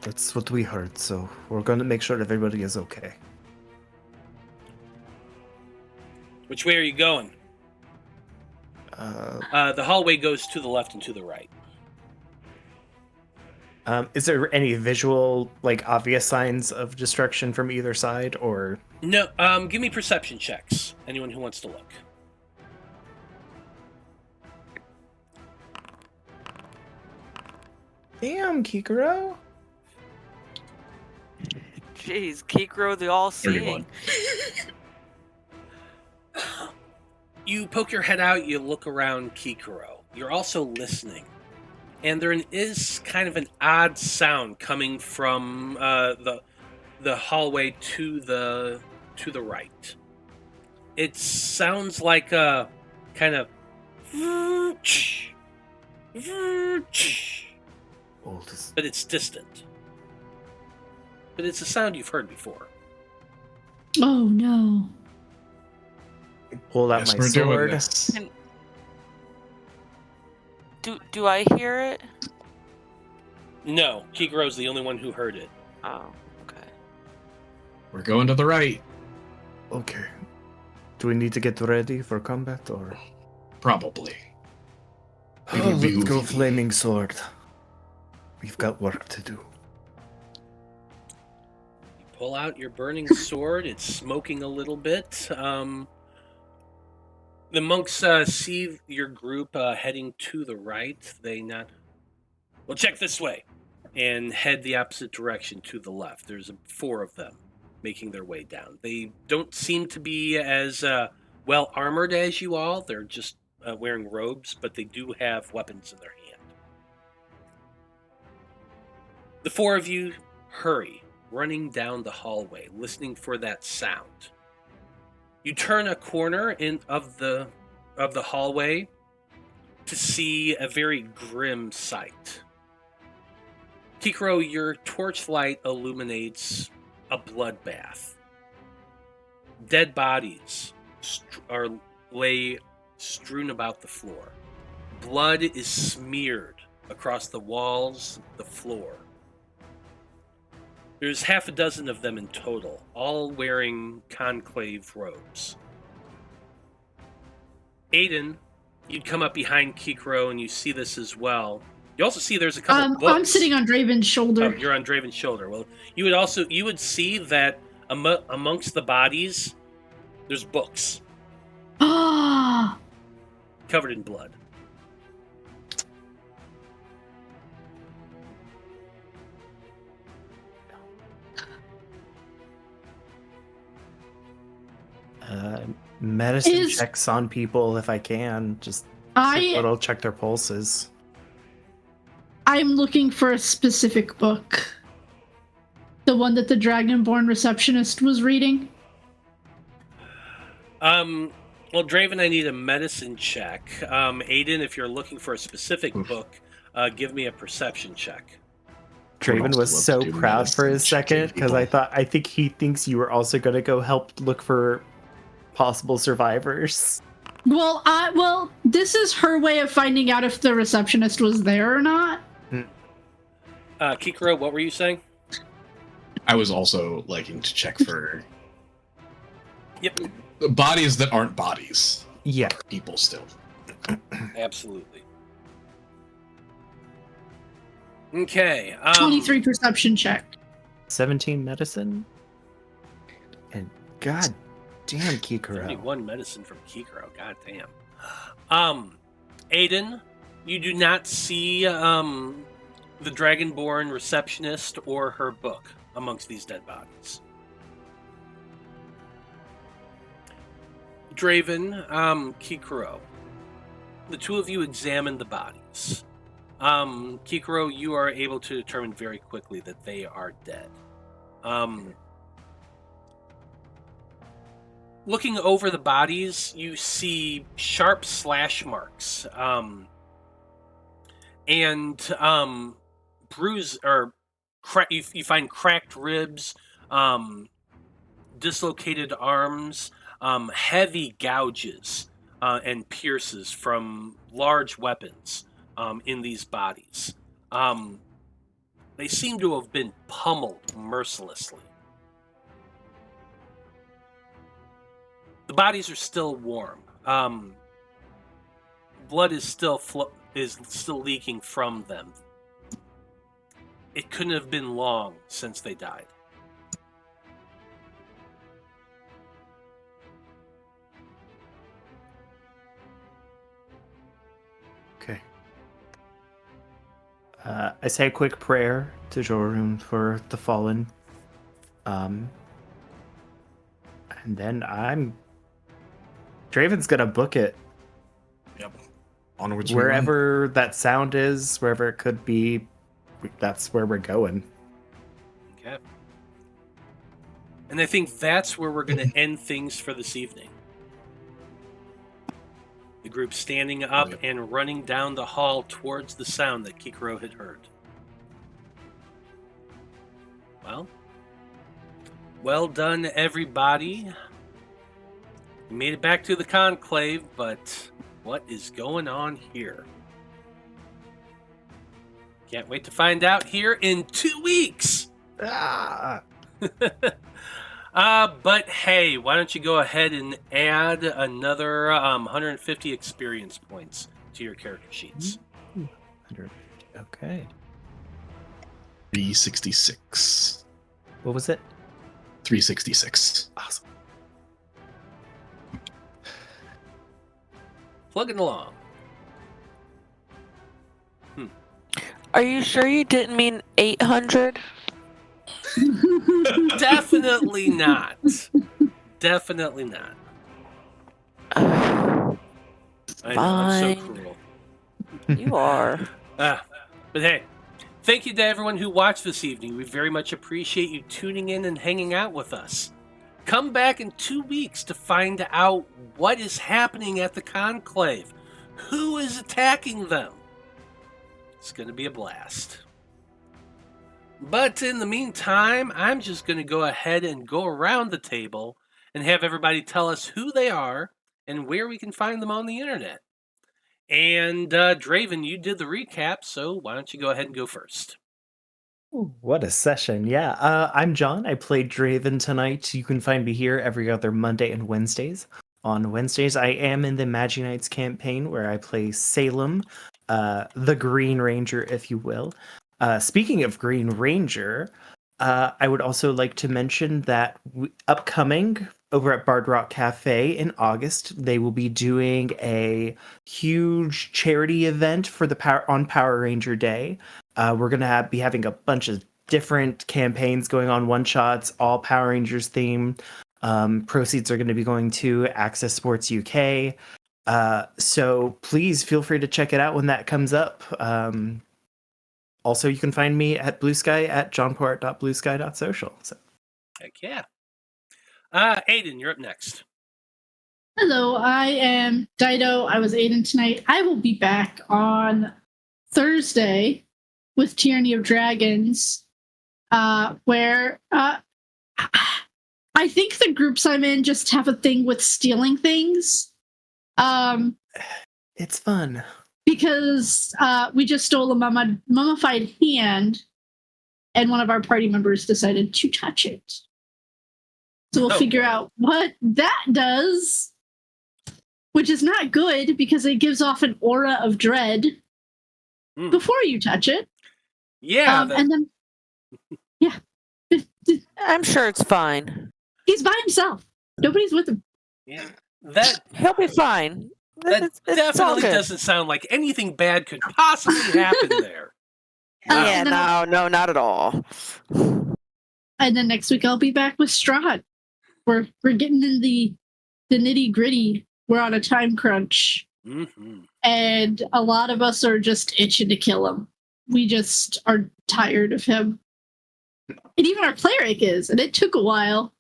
That's what we heard, so we're going to make sure everybody is okay. Which way are you going? The hallway goes to the left and to the right. Is there any visual, obvious signs of destruction from either side, or? No. Give me perception checks. Anyone who wants to look. Damn, Kikiro. Jeez, Kikiro the all-seeing. 31. You poke your head out, you look around Kikiro. You're also listening. And there is kind of an odd sound coming from the hallway to the right. It sounds like a kind of but it's distant. But it's a sound you've heard before. Oh no. Pull out Yes, my we're doing sword. this. Do I hear it? No, Kikiro's the only one who heard it. Oh, okay. We're going to the right. Okay. Do we need to get ready for combat, or? Probably. Oh, let's go Maybe. flaming sword. We've got work to do. You pull out your burning sword. It's smoking a little bit. The monks see your group heading to the right. They not. Well, check this way, and head the opposite direction to the left. There's 4 of them making their way down. They don't seem to be as well armored as you all. They're just wearing robes, but they do have weapons in their hand. The 4 of you hurry, running down the hallway, listening for that sound. You turn a corner of the hallway to see a very grim sight. Kikiro, your torchlight illuminates a bloodbath. Dead bodies lay strewn about the floor. Blood is smeared across the walls, the floor. There's half a dozen of them in total, all wearing conclave robes. Aeden, you'd come up behind Kikiro and you see this as well. You also see there's a couple books. I'm sitting on Draven's shoulder. Oh, you're on Draven's shoulder. Well, you would see that amongst the bodies, there's books Ah! covered in blood. Medicine checks on people if I can. Just I'll check their pulses. I'm looking for a specific book. The one that the Dragonborn receptionist was reading. Well, Draven, I need a medicine check. Aeden, if you're looking for a specific book, give me a perception check. Draven was so proud for a second because I think he thinks you were also going to go help look for possible survivors. Well, this is her way of finding out if the receptionist was there or not. Kikiro, what were you saying? I was also liking to check for Yep. bodies that aren't bodies. Yeah. People still. Absolutely. Okay. 23 perception check. 17 medicine. And god damn, Kikiro. 71 medicine from Kikiro. God damn. Aeden, you do not see the Dragonborn receptionist or her book amongst these dead bodies. Draven, Kikiro, the 2 of you examine the bodies. Kikiro, you are able to determine very quickly that they are dead. Looking over the bodies, you see sharp slash marks, and bruise or you find cracked ribs, dislocated arms, heavy gouges and pierces from large weapons in these bodies. They seem to have been pummeled mercilessly. The bodies are still warm. Blood is still leaking from them. It couldn't have been long since they died. Okay. I say a quick prayer to Jorun for the fallen. And then Draven's gonna book it. Yep. Onwards. Wherever that sound is, wherever it could be, that's where we're going. Okay. And I think that's where we're going to end things for this evening. The group standing up and running down the hall towards the sound that Kikiro had heard. Well done, everybody. We made it back to the Conclave, but what is going on here? Can't wait to find out here in 2 weeks. Ah! But hey, why don't you go ahead and add another 150 experience points to your character sheets. 150. Okay. 366. What was it? 366. Awesome. Plugging along. Are you sure you didn't mean 800? Definitely not. Definitely not. I know, I'm so Fine. cruel. You are. But hey, thank you to everyone who watched this evening. We very much appreciate you tuning in and hanging out with us. Come back in 2 weeks to find out what is happening at the Conclave. Who is attacking them? It's going to be a blast. But in the meantime, I'm just going to go ahead and go around the table and have everybody tell us who they are and where we can find them on the internet. And Draven, you did the recap, so why don't you go ahead and go first? Ooh, what a session. Yeah, I'm John. I played Draven tonight. You can find me here every other Monday and Wednesdays. On Wednesdays, I am in the Imaginites campaign where I play Salem, the Green Ranger, if you will. Speaking of Green Ranger, I would also like to mention that upcoming over at Bard Rock Cafe in August, they will be doing a huge charity event for the Power Ranger Day. We're going to be having a bunch of different campaigns going on, one-shots, all Power Rangers theme. Proceeds are going to be going to Access Sports UK. So please feel free to check it out when that comes up. Also, you can find me at Blue Sky at johnport.bluesky.social. So. Heck yeah. Aeden, you're up next. Hello, I am Dyto. I was Aeden tonight. I will be back on Thursday with Tyranny of Dragons, where I think the groups I'm in just have a thing with stealing things. It's fun. Because we just stole a mummified hand, and one of our party members decided to touch it. So we'll figure out what that does, which is not good because it gives off an aura of dread before you touch it. Yeah. And then, yeah. I'm sure it's fine. He's by himself. Nobody's with him. Yeah. He'll be fine. That It's all definitely good. doesn't sound like anything bad could possibly happen there. Yeah, no, not at all. And then next week I'll be back with Strahd. We're getting in the nitty gritty. We're on a time crunch. Mm-hmm. And a lot of us are just itching to kill him. We just are tired of him. And even our cleric is. And it took a while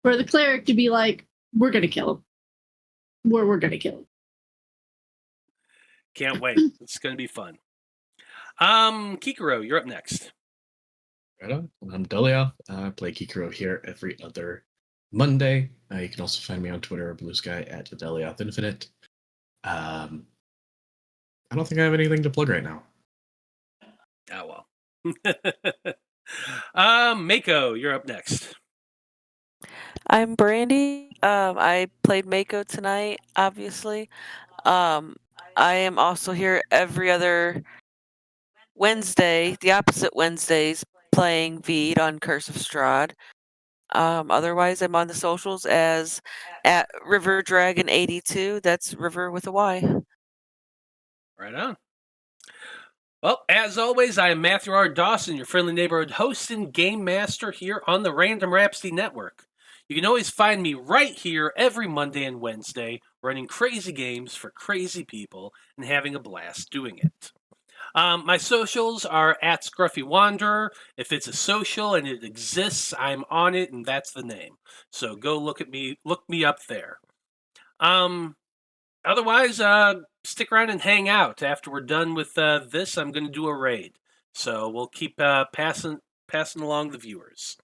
for the cleric to be like, we're going to kill him. We're going to kill him. Can't wait. It's going to be fun. Kikiro, you're up next. Right on. I'm Delioth. I play Kikiro here every other Monday. You can also find me on Twitter or Blue Sky at Delioth Infinite. I don't think I have anything to plug right now. Oh, well. Maiko, you're up next. I'm Brandie. I played Maiko tonight, obviously. I am also here every other Wednesday, the opposite Wednesdays, playing Veed on Curse of Strahd. Otherwise, I'm on the socials as at River Dragon 82. That's River with a Y. Right on. Well, as always, I am Matthew R. Dawson, your friendly neighborhood host and game master here on the Random Rhapsody Network. You can always find me right here every Monday and Wednesday, running crazy games for crazy people and having a blast doing it. My socials are at Scruffy Wanderer. If it's a social and it exists, I'm on it, and that's the name. So go look me up there. Otherwise, stick around and hang out. After we're done with this, I'm going to do a raid. So we'll keep passing along the viewers.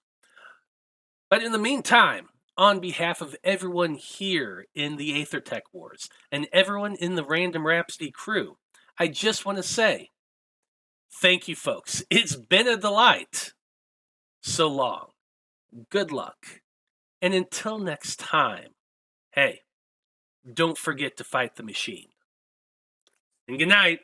But in the meantime, on behalf of everyone here in the Æther-Tech Wars and everyone in the Random Rhapsody crew, I just want to say, Thank you, folks. It's been a delight. So long. Good luck. And until next time, hey, don't forget to fight the machine. And good night.